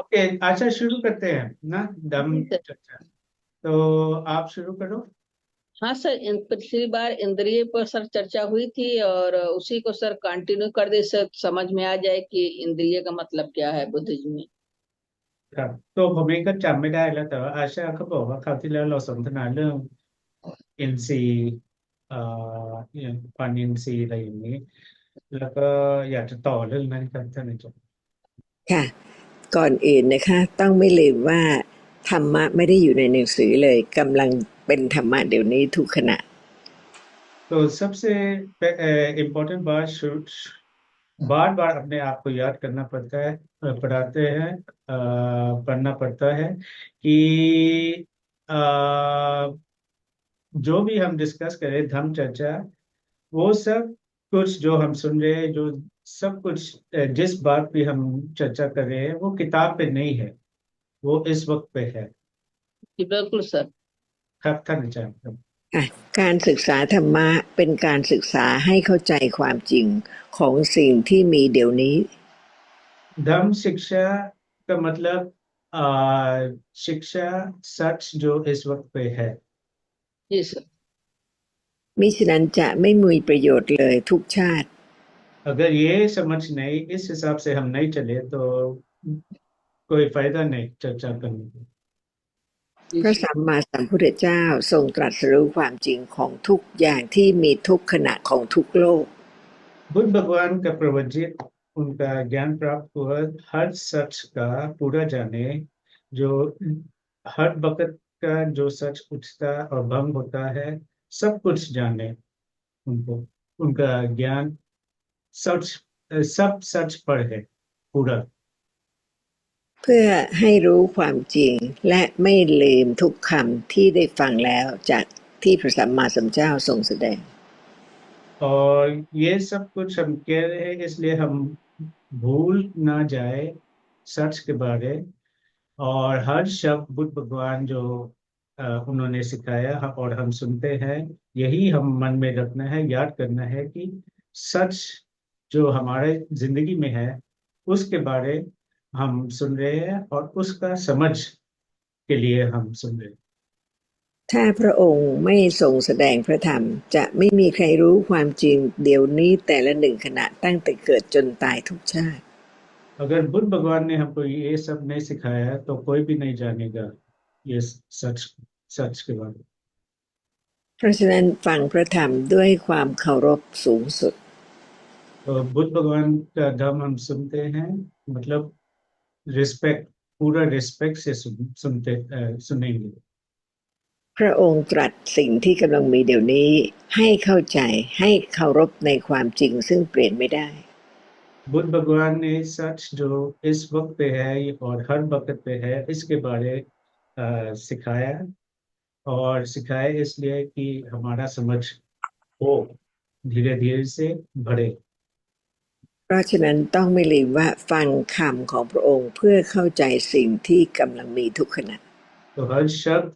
Okay, अच्छा शुरू करते हैं ना दम जी सर। चर्चा। तो आप शुरू करो। हाँ सर, पिछली बार इंद्रिय पर सर चर्चा हुई थी और उसी को सर कंटिन्यू कर दे सर, समझ में आ जाए कि इंद्रिय का मतलब क्या है बुद्धिज्म में। ครับตัวผมเองก็จำไม่ได้แล้วแต่ว่าอาชาเขาบอกว่าคราวที่แล้วเราสนทนาเรื่องอินทรีย์เอ่ออย่างควันอินทรีย์อะไรอย่างนี้แล้วก็อยากจะต่อเรื่องนั้นครับท่านอาจารย์ ค่ะก่อนอื่นนะคะต้องไม่ลืมว่าธรรมะไม่ได้อยู่ในหนังสือเลยกำลังเป็นธรรมะเดี๋ยวนี้ทุกขณะ तो सबसे इम्पोर्टेंट बात बार बार अपने आप को याद करना पड़ता है, पढ़ाते हैं, पढ़ना पड़ता है कि अ, जो भी हम डिस्कस करें धर्म चर्चा, वो सब कुछ जो हम सुन रहे हैं, जो सब कुछ जिस बात पे हम चर्चा कर रहे हैं वो किताब पे नहीं है, वो इस वक्त पे है। जी बिल्कुल सर। खैर था विचार। การศึกษาธรรมะเป็นการศึกษาให้เข้าใจความจริงของสิ่งที่มีเดี๋ยวนี้ धर्म शिक्षा का मतलब शिक्षा सच जो इस वक्त पे है। जी सर।มิฉะนั้นจะไม่มีประโยชน์เลยทุกชาติ अगर ये समझ नहीं, इस हिसाब से हम नहीं चले तो कोई फायदा नहीं चर्चा करने का। พระสัมมาสัมพุทธเจ้าทรงตรัสรู้ความจริงของทุกอย่างที่มีทุกขณะของทุกโลก बुद्ध भगवान का प्रवचित, उनका ज्ञान प्राप्त हुआ, हर सच का पूरा जाने, जो हर वक्त का जो सच उठता और भंग होता है, सब कुछ जाने उनको, उनका ज्ञान सच, सब सच पर है पूरा। เพื่อให้รู้ความจริงและไม่ลืมทุกคำที่ได้ฟังแล้วจากที่พระสัมมาสัมพุทธเจ้าทรงแสดง और ये सब कुछ हम कह रहे हैं इसलिए हम भूल ना जाए सच के बारे। और हर शब्द बुद्ध भगवान जो उन्होंने सिखाया और हम सुनते हैं, यही हम मन में रखना है, याद करना है कि सच जो हमारे जिंदगी में है उसके बारे हम सुन रहे हैं और उसका समझ के लिए हम सुन रहे हैं। ถ้าพระองค์ไม่ทรงแสดงพระธรรมจะไม่มีใครรู้ความจริงเดี๋ยวนี้แต่ละหนึ่งขณะตั้งแต่เกิดจนตายทุกชาติ अगर बुद्ध भगवान ने हमको ये सब नहीं सिखाया तो कोई भी नहीं जानेगा ये सच, सच के बारे में। เพราะฉะนั้นฟังพระธรรมด้วยความเคารพสูงสุด तो बुद्ध भगवान का धर्म हम सुनते हैं, मतलब रिस्पेक्ट, पूरा रिस्पेक्ट से सुनेंगे। พระองค์ตรัสสิ่งที่กำลังมีเดี๋ยวนี้ให้เข้าใจให้เคารพในความจริงซึ่งเปลี่ยนไม่ได้ बुद्ध भगवान ने सच जो इस वक्त पे है और हर वक्त पे है इसके बारे सिखाया, और सिखाया इसलिए कि हमारा समझ हो धीरे धीरे से बढ़े। เพราะฉะนั้นต้องไม่ลืมว่าฟังคำของพระองค์เพื่อเข้าใจสิ่งที่กำลังมีทุกขณะ तो हर शब्द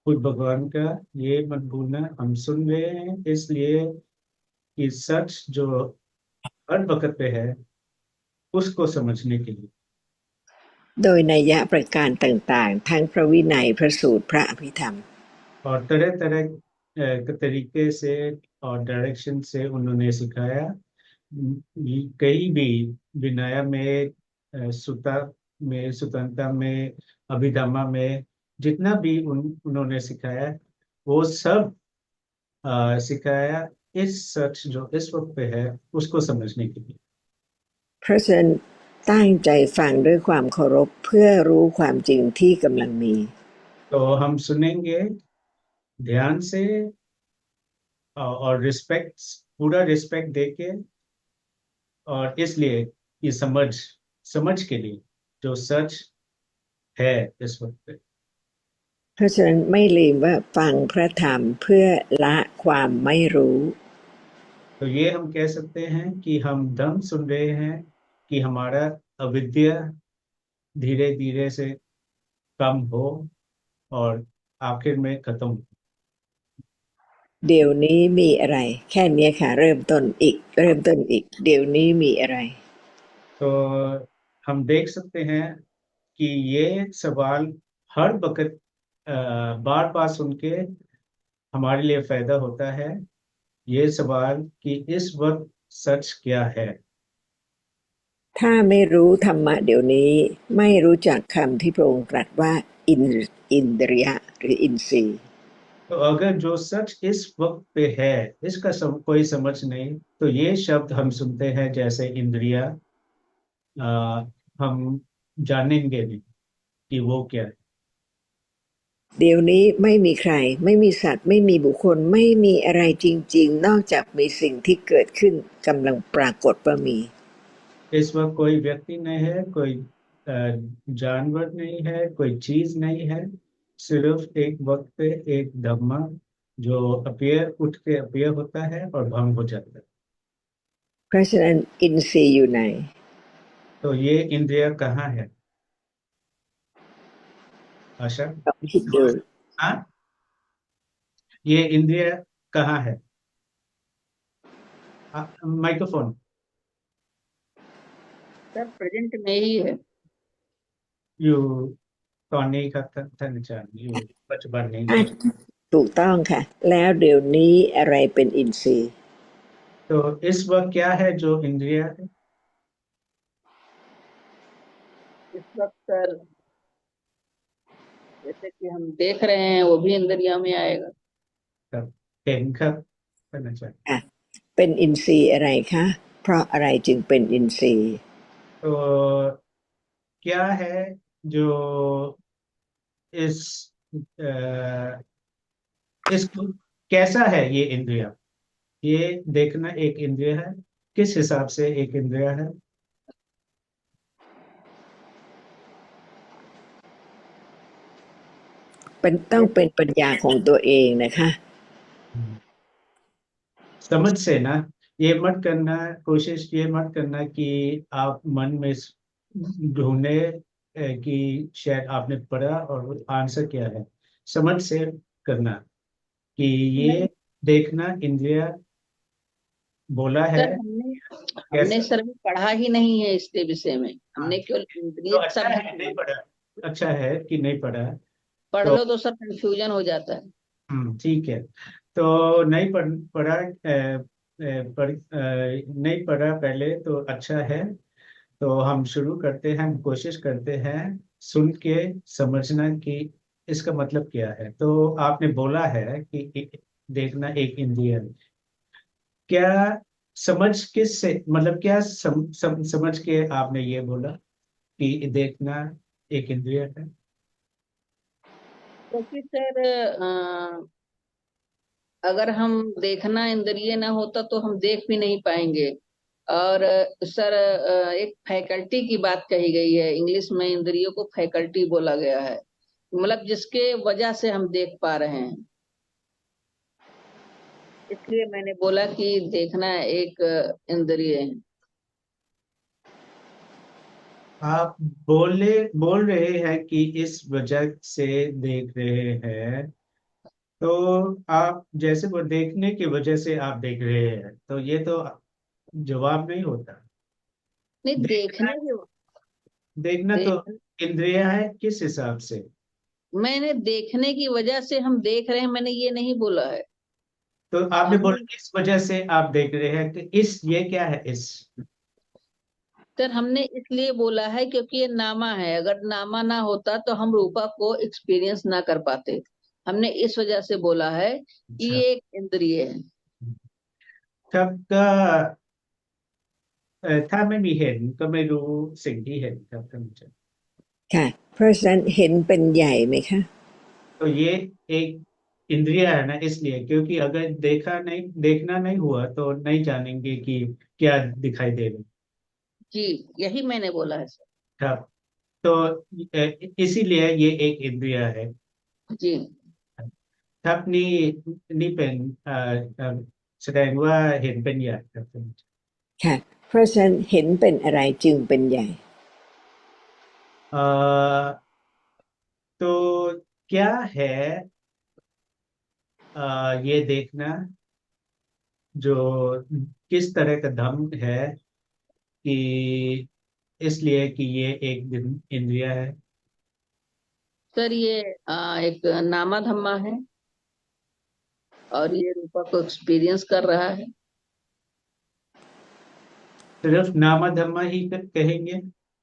बुद्ध भगवान का, ये मत भूलना हम सुन रहे हैं इसलिए कि सच जो हर वक्त पे है उसको समझने के लिए। โดยนัยยะประการต่างๆทั้งพระวินัยพระสูตรพระอภิธรรม और तरह तरह के तरीके से और डायरेक्शन से उन्होंने सिखाया। कहीं भी विनय में, सुता में, सुतंता में, अभिधम्मा में, जितना भी उन्होंने सिखाया वो सब सिखाया इस सच जो इस वक्त पे है उसको समझने के लिए। เพราะฉะนั้นตั้งใจฟังด้วยความเคารพเพื่อรู้ความจริงที่กำลังมี तो हम सुनेंगे ध्यान से, और रिस्पेक्ट, पूरा रिस्पेक्ट देके, और इसलिए ये समझ, समझ के लिए जो सच है इस वक्त पे। เพราะฉะนั้นไม่ลืมว่าฟังพระธรรมเพื่อละความไม่รู้ तो ये हम कह सकते हैं कि हम दम सुन रहे हैं कि हमारा अविद्या धीरे धीरे से कम हो और आखिर में खत्म हो। เดี๋ยวนี้มีอะไรแค่นี้ค่ะเริ่มต้นอีกเดี๋ยวนี้มีอะไร तो हम देख सकते हैं कि ये सवाल हर वक्त बार बार सुन के हमारे लिए फायदा होता है। ये सवाल कि इस वक्त सच क्या है। ถ้าไม่รู้ธรรมะเดี๋ยวนี้ไม่รู้จักคำที่พระองค์ตรัสว่าอินอินทรียะหรืออินทรีย์ तो अगर जो सच इस वक्त पे है इसका कोई समझ नहीं, तो ये शब्द हम सुनते हैं जैसे इंद्रिया, हम जानेंगे नहीं कि वो क्या है। เดี๋ยวนี้ไม่มีใครไม่มีสัตว์ไม่มีบุคคลไม่มีอะไรจริงๆนอกจากมีสิ่งที่เกิดขึ้นกำลังปรากฏว่ามี इस वक्त कोई व्यक्ति नहीं है, कोई अ, जानवर नहीं है, कोई चीज नहीं है। सिर्फ एक वक्त पे एक धम्मा जो अपीयर उठ के अपीयर होता है और भंग हो जाता है। เพราะฉะนั้นอินทรีย์อยู่ไหน तो ये इंद्रिया कहाँ है आशा? ลองคิดดู हाँ, ये इंद्रिया कहाँ है? माइक्रोफोन। सर प्रेजेंट में ही है।อยู่ตอนนี้ครับท่านอาจารย์อยู่ปัจจุบันนี้ อ่ะถูกต้องค่ะแล้วเดี๋ยวนี้อะไรเป็นอินทรีย์ तो इस वक्त क्या है जो इंद्रिया है? इस वक्त सर जैसे कि हम देख रहे हैं वो भी इंद्रियों में आएगा। ครับเห็นครับท่านอาจารย์ อ่ะเป็นอินทรีย์อะไรคะเพราะอะไรจึงเป็นอินทรีย์ तो क्या है जो इस अ, इस कैसा है ये इंद्रिया? ये देखना एक इंद्रिया है, किस हिसाब से एक इंद्रिया है? เป็นต้องเป็นปัญญาของตัวเองนะคะ समझ से ना, ये मत करना, कोशिश ये मत करना कि आप मन में ढूंढे कि शायद आपने पढ़ा और आंसर क्या है। समझ से करना कि नहीं ये देखना इंद्रिया बोला है सर, हमने हमने कैसा। सर भी पढ़ा ही नहीं है इसके विषय में। हाँ, हमने केवल तो इंद्रिय अच्छा शब्द है सुना नहीं है। पढ़ा, अच्छा है कि नहीं पढ़ा। पढ़ तो लो तो सर कंफ्यूजन हो जाता है। ठीक है। तो नहीं पढ़ा नहीं पढ़ा पहले तो अच्छा है। तो हम शुरू करते हैं, हम कोशिश करते हैं सुन के समझना कि इसका मतलब क्या है। तो आपने बोला है कि देखना एक इंद्रिय है। क्या समझ किस से, मतलब क्या समझ के आपने ये बोला कि देखना एक इंद्रिय है? क्योंकि सर अगर हम देखना इंद्रिय ना होता तो हम देख भी नहीं पाएंगे। और सर एक फैकल्टी की बात कही गई है, इंग्लिश में इंद्रियों को फैकल्टी बोला गया है, मतलब जिसके वजह से हम देख पा रहे हैं। इसलिए मैंने बोला कि देखना एक इंद्रिय है। आप बोल रहे हैं कि इस वजह से देख रहे हैं, तो आप जैसे वो देखने की वजह से आप देख रहे हैं, तो ये तो जवाब नहीं होता। नहीं देखना, देखने के देखना तो देख इंद्रिय है किस हिसाब से? मैंने देखने की वजह से हम देख रहे हैं, मैंने ये नहीं बोला है। तो आपने हमने बोला इस वजह से आप देख रहे हैं, तो इस ये क्या है इस? सर हमने इसलिए बोला है क्योंकि ये नामा है, अगर नामा ना होता तो हम रूपा को एक्सपीरियंस ना कर पाते। हमने इस वजह से बोला है कि अच्छा, ये एक इंद्रिय है। ครับก็ถ้าไม่มีเห็นก็ไม่รู้สิ่งที่เห็นครับท่านผู้ชม ค่ะเพราะฉะนั้นเห็นเป็นใหญ่ไหมคะ तो ये एक इंद्रिय है ना, इसलिए क्योंकि अगर देखना नहीं हुआ तो नहीं जानेंगे कि क्या दिखाई दे रहा जी यही मैंने बोला है सर। था। तो इसीलिए ये एक इंद्रिय है। जी ครับนี่เป็นแสดงว่าเห็นเป็นอย่างครับท่านผู้ชม ค่ะเพราะฉะนั้นเห็นเป็นอะไรจึงเป็นใหญ่ अ, तो क्या है ये देखना जो किस तरह का धर्म है कि इसलिए कि ये एक दिन इंद्रिय है। सर ये एक नामा धम्मा है और ये रूपा को एक्सपीरियंस कर रहा है। सिर्फ नामा धम्मा ही कहेंगे?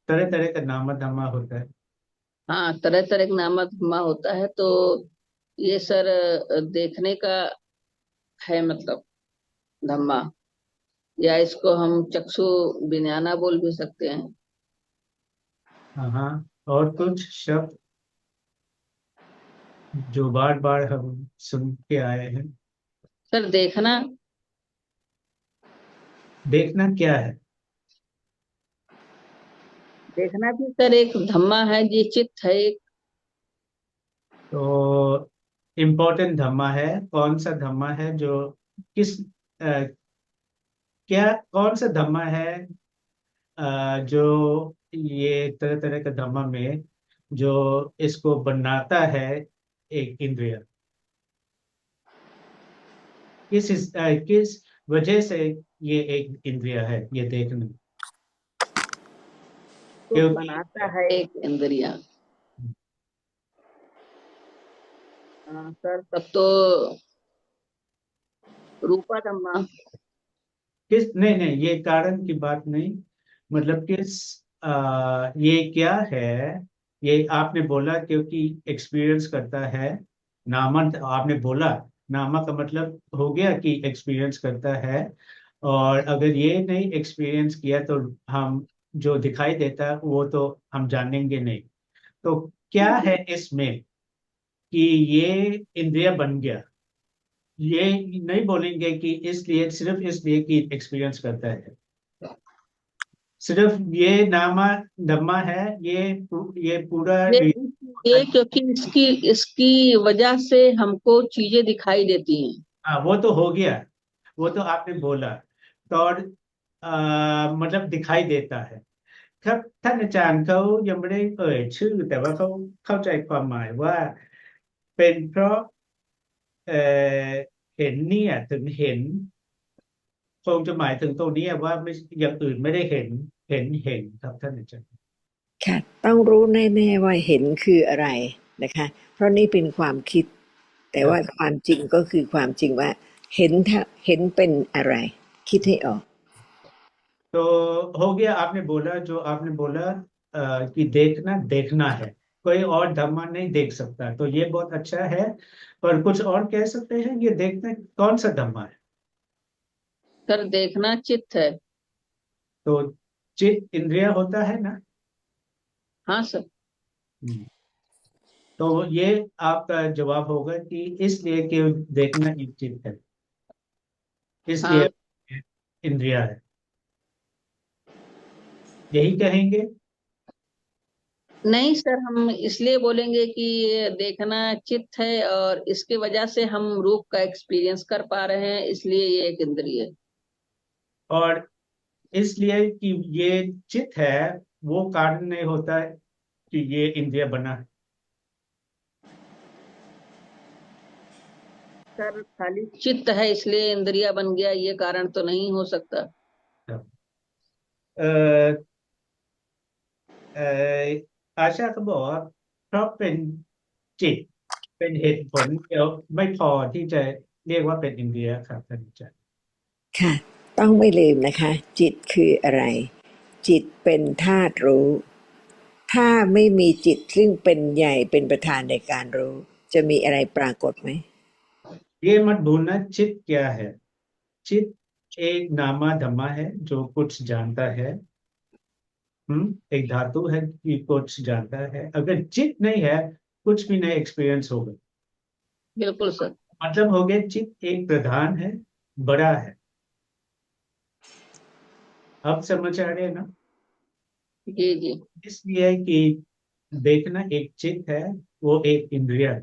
तरह तरह का नामा धम्मा होता है। हाँ, तरह तरह का नामा धम्मा होता है, तो ये सर देखने का है मतलब धम्मा, या इसको हम चक्षु विज्ञाना बोल भी सकते हैं। हाँ हाँ, और कुछ शब्द जो बार बार हम सुन के आए हैं? सर देखना। देखना क्या है? देखना भी सर एक धम्मा है, ये चित्त है एक। तो इम्पोर्टेंट धम्मा है, कौन सा धम्मा है जो किस क्या कौन सा धम्मा है जो ये तरह तरह का धम्मा में जो इसको बनाता है एक इंद्रिय? किस वजह से ये एक इंद्रिय है, ये देखना? तो क्योंकि बनाता है एक इंद्रिया। हाँ सर, तब तो रूपा धम्मा। किस नहीं नहीं, ये कारण की बात नहीं, मतलब किस ये क्या है? ये आपने बोला क्योंकि एक्सपीरियंस करता है। नामा आपने बोला, नामा का मतलब हो गया कि एक्सपीरियंस करता है। और अगर ये नहीं एक्सपीरियंस किया तो हम जो दिखाई देता है वो तो हम जानेंगे नहीं। तो क्या है इसमें कि ये इंद्रिय बन गया? ये नहीं बोलेंगे कि इसलिए, सिर्फ इसलिए कि एक्सपीरियंस करता है। सिर्फ ये नामा धम्मा है, ये पूरा ये होता ये है। क्योंकि इसकी इसकी वजह से हमको चीजें दिखाई देती हैं। हाँ वो तो हो गया, वो तो आपने बोला। तो और मतलब दिखाई देता है। ครับท่านอาจารย์เขายังไม่ได้ชื่อแต่ว่าเขาเข้าใจความหมายว่าเป็นเพราะเอ่อเห็นเนี่ยถึงเห็นคงจะหมายถึงตรงนี้ว่าไม่อย่างอื่นไม่ได้เห็นเห็นครับท่านอาจารย์ ค่ะต้องรู้แน่ๆว่าเห็นคืออะไรนะคะเพราะนี่เป็นความคิดแต่ว่าความจริงก็คือความจริงว่าเห็นถ้าเห็นเป็นอะไรคิดให้ออก तो हो गया, आपने बोला जो आपने बोला कि देखना देखना है, कोई और धम्मा नहीं देख सकता, तो ये बहुत अच्छा है। पर कुछ और कह सकते हैं, ये देखना कौन सा धम्मा है? सर देखना चित्त है। तो चित्त इंद्रिय होता है ना? हाँ सर। हम्म। तो ये आपका जवाब होगा कि इसलिए कि देखना एक चित्त है, इसलिए हाँ। इंद्रिय है, यही कहेंगे। नहीं सर, हम इसलिए बोलेंगे कि ये देखना चित्त है और इसकी वजह से हम रूप का एक्सपीरियंस कर पा रहे हैं, इसलिए ये एक इंद्रिय है। और इसलिए कि ये चित्त है, वो कारण नहीं होता है कि ये इंद्रिय बना सर खाली चित्त है इसलिए इंद्रिया बन गया, ये कारण तो नहीं हो सकता। है।เอ่ออาชาเขาบอกว่าเพราะเป็นจิตเป็นเหตุผลเดียวไม่พอที่จะเรียกว่าเป็นอินเดียครับท่านอาจารย์ ค่ะต้องไม่ลืมนะคะจิตคืออะไรจิตเป็นธาตุรู้ถ้าไม่มีจิตซึ่งเป็นใหญ่เป็นประธานในการรู้จะมีอะไรปรากฏไหม ये मत भूलना चित्त क्या है। चित्त एक नामा धमा है जो कुछ जानता है। एक धातु है कि कुछ जानता है। अगर चित्त नहीं है, कुछ भी नहीं एक्सपीरियंस होगा। बिल्कुल सर। मतलब हो गया चित्त एक प्रधान है, बड़ा है। अब समझ आ रहे हैं ना? जी जी। इसलिए कि देखना एक चित्त है, वो एक इंद्रिय है।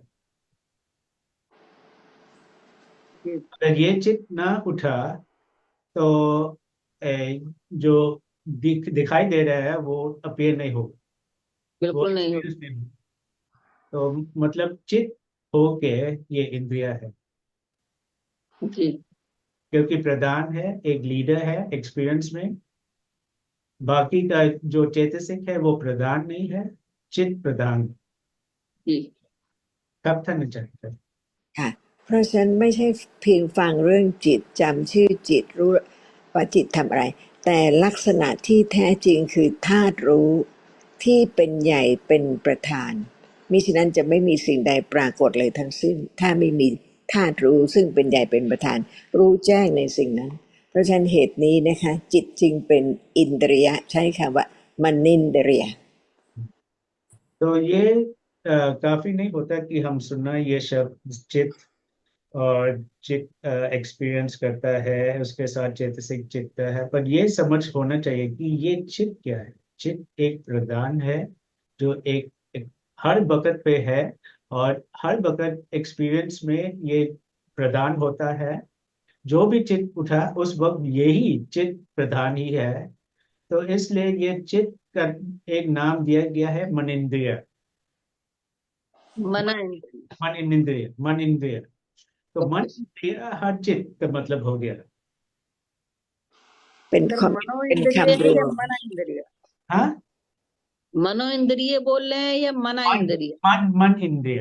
जी। अगर ये चित्त ना उठा तो जो दिखाई दे रहा है वो अपीयर नहीं होगा, वो बिल्कुल नहीं हो। एक्सपीरियंस नहीं होगा। तो मतलब चित्त होके ये इंद्रिय है, जी। क्योंकि प्रधान है, एक लीडर है एक्सपीरियंस में। बाकी का जो चैतसिक है वो प्रधान नहीं है, चित्त प्रधान है। जी। ครับท่านอาจารย์ครับ ค่ะเพราะฉะนั้นไม่ใช่เพียงฟังเรื่องจิตจำชื่อจิตรู้ว่าจิตทำอะไรแต่ลักษณะที่แท้จริงคือธาตุรู้ที่เป็นใหญ่เป็นประธานมิฉะนั้นจะไม่มีสิ่งใดปรากฏเลยทั้งสิ้นถ้าไม่มีธาตุรู้ซึ่งเป็นใหญ่เป็นประธานรู้แจ้งในสิ่งนั้นเพราะฉะนั้นเหตุนี้นะคะจิตจึงเป็นอินทรียะใช้คำว่ามนินทรีย तो ये काफी नहीं होता कि हम सुनना ये शब्द चित और चित एक्सपीरियंस करता है उसके साथ चैतसिक चित्त है पर ये समझ होना चाहिए कि ये चित क्या है। चित एक प्रदान है जो एक हर वक्त पे है और हर वक्त एक्सपीरियंस में ये प्रदान होता है। जो भी चित उठा उस वक्त यही चित प्रधान ही है। तो इसलिए ये चित का एक नाम दिया गया है मनिंद्रिय। मना मन इंद्रिय तो मन ओके। इंद्रिय हर चित्त का मतलब हो गया। เป็น सर ความ मनो เป็น इंद्रिय คำร है ว या ม मना इंद्रिय? हाँ मनो इंद्रिय बोल रहे हैं या मना मन इंद्रिय? मन मन इंद्रिय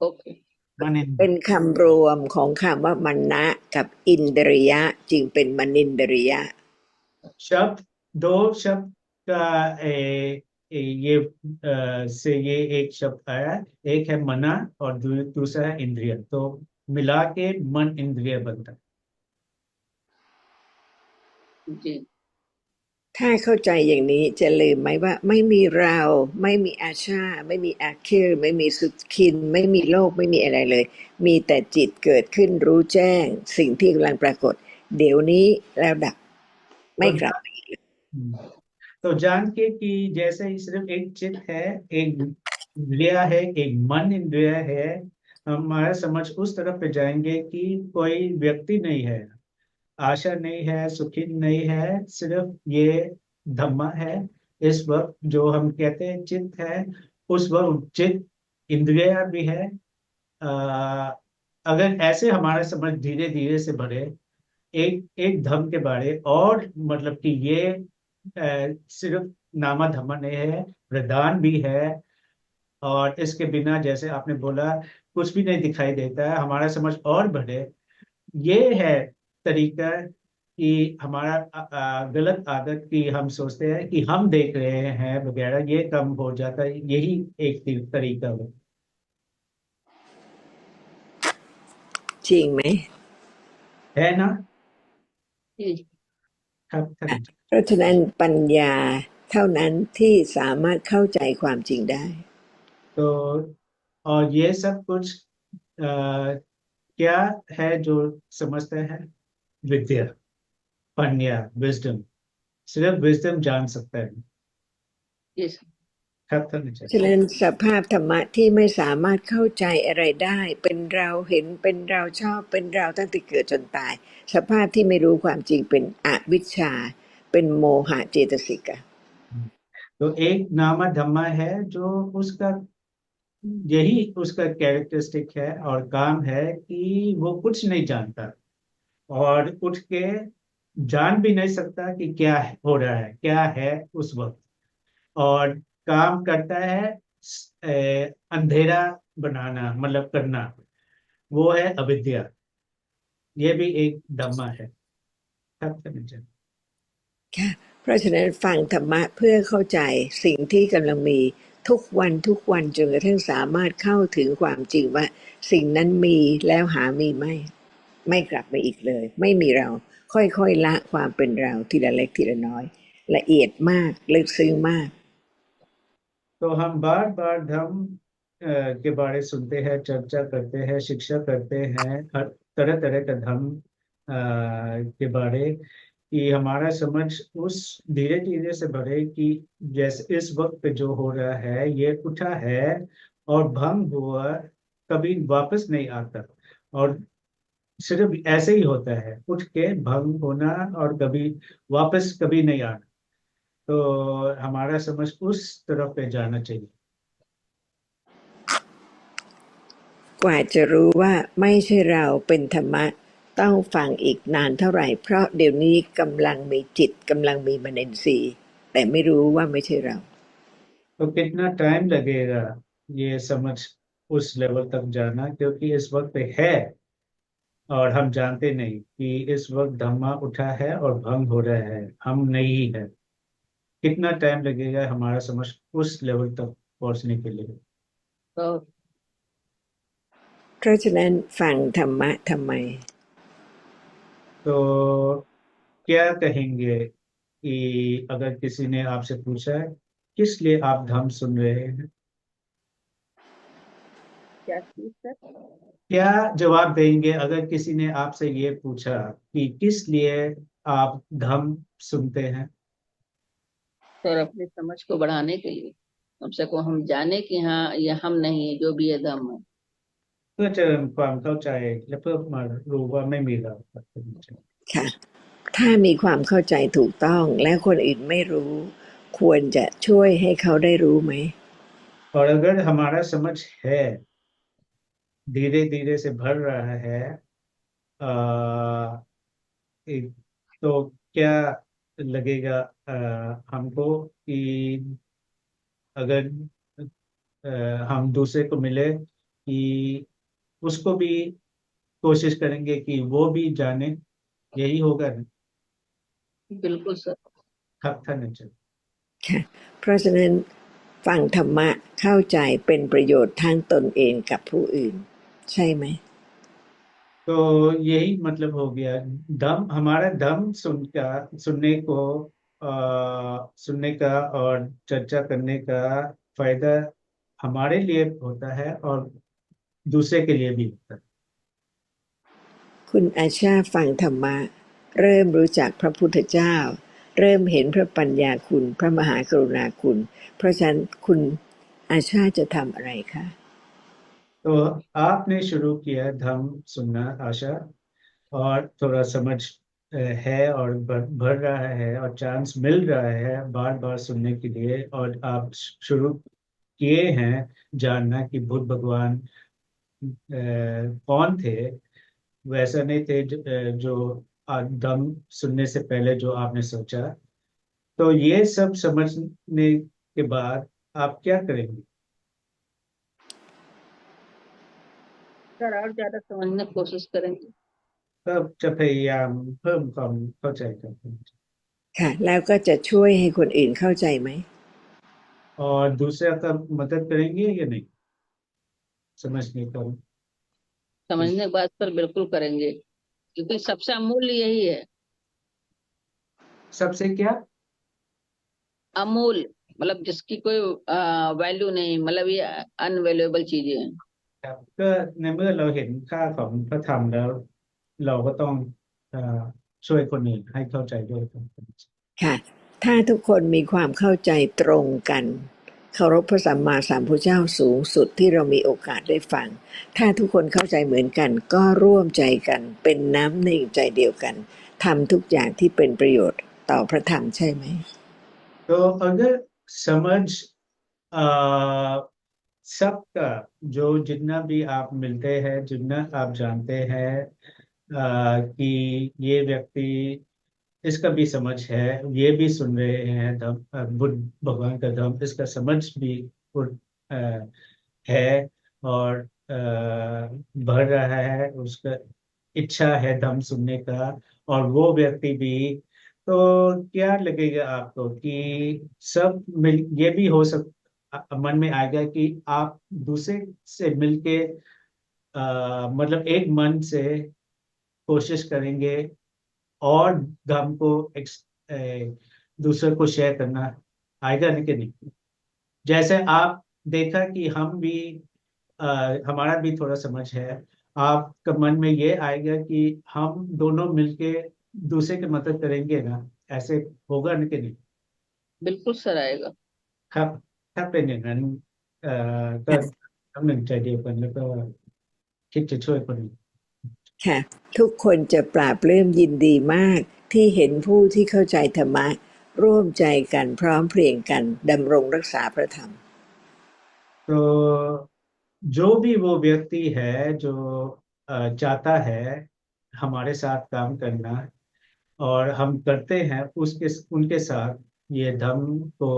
ओके। मन เป็ इंद्रिय นคำรวมของคำว่ามัณนะกับอินทรียะจึงเป็นมนินทรียะ शब्द दो शब्द का ये से ये एक शब्द आया। एक है मना और दूसरा है इंद्रिय तो मिला के मन इंद्रिय बनता है। जी। ถ้าเข้าใจอย่างนี้จะลืมไหมว่าไม่มีเราไม่มีอาชาไม่มีอาคิรไม่มีสุขินไม่มีโลกไม่มีอะไรเลยมีแต่จิตเกิดขึ้นรู้แจ้งสิ่งที่กำลังปรากฏเดี๋ยวนี้แล้วดับไม่ तो กลับ तो जान के कि जैसे ही सिर्फ एक चित्त है एक इंद्रिय है एक मन इंद्रिय है हमारा समझ उस तरफ पे जाएंगे कि कोई व्यक्ति नहीं है आशा नहीं है सुखी नहीं है सिर्फ ये धम्मा है। इस वक्त जो हम कहते हैं चित्त है उस वक्त चित्त इंद्रिय भी है। आ, अगर ऐसे हमारा समझ धीरे धीरे से बढ़े एक एक धम के बारे और मतलब कि ये सिर्फ नामा धमा नहीं है प्रधान भी है और इसके बिना जैसे आपने बोला कुछ भी नहीं दिखाई देता है हमारा समझ और बढ़े। ये है तरीका कि हमारा गलत आदत की हम सोचते हैं कि हम देख रहे हैं वगैरह ये कम हो जाता है यही एक तरीकाจริงไหมहै ना। जी। ครับท่าน เพราะฉะนั้นปัญญาเท่านั้นที่สามารถเข้าใจความจริงได้ तो और ये सब कुछ क्या है जो समझते हैं विद्या पन्या विजडम सिर्फ विजडम जान सकता है। यस।ครับท่านอาจารย์ ฉะนั้นสภาพธรรมะที่ไม่สามารถเข้าใจอะไรได้เป็นเราเห็นเป็นเราชอบเป็นเราตั้งแต่เกิดจนตายสภาพที่ไม่รู้ความจริงเป็นอวิชชาเป็นโมหะเจตสิก तो एक नामा धम्मा है जो उसका यही उसका कैरेक्टरिस्टिक है और काम है कि वो कुछ नहीं जानता और उठ के जान भी नहीं सकता कि क्या हो रहा है क्या है उस वक्त और काम करता है अंधेरा बनाना मतलब करना वो है अविद्या। ये भी एक धम्मा है। सब समझे ค่ะเพราะฉะนั้นฟังธรรมะเพื่อเข้าใจสิ่งที่กำลังมีทุกวันทุกวันจนกระทั่งสามารถเข้าถึงความจริงว่าสิ่งนั้นมีแล้วหามีไม่กลับมาอีกเลยไม่มีเราค่อยๆละความเป็นเราทีละเล็กทีละน้อยละเอียดมากลึกซึ้งมาก तो हम बार बार धर्म के बारे सुनते हैं चर्चा करते हैं शिक्षा करते हैं हर तरह तरह का धर्म के बारे कि हमारा समझ उस धीरे धीरे से बढ़े कि जैसे इस वक्त पे जो हो रहा है ये उठा है और भंग हुआ कभी वापस नहीं आता और सिर्फ ऐसे ही होता है उठ के भंग होना और कभी वापस कभी नहीं आना। तो हमारा समझ उस तरफ पे जाना चाहिए। กว่าจะรู้ว่าไม่ใช่เราเป็นธรรมะต้องฟังอีกนานเท่าไหร่เพราะเดี๋ยวนี้กำลังมีจิตกำลังมีมนสิแต่ไม่รู้ว่าไม่ใช่เรา तो कितना टाइम लगेगा ये समझ उस लेवल तक जाना, क्योंकि इस वक्त है और हम जानते नहीं कि इस वक्त धम्मा उठा है और भंग हो रहा है, हम नहीं है। कितना टाइम लगेगा हमारा समझ उस लेवल तक पहुंचने के लिए? तो เพราะฉะนั้นฟังธรรมะทำไม तो क्या कहेंगे कि अगर किसी ने आपसे पूछा है किस लिए आप धम्म सुन रहे हैं, क्या चीज सर? क्या जवाब देंगे अगर किसी ने आपसे ये पूछा कि किस लिए आप धम्म सुनते हैं? सर अपनी समझ को बढ़ाने के लिए, कम से कम हम जाने कि हाँ ये हम नहीं है, जो भी है धम है। เพื่อเจริญความเข้าใจและเพื่อมารู้ว่าไม่มีเรา ค่ะถ้ามีความเข้าใจถูกต้องและคนอื่นไม่รู้ควรจะช่วยให้เขาได้รู้ไหม और अगर हमारा समझ है धीरे धीरे से बढ़ रहा है, आ, तो क्या लगेगा हमको कि अगर हम दूसरे को मिले कि उसको भी कोशिश करेंगे कि वो भी जाने, यही होगा ना? बिल्कुल सर। थक था नहीं चल। ค่ะเพราะฉะนั้นฟังธรรมะเข้าใจเป็นประโยชน์ทั้งตนเองกับผู้อื่นใช่ไหม तो यही मतलब हो गया, दम हमारा दम सुनने का और चर्चा करने का फायदा हमारे लिए होता है और दूसरे के लिए भी होता है। คุณอาชาฟังธรรมะเริ่มรู้จักพระพุทธเจ้าเริ่มเห็นพระปัญญาคุณพระมหากรุณาคุณเพราะฉะนั้นคุณอาชาจะทำอะไรคะ तो आपने शुरू किया धम सुनना आशा, और थोड़ा समझ है और बढ़ रहा है और चांस मिल रहा है बार बार सुनने के लिए, और आप शुरू किए हैं जानना कि बुद्ध भगवान कौन थे, वैसा नहीं थे जो दम सुनने से पहले जो आपने सोचा। तो ये सब समझने के बाद आप क्या करेंगे? सर और ज्यादा समझने की कोशिश करेंगे। ก็จะพยายามเพิ่มความเข้าใจกัน ค่ะแล้วก็จะช่วยให้คนอื่นเข้าใจไหม और दूसरा का मदद करेंगे या नहीं समझने का? समझने के बाद सर बिल्कुल करेंगे, क्योंकि सबसे अमूल्य यही है। सबसे क्या? अमूल्य मतलब जिसकी कोई वैल्यू नहीं, मतलब ये अनवैल्यूएबल चीजें हैं। ครับก็ในเมื่อเราเห็นค่าของพระธรรมแล้วเราก็ต้องเอ่อช่วยคนอื่นให้เข้าใจด้วยครับ ค่ะถ้าทุกคนมีความเข้าใจตรงกันเคารพพระสัมมาสัมพุทธเจ้าสูงสุดที่เรามีโอกาสได้ฟังถ้าทุกคนเข้าใจเหมือนกันก็ร่วมใจกันเป็นน้ำหนึ่งใจเดียวกันทำทุกอย่างที่เป็นประโยชน์ต่อพระธรรมใช่ไหม तो अगर समझ अ, सबका, जो जितना भी आप मिलते हैं, जितना आप जानते हैं कि ये व्यक्ति, इसका भी समझ है, ये भी सुन रहे हैं धम बुद्ध भगवान का धम, इसका समझ भी अ, है और बढ़ रहा है, उसका इच्छा है धम सुनने का, और वो व्यक्ति भी, तो क्या लगेगा आपको कि सब मिल ये भी हो मन में आएगा कि आप दूसरे से मिलके मतलब एक मन से कोशिश करेंगे और धर्म को दूसरे को शेयर करना, आएगा नहीं कि नहीं? जैसे आप देखा कि हम भी अ, हमारा भी थोड़ा समझ है, आपका मन में ये आएगा कि हम दोनों मिलके दूसरे की मदद करेंगे ना, ऐसे होगा नहीं कि नहीं? बिल्कुल सर आएगा। ครับถ้าเป็นอย่างนั้นก็น้ำหนึ่งใจเดียวกันแล้วก็คิดจะช่วยคนอื่น ค่ะทุกคนจะปราบปลื้มยินดีมากที่เห็นผู้ที่เข้าใจธรรมะร่วมใจกันพร้อมเพรียงกันดำรงรักษาพระธรรม तो जो भी वो व्यक्ति है जो चाहता है हमारे साथ काम करना, और हम करते हैं उसके उनके साथ ये धर्म को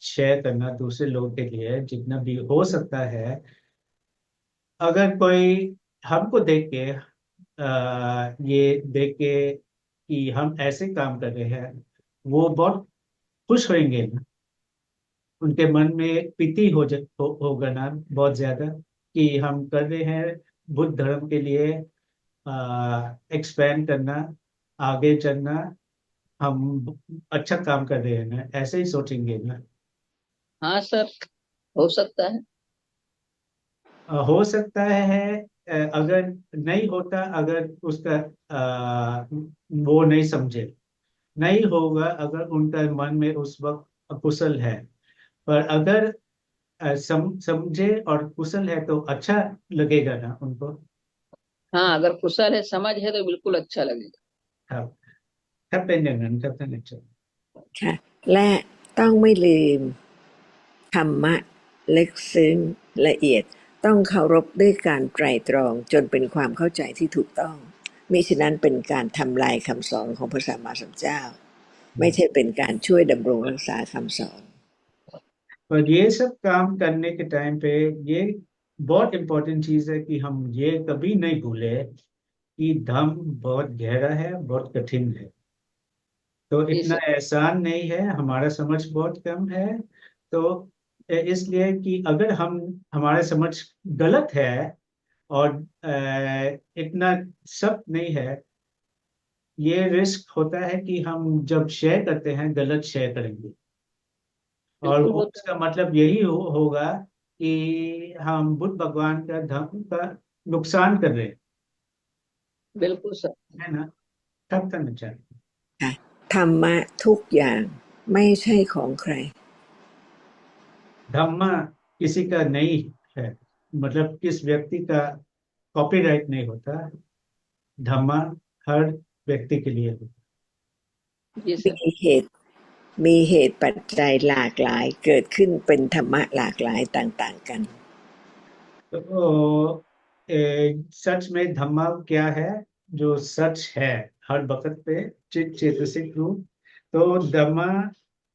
शेयर करना दूसरे लोगों के लिए जितना भी हो सकता है। अगर कोई हमको देख के ये देख के कि हम ऐसे काम कर रहे हैं, वो बहुत खुश होंगे ना। उनके मन में एक प्रीति होगा ना बहुत ज्यादा, कि हम कर रहे हैं बुद्ध धर्म के लिए एक्सपेंड करना, आगे चलना, हम अच्छा काम कर रहे हैं ना, ऐसे ही सोचेंगे ना। हाँ सर, हो सकता है। हो सकता है। अगर नहीं होता, अगर उसका वो नहीं समझे, नहीं होगा अगर उनका मन में उस वक्त अकुशल है। पर अगर समझे और कुशल है तो अच्छा लगेगा ना उनको। हाँ, अगर कुशल है, समझ है, तो बिल्कुल अच्छा लगेगा। ครับถ้าเป็นอย่างนั้นครับท่านอาจารย์ ค่ะและต้องไม่ลืมธรรมะลึกซึ้งละเอียดต้องเคารพด้วยการไตร่ตรองจนเป็นความเข้าใจที่ถูกต้องมิฉะนั้นเป็นการทำลายคำสอนของพระสัมมาสัมพุทธเจ้าไม่ใช่เป็นการช่วยดำรงรักษาคำสอน और ये सब काम करने के टाइम पे ये बहुत इम्पोर्टेंट चीज है कि हम ये कभी नहीं भूले कि धर्म बहुत गहरा है, बहुत कठिन है। तो जी इतना सर। आसान नहीं है, हमारा समझ बहुत कम है। तो इसलिए कि अगर हम हमारा समझ गलत है और इतना सब नहीं है, ये रिस्क होता है कि हम जब शेयर करते हैं गलत शेयर करेंगे। और बिल्कुल वो होता उसका मतलब यही होगा कि हम बुद्ध भगवान का धर्म का नुकसान कर रहे है, बिल्कुल सर। हैं ना। तब करना चाहिए। ค่ะธรรมะทุกอย่างไม่ใช่ของใคร धम्मा किसी का नहीं है, मतलब किस व्यक्ति का कॉपीराइट नहीं होता। धम्मा हर व्यक्ति के लिए होता। जी มี सर। เหตุมีเหตุปัจจัยหลากหลายเกิดขึ้นเป็นธรรมะหลากหลายต่างๆกัน तो सच में धम्मा क्या है? जो सच है हर वक्त पे, चित चेतसिक रूप। तो धम्मा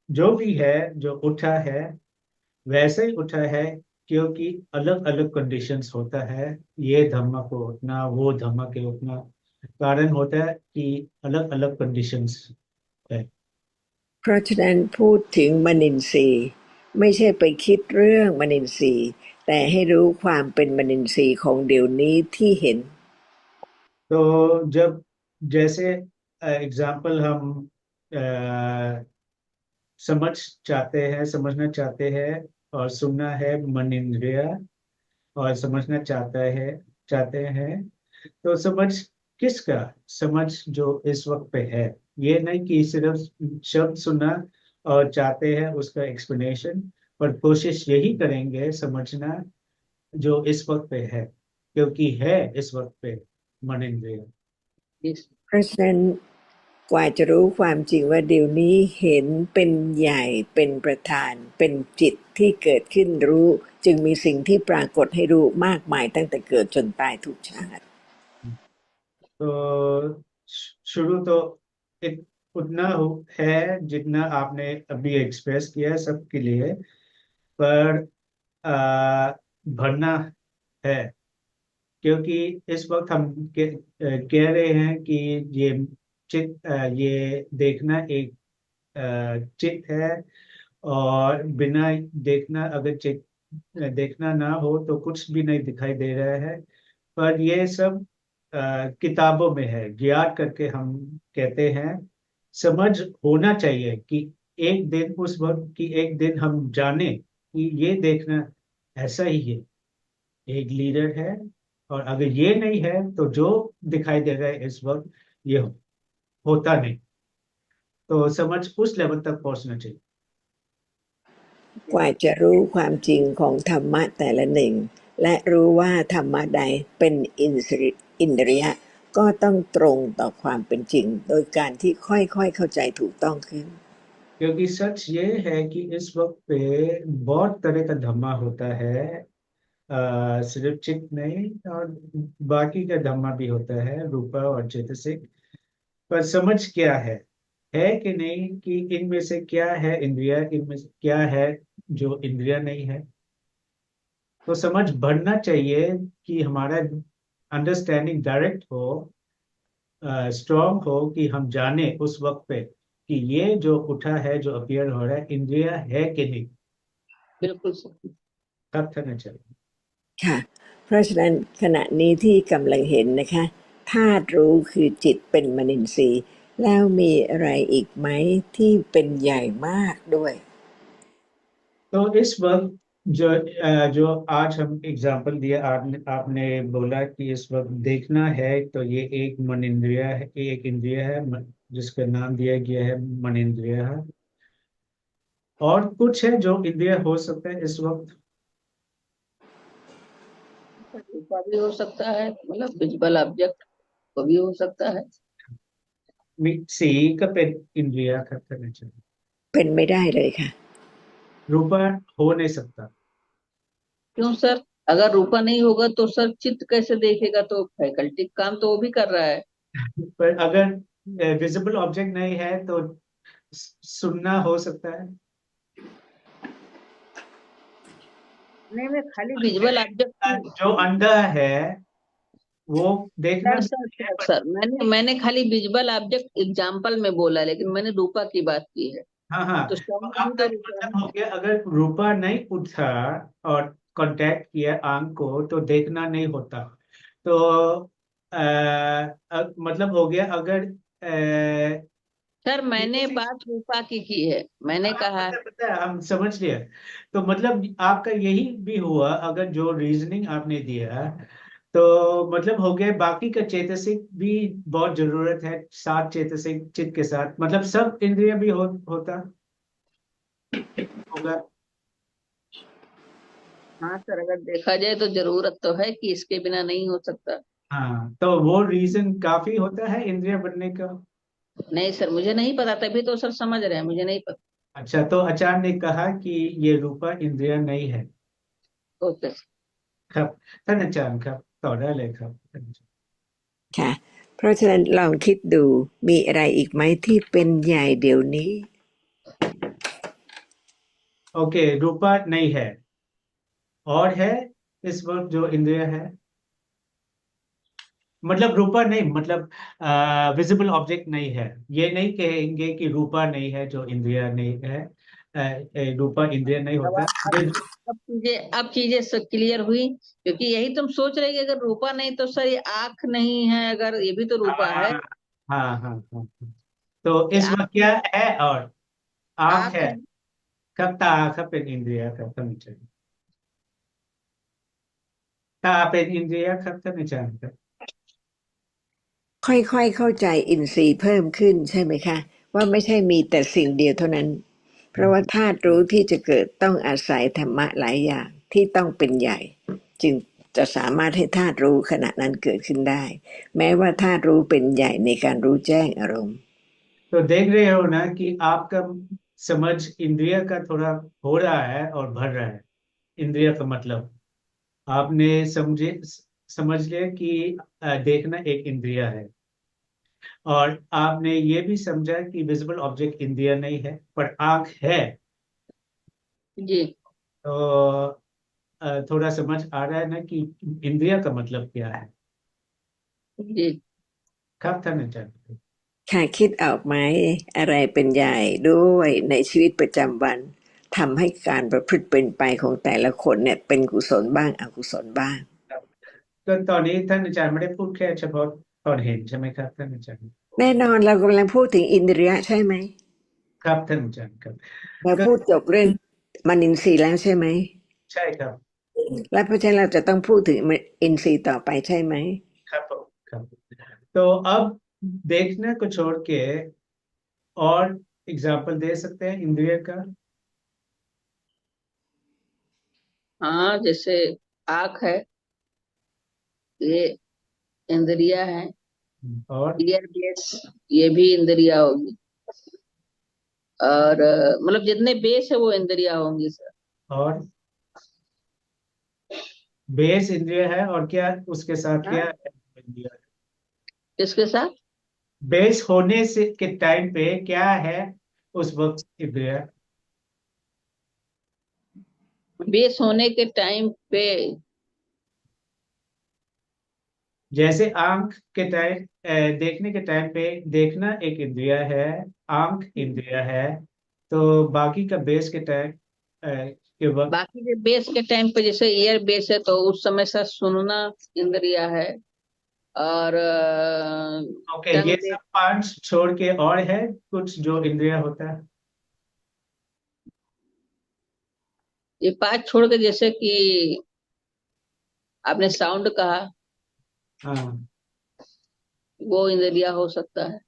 जो भी है, जो उठा है वैसे ही उठा है, क्योंकि अलग अलग कंडीशंस होता है। ये धम्मा को उठना, वो धम्मा के उठना कारण होता है कि अलग अलग कंडीशंस है। เพราะฉะนั้นพูดถึงมนินทรีย์ไม่ใช่ไปคิดเรื่องมนินทรีย์แต่ให้รู้ความเป็นมนินทรีย์ของเดี๋ยวนี้ที่เห็น तो जब जैसे एग्जाम्पल हम समझ चाहते हैं, समझना चाहते हैं, और सुनना है मन इंद्रिय, और समझना चाहते हैं। तो समझ किसका? समझ जो इस वक्त पे है। ये नहीं कि सिर्फ शब्द सुना और चाहते हैं उसका एक्सप्लेनेशन, पर कोशिश यही करेंगे समझना जो इस वक्त पे है, क्योंकि है इस वक्त पे मन इंद्रिय। जी। เพราะฉะนั้นกว่าจะรู้ความจริงว่าเดี๋ยวนี้เห็นเป็นใหญ่เป็นประธานเป็นจิตที่เกิดขึ้นรู้จึงมีสิ่งที่ปรากฏให้รู้มากมายตั้งแต่เกิดจนตายทุกชาติ तो शुरू तो उतना है जितना आपने अभी एक्सप्रेस किया है सबके लिए। पर भरना है, क्योंकि इस वक्त हम कह रहे हैं कि ये ये देखना एक चित्त है। और बिना देखना, अगर चित्त देखना ना हो तो कुछ भी नहीं दिखाई दे रहा है। पर ये सब किताबों में है, ज्ञात करके हम कहते हैं। समझ होना चाहिए कि एक दिन, उस वक्त की एक दिन हम जाने कि ये देखना ऐसा ही है, एक लीडर है। और अगर ये नहीं है तो जो दिखाई दे रहा है इस वक्त, ये होता नहीं। तो समझ उस लेवल तक पहुंचना चाहिए। กว่าจะรู้ความจริงของธรรมะแต่ละหนึ่งและรู้ว่าธรรมะใดเป็นอินทรียะก็ต้องตรงต่อความเป็นจริงโดยการที่ค่อยๆเข้าใจถูกต้องขึ้น क्योंकि सच ये है कि इस वक्त पे बहुत तरह का धम्मा होता है। सिर्फ चित्त नहीं, और बाकी का धम्मा भी होता है, रूपा और चेतसिक। पर समझ क्या है? है कि नहीं, कि इनमें से क्या है इंद्रिया, इनमें से क्या है जो इंद्रिया नहीं है। तो समझ बढ़ना चाहिए कि हमारा अंडरस्टैंडिंग डायरेक्ट हो, स्ट्रांग हो, कि हम जाने उस वक्त पे कि ये जो उठा है, जो अपीयर हो रहा है, इंद्रिया है कि नहीं। बिल्कुल सही। तब करना चाहिए। ค่ะเพราะฉะนั้นขณะนี้ที่กำลังเห็นนะคะธาตุรู้คือจิตเป็นมนินทรีย์แล้วมีอะไรอีกไหมที่เป็นใหญ่มากด้วย तो इस वक्त जो आज हम एग्जांपल दिया, आपने बोला कि इस वक्त देखना है, तो ये एक मन इंद्रिया है, एक इंद्रिया है, जिसका नाम दिया गया है मन इंद्रिया है। और कुछ है जो इंद्रिया हो सकता है इस वक्त। रूपा भी हो सकता है, मतलब विजुअल ऑब्जेक्ट वो भी हो सकता है। สีก็เป็นอินเดียครับท่านอาจารย์ เป็นไม่ได้เลยค่ะ रूपा हो नहीं सकता। क्यों सर? अगर रूपा नहीं होगा तो सर चित्त कैसे देखेगा? तो फैकल्टी काम तो वो भी कर रहा है। पर अगर विजिबल ऑब्जेक्ट नहीं है तो सुनना हो सकता है। नहीं, मैं खाली विजुअल ऑब्जेक्ट की। जो अंधा है वो देखना सर सर नहीं है, सर पर सर मैंने खाली विजुअल ऑब्जेक्ट एग्जाम्पल में बोला, लेकिन मैंने रूपा की बात की है। हाँ हाँ। तो तो साउंड भी आपका तो रूपा मतलब है। हो गया, अगर रूपा नहीं उठा और कांटेक्ट किया आंख को, तो देखना नहीं होता। तो मतलब हो गया, अगर सर मैंने किसी, बात रूपा की है, मैंने हाँ कहा पता पता है, हम समझ लिया। तो मतलब आपका यही भी हुआ, अगर जो रीजनिंग आपने दिया, तो मतलब हो गया बाकी का चेतसिक भी बहुत जरूरत है, सात चेतसिक चित्त के साथ, मतलब सब इंद्रिय भी होता होगा। हाँ सर, अगर देखा जाए तो जरूरत तो है कि इसके बिना नहीं हो सकता। हाँ, तो वो रीजन काफी होता है इंद्रिय बनने का। नहीं सर, मुझे नहीं पता, तभी तो सर समझ रहे हैं, मुझे नहीं पता। अच्छा, तो आचार्य ने कहा कि ये रूपा इंद्रिय नहीं है। Okay sir. ครับท่านอาจารย์ครับต่อได้เลยครับท่านอาจารย์ค่ะเพราะฉะนั้นลองคิดดูมีอะไรอีกไหมที่เป็นใหญ่เดี๋ยวนี้ ओके, रूपा नहीं है, और है इस वक्त जो इंद्रिय है, मतलब रूपा नहीं, मतलब विजिबल ऑब्जेक्ट नहीं है। ये नहीं कहेंगे कि रूपा नहीं है जो इंद्रिय नहीं है। रूपा इंद्रिय नहीं अब होता अब ये। अब चीजें सब क्लियर हुई, क्योंकि यही तुम सोच रहे कि अगर रूपा नहीं तो सर ये आंख नहीं है, अगर ये भी तो हाँ रूपा है। हाँ हाँ हाँ हाँ। तो कि इस आंख वक्त क्या है, और आंख आंख है। है। कब ता कबเป็นอินเดียครับท่านอาจารย์ตาเป็นอินเดียครับท่านอาจารย์ครับค่อยๆเข้าใจอินทรีย์เพิ่มขึ้นใช่ไหมคะว่าไม่ใช่มีแต่สิ่งเดียวเท่านั้นเพราะว่าธาตุรู้ที่จะเกิดต้องอาศัยธรรมะหลายอย่างที่ต้องเป็นใหญ่จึงจะสามารถให้ธาตุรู้ขณะนั้นเกิดขึ้นได้แม้ว่าธาตุรู้เป็นใหญ่ในการรู้แจ้งอารมณ์ तो देख रहे हो ना कि आपका समझ इंद्रिय का थोड़ा हो रहा है और बढ़ रहा है। इंद्रिय का मतलब आपने समझ लिया कि देखना एक इंद्रिय है, और आपने ये भी समझा कि विजिबल ऑब्जेक्ट इंद्रिय नहीं है पर आंख है। जी तो थोड़ा समझ आ रहा है ना कि इंद्रिय का मतलब क्या है। जी। कब था ना चाहिए। ค่ะคิดออกไหมอะไรเป็นใหญ่ด้วยในชีวิตประจำวันทำให้การประพฤติเป็นไปของแต่ละคนเนี่ยเป็นกุศลบ้างอกุศลบ้างก็ตอนนี้ท่านอาจารย์ไม่ได้พูดแค่เฉพาะตอนเห็นใช่ไหมครับท่านอาจารย์แน่นอนเรากำลังพูดถึงอินทรียะใช่ไหมครับท่านอาจารย์ครับเราก็พูดจบเรื่องมนินทรีย์แล้วใช่ไหมใช่ครับและเพราะฉะนั้นเราจะต้องพูดถึงอินทรีย์ต่อไปใช่ไหมครับผมครับतो अब देखने को छोड़ के और एग्जाम्पल दे सकते हैं इंद्रिय का। हाँ, जैसे आंख है, ये इंद्रिया है। और ईयर बेस, ये भी इंद्रिया होगी। और मतलब जितने बेस है वो इंद्रिया होंगी सर। और बेस इंद्रिय है, और क्या उसके साथ हाँ, क्या है इंद्रिय। किसके साथ? बेस होने से के टाइम पे क्या है उस वक्त इंद्रिया? बेस होने के टाइम पे जैसे आंख के टाइम, देखने के टाइम पे देखना एक इंद्रिया है, आंख इंद्रिया है। तो बाकी का बेस के टाइम के वक्त। बाकी के बेस के टाइम पे जैसे ईयर बेस है तो उस समय से सुनना इंद्रिया है। और ओके, ये टंग बेस। सब पांच छोड़ के और है कुछ जो इंद्रिया होता है? ये पांच छोड़ के जैसे कि आपने साउंड कहा, हाँ। वो इंद्रिया हो सकता है।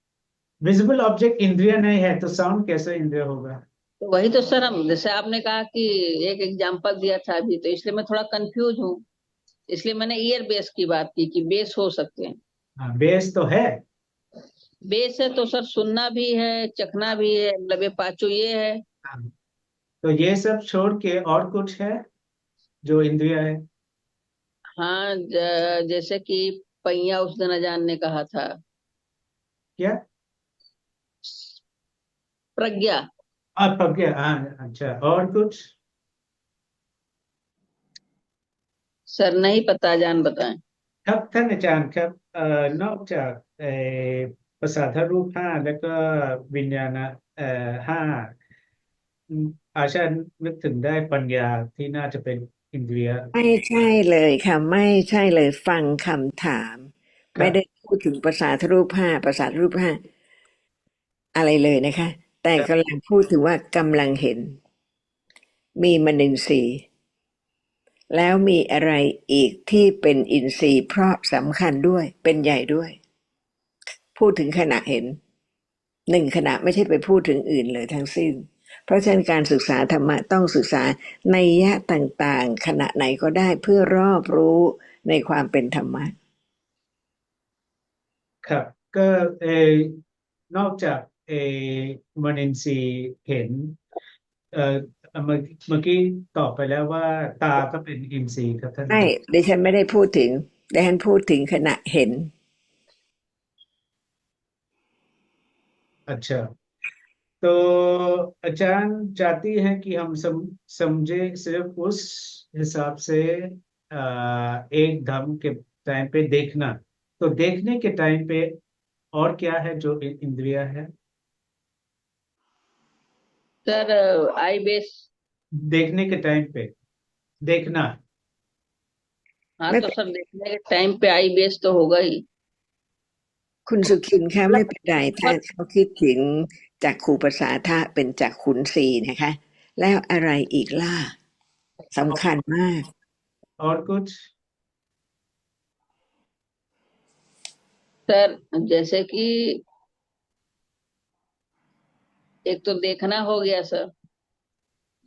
विजिबल ऑब्जेक्ट इंद्रिया नहीं है तो साउंड कैसे इंद्रिया होगा? तो वही तो सर, हम जैसे आपने कहा कि एक एग्जांपल दिया था अभी, तो इसलिए मैं थोड़ा कंफ्यूज हूँ। इसलिए मैंने ईयर बेस की बात की कि बेस हो सकते हैं। हाँ, बेस तो है। बेस है तो सर सुनना भी है, चखना भी है, मतलब ये पांचों ये है। हाँ, तो ये सब छोड़ के और कुछ है जो इंद्रिया है? हाँ, जैसे कि पैया उस दिन अजान ने कहा था। क्या? प्रज्ञा। आप पक गया, हाँ, अच्छा, और कुछ? सर नहीं पता, अजान बताएं।ครับท่านอาจารย์ครับนอกจากภาษาทรูปห้าแล้วก็วิญญาณห้าอืมอาชานึกถึงได้ปัญญาที่น่าจะเป็นอินเดียไม่ใช่เลยค่ะไม่ใช่เลยฟังคำถามไม่ได้ครับพูดถึงภาษาทรูปห้าภาษาทรูปห้าอะไรเลยนะคะแต่ครับกำลังพูดถึงว่ากำลังเห็นมีมนินทรีย์แล้วมีอะไรอีกที่เป็นอินทรีย์เพราะสำคัญด้วยเป็นใหญ่ด้วยพูดถึงขณะเห็นหนึ่งขณะไม่ใช่ไปพูดถึงอื่นเลยทั้งสิ้นเพราะฉะนั้นการศึกษาธรรมะต้องศึกษานัยยะต่างๆขณะไหนก็ได้เพื่อรอบรู้ในความเป็นธรรมะ ครับก็นอกจากมนินทรีย์เห็นเอ่อเมื่อกี้ตอบไปแล้วว่าตาก็เป็นอินทรีย์ครับท่านอาไม่จารย์ดิฉันไม่ได้พูดถึงดิฉันพูดถึงขณะเห็นअच्छा। तो अचान चाहती है कि हम समझे सिर्फ उस हिसाब से एक धर्म के टाइम पे देखना। तो देखने के टाइम पे और क्या है जो इंद्रिया है? Sir I base. देखने के टाइम पे देखना। हाँไม่तोเป็นसर देखने के टाइम पे आई बेस तो होगा ही।คุณสุขินคะमतलबไม่เป็นไรถ้าबहुत।เขาคิดถึงจากขูภาษาทะเป็นจากขุนศีนะคะแล้วอะไรอีกล่ะऔर, สำคัญมากऔर कुछ? सर जैसे कि एक तो देखना हो गया सर,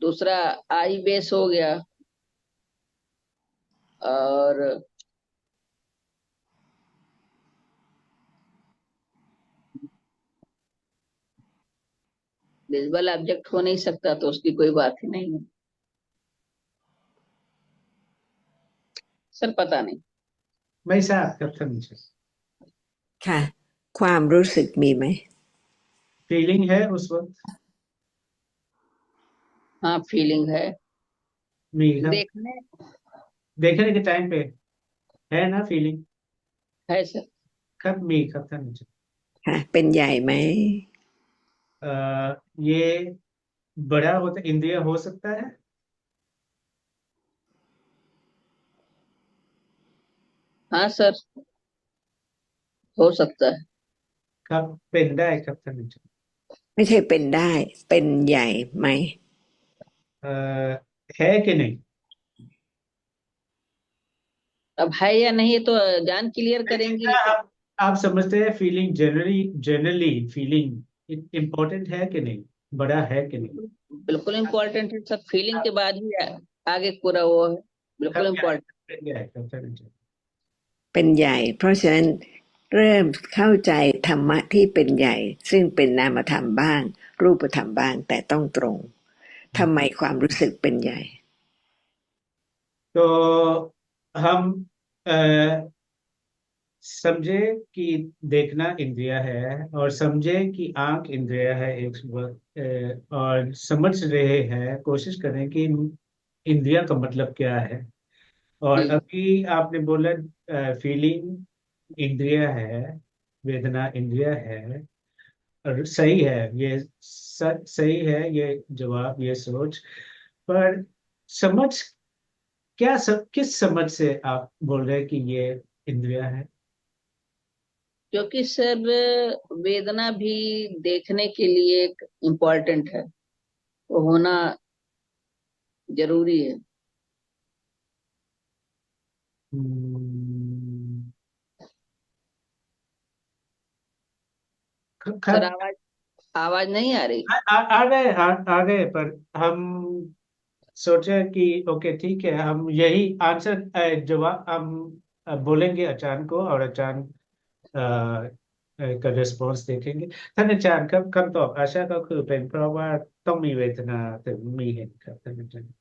दूसरा आई बेस हो गया, और विजुअल ऑब्जेक्ट हो नहीं सकता तो उसकी कोई बात ही नहीं है। सर पता नहीं। ไม่ทราบครับท่าน ค่ะความรู้สึกมีไหม फीलिंग है उस वक्त? हाँ फीलिंग है। मीครับदेखने देखने के टाइम पे है ना फीलिंग? है सर। ครับมีครับท่าน ค่ะเป็นใหญ่ไหมये बड़ा होता इंद्रिय हो सकता है? हाँ हाँ सर, हो सकता है। ครับเป็นได้ครับท่านอาจารย์ไม่ใช่เป็นได้เป็นใหญ่ไหมเอ่อहै कि नहीं? अब है या नहीं ये तो जान क्लियर करेंगी जितना लेकिन। आप समझते हैं feeling generally generally feeling important है कि नहीं, बड़ा है कि नहीं? बिल्कुल इम्पोर्टेंट है सब, फीलिंग के बाद ही आगे पूरा वो है। बिल्कुल सब इम्पोर्टेंट। क्या हैครับท่านอาจารย์เป็นใหญ่เพราะฉะนั้นเริ่มเข้าใจธรรมะที่เป็นใหญ่ซึ่งเป็นนามธรรมบ้างรูปธรรมบ้างแต่ต้องตรงทำไมความรู้สึกเป็นใหญ่ तो हम अ, समझे कि देखना इंद्रिया है, और समझे कि आंख इंद्रिया है एक वक्त, और समझ रहे हैं, कोशिश करें कि इंद्रिया का मतलब क्या है। और जी अभी आपने बोला फीलिंग इंद्रिया है, वेदना इंद्रिया है, और सही है ये, सही है ये जवाब, ये सोच। पर समझ, क्या किस समझ से आप बोल रहे हैं कि ये इंद्रिया है? क्योंकि सर वेदना भी देखने के लिए एक इम्पोर्टेंट है, वो होना जरूरी है। हम्म, ख- सर ख- आवाज आवाज नहीं आ रही। आ गए, आ गए, पर हम सोचे कि ओके ठीक है, हम यही आंसर, जवाब हम बोलेंगे अचान को, और अचान का रिस्पॉन्स देखेंगे। ท่านอาจารย์ครับคำตอบอาชาก็คือเป็นเพราะว่าต้องมีเวทนาถึงมีเหตุครับท่านอาจารย์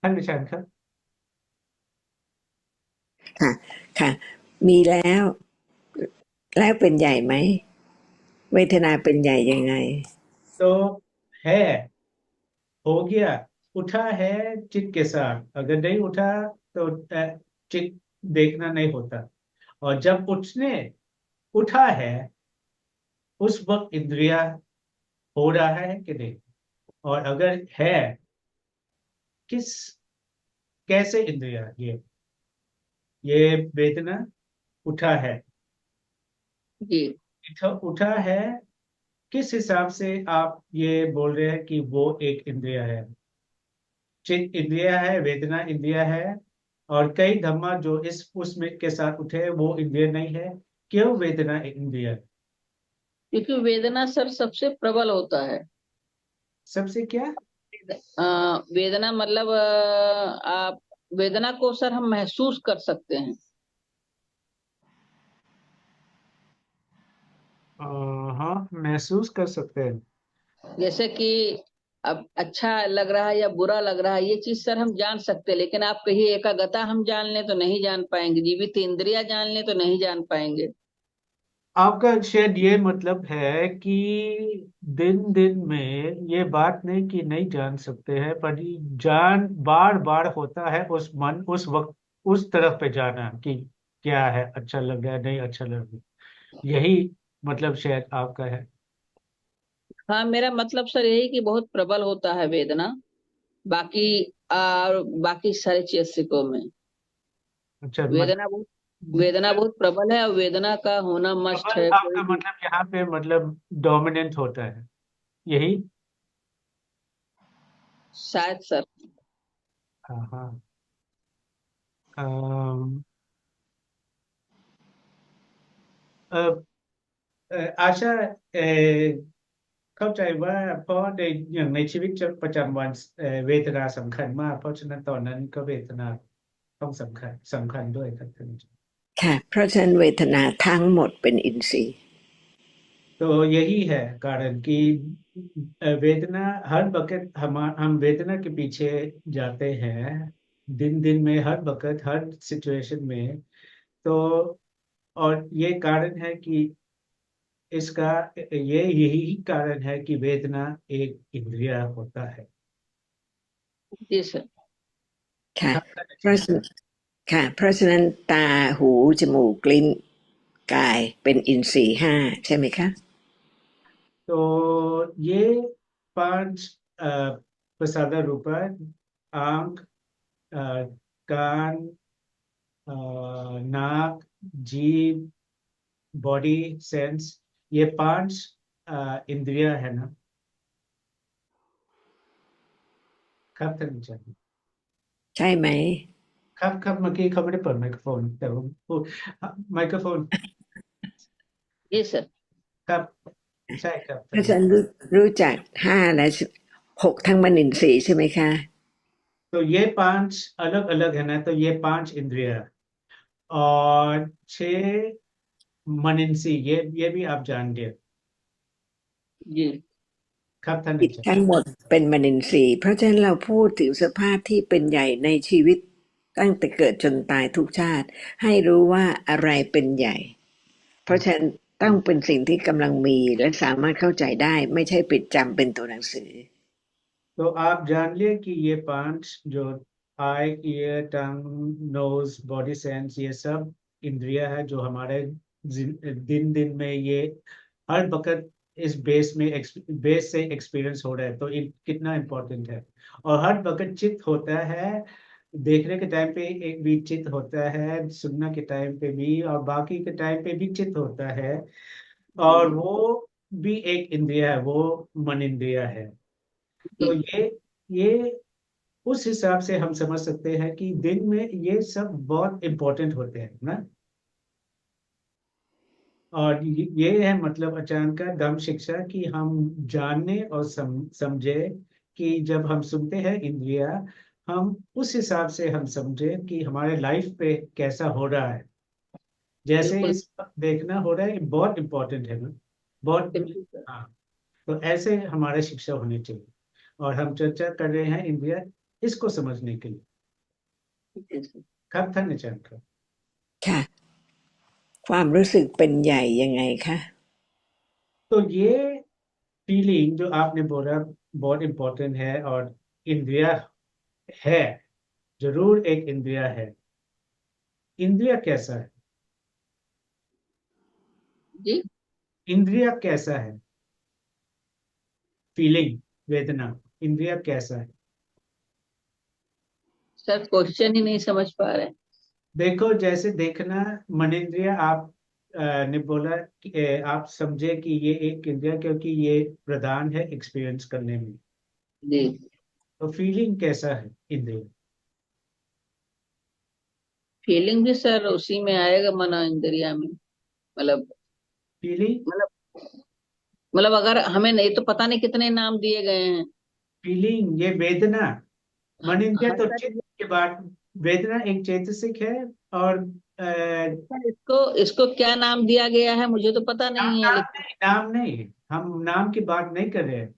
ท่านอาจารย์ครับ ค่ะค่ะมีแล้วแล้วเป็นใหญ่ไหมเวทนาเป็นใหญ่ยังไงतो है, हो गया, उठा है चित के साथ, अगर नहीं उठा तो चित देखना नहीं होता। और जब उठा है, उस वक्त इंद्रिया हो रहा है कि नहीं, और अगर है, किस, कैसे इंद्रिया, ये वेदना उठा है, जी उठा है, किस हिसाब से आप ये बोल रहे हैं कि वो एक इंद्रिया है? चित इंद्रिया है, वेदना इंद्रिया है, और कई धम्मा जो इस उसमें के साथ उठे वो इंद्रिय नहीं है। क्यों वेदना इंद्रिय है? क्योंकि वेदना सर सबसे प्रबल होता है। सबसे क्या? वेदना मतलब आप वेदना को सर हम महसूस कर सकते हैं। अ, हाँ, महसूस कर सकते हैं। जैसे कि अब अच्छा लग रहा है या बुरा लग रहा है, ये चीज सर हम जान सकते हैं, लेकिन आप कहिए एकाग्रता हम जान लें तो नहीं जान पाएंगे, जीवित इंद्रिया जान लें तो नहीं जान पाएंगे। आपका शायद ये मतलब है कि दिन दिन में ये बात नहीं कि नहीं जान सकते हैं, पर ये जान बार बार होता है, उस मन उस वक्त उस तरफ पे जाना कि क्या है, अच्छा लग रहा है, नहीं अच्छा लग रहा है, यही मतलब शायद आपका है। हाँ, मेरा मतलब सर यही कि बहुत प्रबल होता है वेदना, बाकी और बाकी सारे चेसिकों में अच्छा, वेदना बहुत वेदना बहुत प्रबल है, और वेदना का होना मस्ट डबल है कोई आपका भी। मतलब यहाँ पे मतलब डोमिनेंट होता है, यही? शायद सर। हाँ हाँ। अम, अ, आशाเข้าใจว่าเพราะในอย่างในชีวิตประจำวันเวทนาสำคัญมาก เพราะฉะนั้นตอนนั้นก็เวทนาต้องสำคัญด้วยครับท่าน ค่ะเพราะฉะนั้นเวทนาทั้งหมดเป็นอินทรีย์ तो यही है कारण कि वेदना हर वक्त हम वेदना के पीछे जाते हैं, दिन दिन में, हर वक्त, हर सिचुएशन में। तो और ये कारण है कि इसका, ये यही कारण है कि वेदना एक इंद्रिय होता है। जी सर।ค่ะครับท่านอาเพราะจารย์ครับ ค่ะเพราะฉะนั้นตาหูจมูกลิ้นกายเป็นอินทรีย์ห้าใช่ไหมคะ तो ये पांच प्रसाद रूप, आंख, अ, कान, नाक, जीभ, बॉडी, सेंस, ये पांच इंद्रिय है ना?ครับท่านอาจารย์ใช่ไหมครับเมื่อกี้เขาไม่ได้เปิดไมโครโฟนแต่ผมพูดไมโครโฟนजी सर।ครับใช่ครับท่าน เพราะฉะนั้นรู้จักห้าและหกทั้งมันอินทรีย์ใช่ไหมคะ तो ये पांच अलग अलग है ना, तो ये पांच इंद्रिय, और छह मनिन्सी, ये भी आप जानते हैं। जीครับท่านจิตอาจารย์ทั้งหมดเป็นมนินทรีย์เพราะฉะนั้นเราพูดถึงสภาพที่เป็นใหญ่ในชีวิต ตั้งแต่เกิดจนตายทุกชาติให้รู้ว่าอะไรเป็นใหญ่เพราะฉะนั้นต้องเป็นสิ่งที่กำลังมีและสามารถเข้าใจได้ไม่ใช่ปิดจำเป็นตัวหนังสือ तो आप जान लिए कि ये पांच जो eye ear tongue nose body sense ये सब इंद्रियां है जो हमारे दिन दिन में ये हर वक्त इस बेस से एक्सपीरियंस हो रहा है तो कितना इम्पोर्टेंट है। और हर वक्त चित्त होता है, देखने के टाइम पे एक भी चित्त होता है, सुनने के टाइम पे भी और बाकी के टाइम पे भी चित्त होता है। और वो भी एक इंद्रिया है, वो मन इंद्रिया है। तो ये उस हिसाब से हम समझ सकते हैं कि दिन में ये सब बहुत इम्पोर्टेंट होते हैं ना। और ये है मतलब अचानक का धम्म शिक्षा कि हम जाने और समझे कि जब हम सुनते हैं इंद्रिया, हम उस हिसाब से हम समझे कि हमारे लाइफ पे कैसा हो रहा है। जैसे बिल्कुल इस देखना हो रहा है, ये बहुत इम्पोर्टेंट है ना, बहुत। बिल्कुल सर। हाँ, तो ऐसे हमारे शिक्षा होनी चाहिए। और हम चर्चा कर रहे हैं इंडिया इसको समझने के लिए। जी सर। कब था निचान का। ค่ะความรู้สึกเป็นใหญ่ยังไงคะ तो ये फीलिंग जो आपने बोला बहुत इम्पोर्टेंट है। और इंद्रिया है, जरूर एक इंद्रिया है। इंद्रिया कैसा है, जी इंद्रिया कैसा है, फीलिंग, वेदना, इंद्रिया कैसा है। सर, क्वेश्चन ही नहीं समझ पा रहे हैं। देखो जैसे देखना, मनेन्द्रिय आप ने बोला कि आप समझे कि ये एक इंद्रिया क्योंकि ये प्रधान है एक्सपीरियंस करने में। जी। तो फीलिंग कैसा है इंद्रिया। फीलिंग भी सर उसी में आएगा, मन इंद्रिया में। मतलब फीलिंग, मतलब मतलब अगर हमें नहीं तो पता नहीं कितने नाम दिए गए हैं। फीलिंग ये वेदना। मन इंद्रिय हाँ तो सर, चित्त के बाद, वेदना एक चैतसिक है। और सर इसको इसको क्या नाम दिया गया है मुझे तो पता नाम नहीं है, नाम लेकिन नहीं, नाम नहीं, हम नाम की बात नहीं कर रहे हैं। जी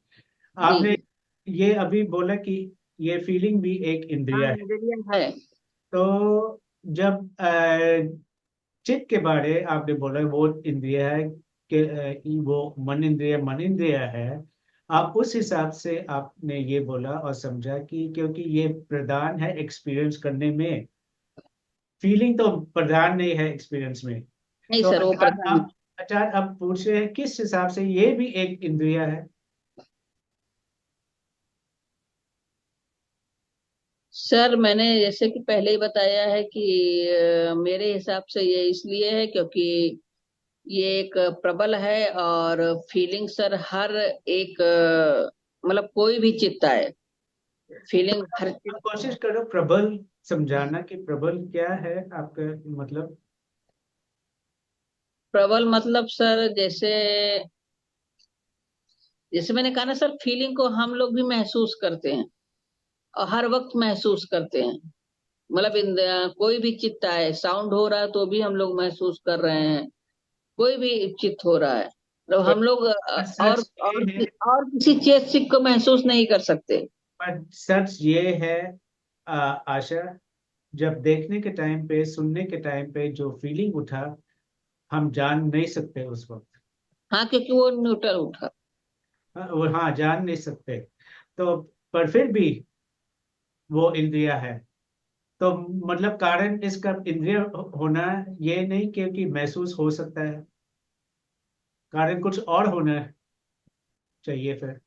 आपने जी। ये अभी बोला कि ये फीलिंग भी एक हाँ, इंद्रिया है। इंद्रिया है। तो जब चित्त के बारे आपने बोला वो इंद्रिया है कि वो मन इंद्रिया है। आप उस हिसाब से आपने ये बोला और समझा कि क्योंकि ये प्रधान है एक्सपीरियंस करने में। फीलिंग तो प्रधान नहीं है एक्सपीरियंस में। नहीं तो सर, वो प्रधान। अचार अब पूछ रहे हैं किस हिसाब से ये भी एक इंद्रिया है। सर मैंने जैसे कि पहले ही बताया है कि मेरे हिसाब से ये इसलिए है क्योंकि ये एक प्रबल है। और फीलिंग सर हर एक मतलब कोई भी चित्त है, फीलिंग हर अब कोशिश करो प्रबल समझाना कि प्रबल क्या है आपका मतलब। प्रबल मतलब सर जैसे जैसे मैंने कहा ना सर, फीलिंग को हम लोग भी महसूस करते हैं और हर वक्त महसूस करते हैं। मतलब कोई भी चित्त आए, साउंड हो रहा है तो भी हम लोग महसूस कर रहे हैं। कोई भी चित्त हो रहा है तो पर, हम लोग पर सच ये है, और किसी चेत को महसूस नहीं कर सकते। पर सच ये है आशा, जब देखने के टाइम पे सुनने के टाइम पे जो फीलिंग उठा हम जान नहीं सकते उस वक्त। हाँ, क्योंकि वो न्यूट्रल उठा। वो हाँ जान नहीं सकते। तो पर फिर भी वो इंद्रिया है। तो मतलब कारण इसका इंद्रिय होना ये नहीं क्योंकि महसूस हो सकता है, कारण कुछ और होना चाहिए फिर।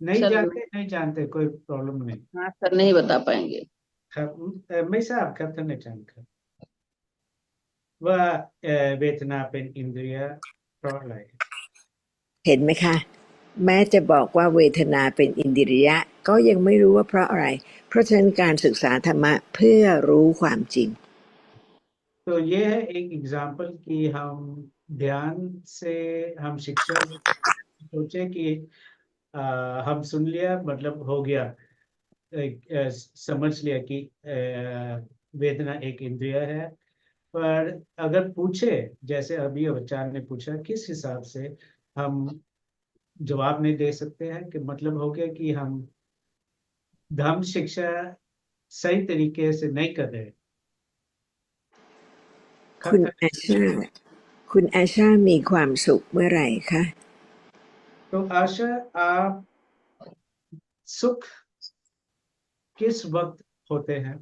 नहीं सर जानते, नहीं जानते, कोई प्रॉब्लम नहीं। हाँ सर, नहीं बता पाएंगे। मैं साहब कहते नहीं जानतेว่าเวทนาเป็นอินทรียเพราะอะไร เห็นไหมคะแม้จะบอกว่าเวทนาเป็นอินทรียะก็ยังไม่รู้ว่าเพราะอะไรเพราะฉะนั้นการศึกษาธรรมะเพื่อรู้ความจริง तो ये है एक एग्जाम्पल कि हम ध्यान से हम शिक्षा सोचे कि हम सुन लिया मतलब हो गया। समझ लिया कि वेदना एक इंद्रिय है। पर अगर पूछे, जैसे अभी अवचार ने पूछा, किस हिसाब से हम जवाब नहीं दे सकते हैं, कि मतलब हो गया कि हम धर्म शिक्षा सही तरीके से नहीं कर रहे। ครั คุ บ ณ ท่านอา อา จารย์ ชา คุณอาชามีความสุขเมื่อไหร่คะ तो आशा, आप सुख किस वक्त होते हैं?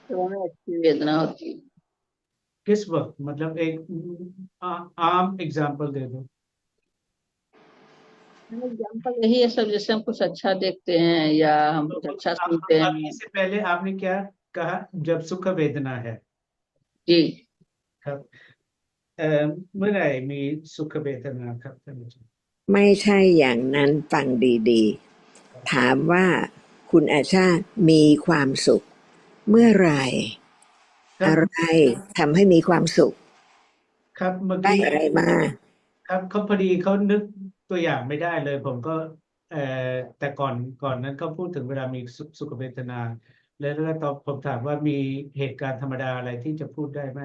तो हमें अच्छी वेदना होती है। किस वक्त, मतलब एक आम एग्जांपल दे दो। एग्जाम्पल यही है सब, जैसे हम कुछ अच्छा देखते हैं या हम कुछ तो अच्छा सुनते अभी हैं। से पहले आपने क्या कहा, जब सुख वेदना है? जी। ครับเมื่อไหร่มีสุขเวทนาครับท่านอาจารย์? ไม่ใช่อย่างนั้น ฟังดี ๆ ถามว่าคุณอาชามีความสุขเมื่อไหร่ ครั อะ บ ไรทำให้มีความสุข ครับ เมื่อ ได้ กี้ อะไรมา ครับเขาพอดีเขานึกตัวอย่างไม่ได้เลย ผมก็แต่ก่อนนั้นเขาพูดถึงเวลามีสุขเวทนา แล้วตอนผมถามว่ามีเหตุการณ์ธรรมดาอะไรที่จะพูดได้ไหม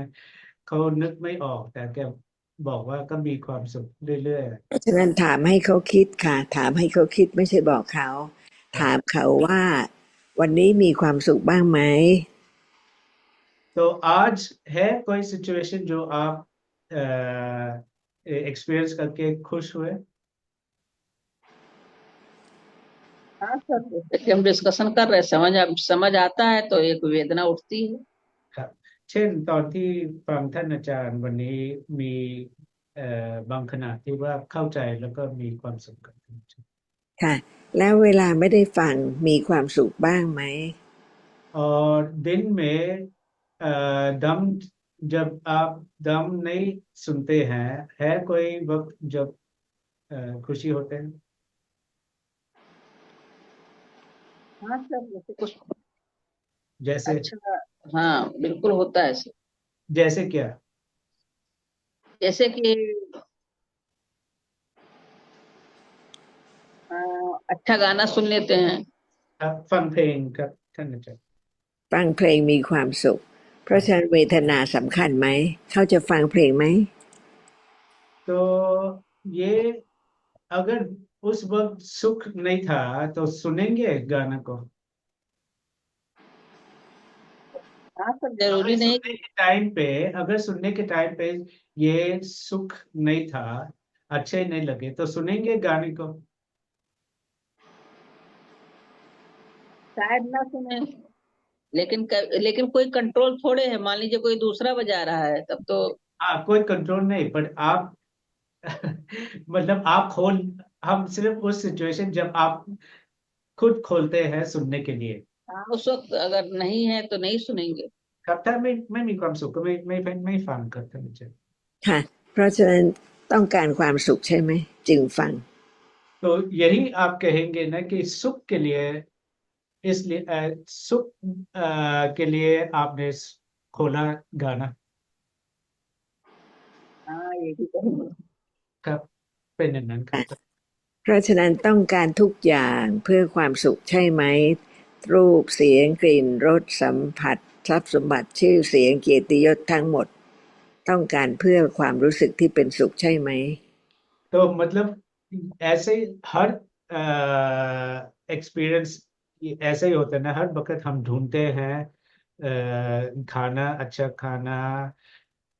เขานึกไม่ออก แต่แกบอกว่าก็มีความสุขเรื่อย เพราะฉะนั้นถามให้เขาคิดค่ะ ถามให้เขาคิดไม่ใช่บอกเขา ๆ ค ถา รับ มเขาว่า วันนี้มีความสุขบ้างไหม? तो आज है कोई सिचुएशन जो आप एक्सपीरियंस करके खुश हुए? हाँ सर, जैसे कि हम डिस्कशन कर रहे हैं, समझ आता है तो एक वेदना उठती है। ครับ เช่น ตอนที่ฟังท่านอาจารย์วันนี้มีบางขณะที่ว่าเข้าใจแล้วก็มีความสุขกับท่านอาจารย์ ค่ะ แล้วเวลาไม่ได้ฟังมีความสุขบ้างไหม? और दिन में दम जब आप दम नहीं सुनते हैं, है कोई वक्त जब खुशी होते हैं? हाँ सर, जैसे कुछ जैसे? अच्छा, हाँ बिल्कुल होता है सर। जैसे क्या? जैसे कि अच्छा गाना सुन लेते हैं। ครับ ฟังเพลงครับท่านอาจารย์ ฟังเพลงมีความสุข เพราะฉะนั้นเวทนาสำคัญไหม? เขาจะฟังเพลงไหม? तो ये अगर उस वक्त सुख नहीं था तो सुनेंगे गाना को? हाँ सर, अगर जरूरी नहीं सुनने के टाइम पे अगर सुनने के टाइम पे ये सुख नहीं था, अच्छे नहीं लगे, तो सुनेंगे गाने को? शायद ना सुने, लेकिन कोई कंट्रोल थोड़े है, मान लीजिए कोई दूसरा बजा रहा है तब तो। हाँ, कोई कंट्रोल नहीं, बट आप मतलब हम सिर्फ उस सिचुएशन जब आप खुद खोलते हैं सुनने के लिए। हाँ, उस वक्त अगर नहीं है तो नहीं सुनेंगे। ครับ ถ้าไม่มีความสุขก็ไม่ฟังครับท่านอาจารย์ ค่ะ เพราะฉะนั้นต้องการความสุขใช่ไหม? จึงฟัง तो यही आप कहेंगे ना कि सुख के लिए, इसलिए सुख के लिए आपने खोला गाना? हाँ, यही कहेंगे। ครับ เป็นอย่างนั้นครับ เพราะฉะนั้นต้องการทุกอย่างเพื่อความสุขใช่ไหม? รูป เสียง กลิ่น รส สัมผัส ทรัพย์สมบัติ ชื่อเสียง เกียรติยศทั้งหมด ต้องการเพื่อความรู้สึกที่เป็นสุขใช่ไหม? तो मतलब ऐसे हर एक्सपीरियंस ऐसा ही होता है ना, हर वक़्त हम ढूँढते हैं खाना, अच्छा खाना,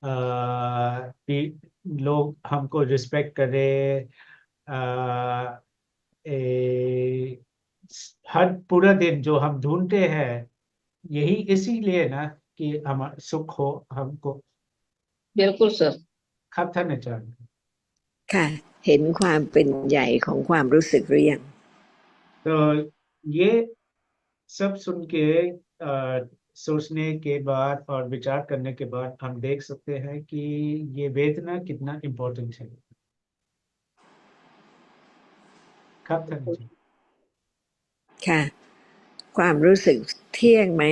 कि लोग हमको रिस्पेक्ट करें, हर पूरा दिन जो हम ढूँढते हैं, यही इसीलिए ना कि सुख हो हमको। बिल्कुल सर। ครับท่านอาจารย์ ค่ะ เห็นความเป็นใหญ่ของความรู้สึกหรือยัง? तो ये सब सुन के सोचने के बाद और विचार करने के बाद हम देख सकते हैं कि ये वेदना कितना इम्पोर्टेंट है। ครับท่านอาจารย์ ค่ะ ความรู้สึกเที่ยงไหม?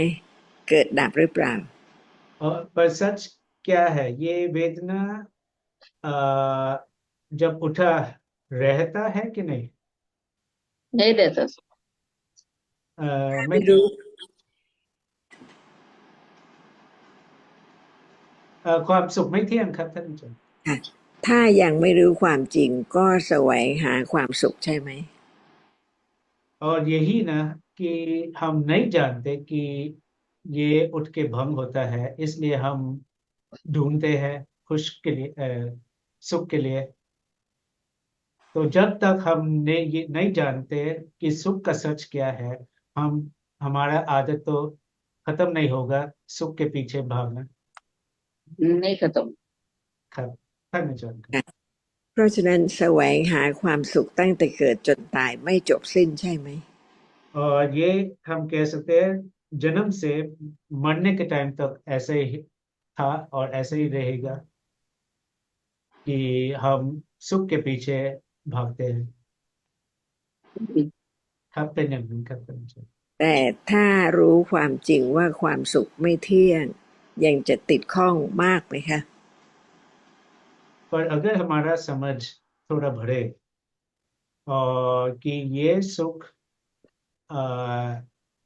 เกิดดับหรือเปล่า? पर सच क्या है, ये वेदना जब उठा रहता है कि नहीं? नहीं रहता सर।ไม่ไม่รู้ ความสุขไม่เที่ยงครับท่านอาจารย์ ค่ะถ้ายังไม่รู้ความจริงก็แสวงหาความสุขใช่ไหม और यही ना कि हम नहीं जानते कि ये उठ के भंग होता है, इसलिए हम ढूंढते हैं खुश के लिए, सुख के लिए। तो जब तक हमने ये नहीं जानते कि सुख का सच क्या है, हम हमारा आदत तो खत्म नहीं होगा सुख के पीछे भागना। नहीं खत्म।ครับท่านอาจารย์ครับค่ะเพราะฉะนั้นแสวงหาความสุขตั้งแต่เกิดจนตายไม่จบสิ้นใช่ไหม और ये हम कह सकते हैं जन्म से मरने के टाइम तक ऐसे ही था और ऐसे ही रहेगा कि हम सुख के पीछे भागते हैं। ครับเป็นอย่างนั้นครับท่านอาจารย์ แต่ถ้ารู้ความจริงว่าความสุขไม่เที่ยงยังจะติดข้องมากไหมคะ पर अगर हमारा समझ थोड़ा बढ़े और कि ये सुख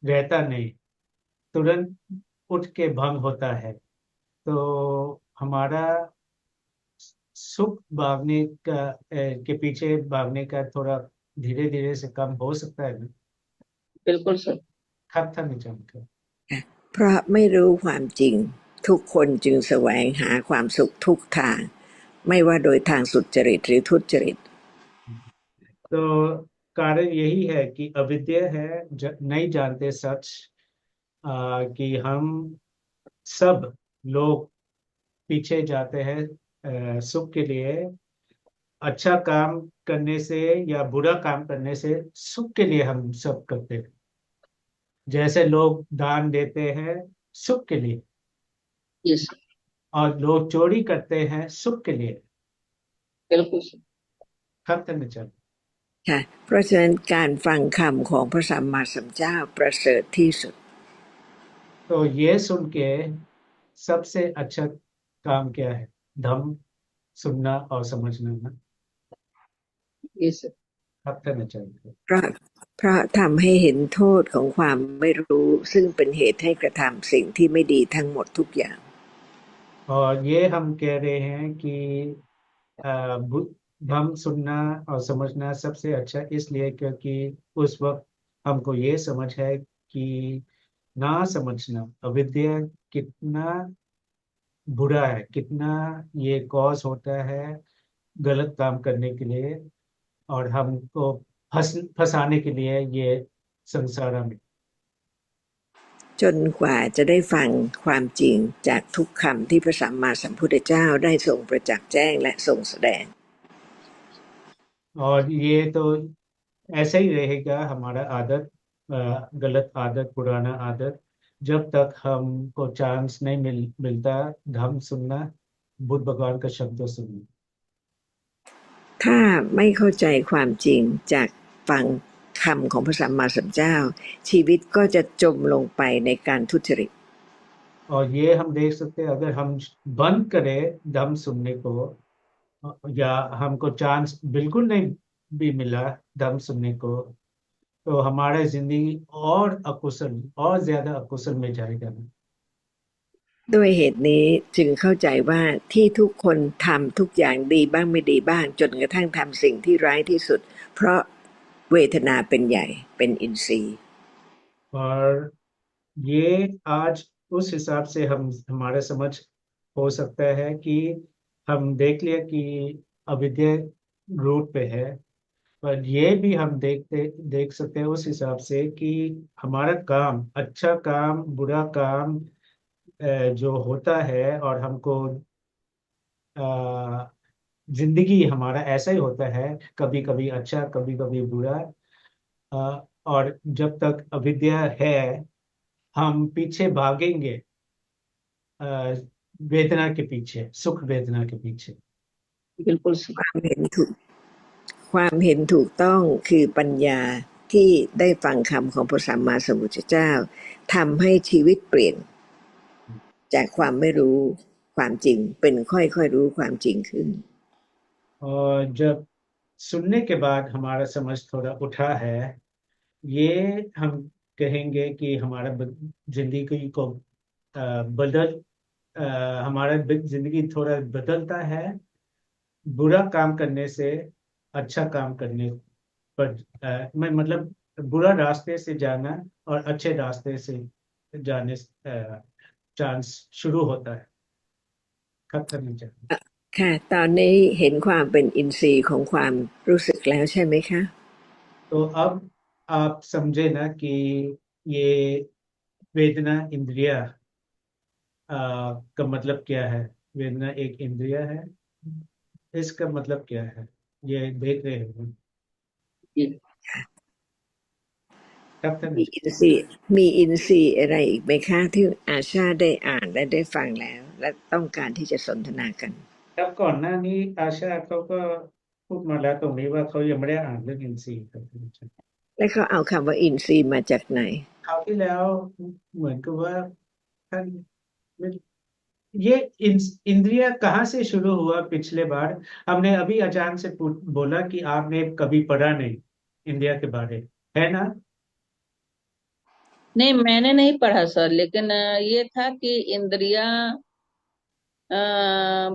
रहता नहीं, तुरंत उठ के भंग होता है, तो हमारा सुख भागने का के पीछे भागने का थोड़ा धीरे धीरे से कम हो सकता है ना। बिल्कुल सर।ครับท่านอาจารย์ครับเพราะไม่รู้ความจริงทุกคนจึงแสวงหาความสุขทุกทางไม่ว่าโดยทางสุจริตหรือทุจริต तो कारण यही है कि अविद्या है, नहीं जानते सच, कि हम सब लोग पीछे जाते हैं सुख के लिए। अच्छा काम करने से या बुरा काम करने से सुख के लिए हम सब करते हैं। जैसे लोग दान देते हैं सुख के लिए, यस। और लोग चोरी करते हैं सुख के लिए। बिल्कुल सर। खत्म न चल। ค่ะเพราะฉะนั้นการฟังคำของพระสัมมาสัมพุทธเจ้าประเสริฐที่สุด तो ये सुन के सबसे अच्छा काम क्या है? धम्म सुनना और समझना ना। Yes sir. खत्म न चल। เพราะทำให้เห็นโทษของความไม่รู้ซึ่งเป็นเหตุให้กระทำสิ่งที่ไม่ดีทั้งหมดทุกอย่าง और ये हम कह रहे हैं कि धम्म सुनना और समझना सबसे अच्छा इसलिए क्योंकि उस वक्त हमको ये समझ है कि ना समझना अविद्या कितना बुरा है, कितना ये कॉज होता है गलत काम करने के लिए, और हमको फंसाने के लिए ये संसार में। จนกว่าจะได้ฟังความจริงจากทุกคำที่พระสัมมาสัมพุทธเจ้าได้ทรงประจักษ์แจ้งและทรงแสดง और ये तो ऐसे ही रहेगा हमारा आदत, गलत आदत, पुराना आदत, जब तक हमको चांस नहीं मिलता धम्म सुनना, बुद्ध भगवान का शब्द सुनना। ถ้าไม่เข้าใจความจริงจากฟังคำของพระสัมมาสัมพุทธเจ้าชีวิตก็จะจมลงไปในการทุจริต और ये हम देख सकते हैं अगर हम बंद करें धम्म सुनने को, या हमको चांस बिल्कुल नहीं भी मिला धम्म सुनने को, तो हमारा जिंदगी और अकुशल, और ज्यादा अकुशल में जाएगा ना। ด้วยเหตุนี้จึงเข้าใจว่าที่ทุกคนทำทุกอย่างดีบ้างไม่ดีบ้างจนกระทั่งทำสิ่งที่ร้ายที่สุดเพราะเวทนาเป็นใหญ่เป็นอินทรีย์ और ये आज उस हिसाब से हम हमारा समझ हो सकता है कि हम देख लिया कि अविद्या रूट पे है, पर ये भी हम देख सकते हैं उस हिसाब से कि हमारा काम, अच्छा काम बुरा काम जो होता है, और हमको अ, जिंदगी हमारा ऐसा ही होता है, कभी कभी अच्छा कभी कभी बुरा। और जब तक अविद्या है हम पीछे भागेंगे अ, वेदना के पीछे, सुख वेदना के पीछे। बिल्कुल सर।ความเห็นถูกต้องคือปัญญาที่ได้ฟังคำของพระสัมมาสัมพุทธเจ้าทำให้ชีวิตเปลี่ยนจากความไม่รู้ความจริงเป็นค่อยๆรู้ความจริงขึ้น और जब सुनने के बाद हमारा समझ थोड़ा उठा है, ये हम कहेंगे कि हमारा जिंदगी को बदल हमारा जिंदगी थोड़ा बदलता है, बुरा काम करने से अच्छा काम करने पर। मैं मतलब बुरा रास्ते से जाना और अच्छे रास्ते से जाने चांस शुरू होता है। खत्म नहीं चाहिए। ค่ะตอนนี้เห็นความเป็นอินทรีย์ของความรู้สึกแล้วใช่ไหมคะ तो अब आप समझे ना कि ये वेदना इंद्रिया का मतलब क्या है। वेदना एक इंद्रिया है, इसका मतलब क्या है ये देख रहे हो। जी। कब तक มีอินทรีย์มีอินทรีย์อะไรอีกไหมคะที่อาชาได้อ่านและได้ฟังแล้วและต้องการที่จะสนทนากัน ครับก่อนหน้านี้อาชาเขาก็พูดมาแล้วตรงนี้ว่าเขายังไม่ได้อ่านเรื่องอินทรีย์ครับและเขาเอาคำว่าอินทรีย์มาจากไหนคราวที่แล้วเหมือนกับว่าท่านये इंद्रिया कहाँ से शुरू हुआ पिछले बार। हमने अभी अचानक से बोला कि आपने कभी पढ़ा नहीं इंडिया के बारे, है ना। नहीं, मैंने नहीं पढ़ा सर, लेकिन ये था कि इंद्रिया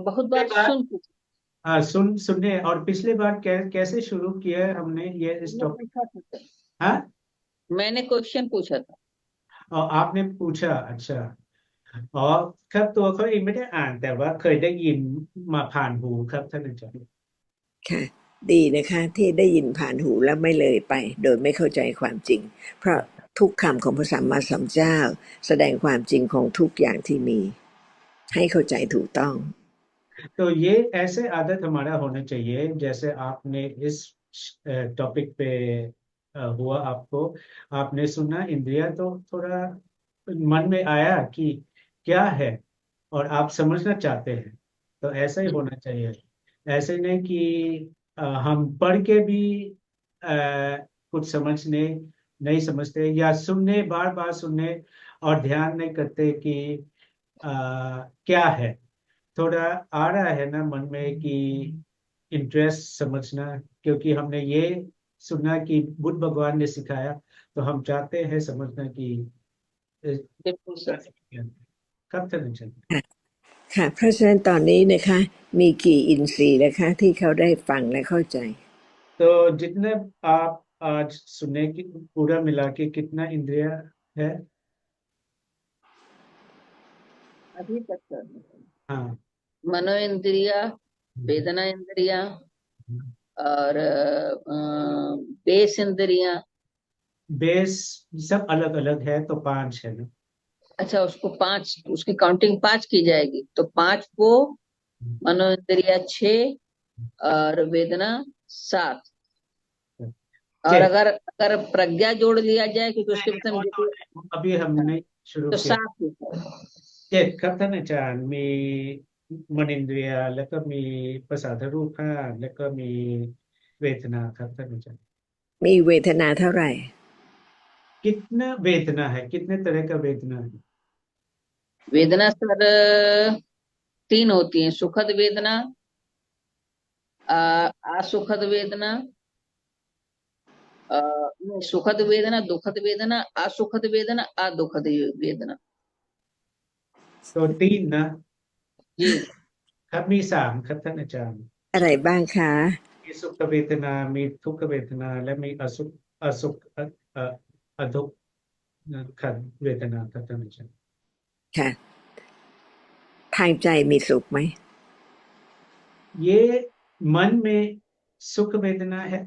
बहुत पिछले बार बार सुन चुकी। सुनने और पिछले बार कैसे शुरू किया है हमने ये इस मैंने टॉपिक। पूछा था सर, हाँ, मैंने क्वेश्चन पूछा था। और आपने पूछा, अच्छा। อ๋อครับตัวเขาเองไม่ได้อ่านแต่ว่าเคยได้ยินมาผ่านหูครับท่านอาจารย์ ค่ะดีนะคะที่ได้ยินผ่านหูแล้วไม่เลยไปโดยไม่เข้าใจความจริงเพราะทุกคำของพระสัมมาสัมพุทธเจ้าแสดงความจริงของทุกอย่างที่มีให้เข้าใจถูกต้อง तो ये ऐसे आदत हमारा होना चाहिए जैसे आपने इस टॉपिक पे हुआ आपको, आपने सुना इंद्रिया तो थोड़ा मन में आया कि क्या है और आप समझना चाहते हैं, तो ऐसा ही जी। होना चाहिए। ऐसे नहीं कि हम पढ़ के भी कुछ समझने नहीं समझते या सुनने बार बार सुनने और ध्यान नहीं करते कि क्या है। थोड़ा आ रहा है ना मन में कि इंटरेस्ट समझना, क्योंकि हमने ये सुना कि बुद्ध भगवान ने सिखाया, तो हम चाहते हैं समझना कि बिल्कुल सर। कब तक नहीं चलता। ค่ะเพราะฉะนั้นตอนนี้นะคะมีกี่อินทรีย์นะคะที่เขาได้ฟังและเข้าใจ तो जितने आप आज सुनने की पूरा मिला के कितना इंद्रिया है। अभी तक सर हाँ। मनो इंद्रिया, वेदना इंद्रिया और बेस इंद्रिया। बेस सब अलग अलग है तो पांच है ना। अच्छा, उसको पांच, उसकी काउंटिंग पांच की जाएगी तो पांच को मनो इंद्रिया छह और वेदना सात। और छह। अगर अगर प्रज्ञा जोड़ लिया जाए क्योंकि उसके नहीं, बाद वो तो मुझे अभी हमने शुरू तो किया। सात होता है। 7ครับท่านอาจารย์มีมนินเดรียแล้วก็มีภาษาทรูปห้าแล้วก็มีเวทนาครับท่านอาจารย์ มีเวทนาเท่าไหร่ कितना वेदना है, कितने तरह का वेदना है। वेदना सर तीन होती है, सुखद वेदना, असुखद वेदना, नहीं, सुखद वेदना, दुखद वेदना, असुखद वेदना, अदुखद वेदना। तो तीन ना। जी। ครับมีสามครับท่านอาจารย์อะไรบ้างคะ มีสุขเวทนามีทุกขเวทนาและมีอสุขเอ่ออทุกขเวทนาครับท่านอาจารย์ ค่ะทางใจมีสุขไหม ये मन में सुख वेदना है।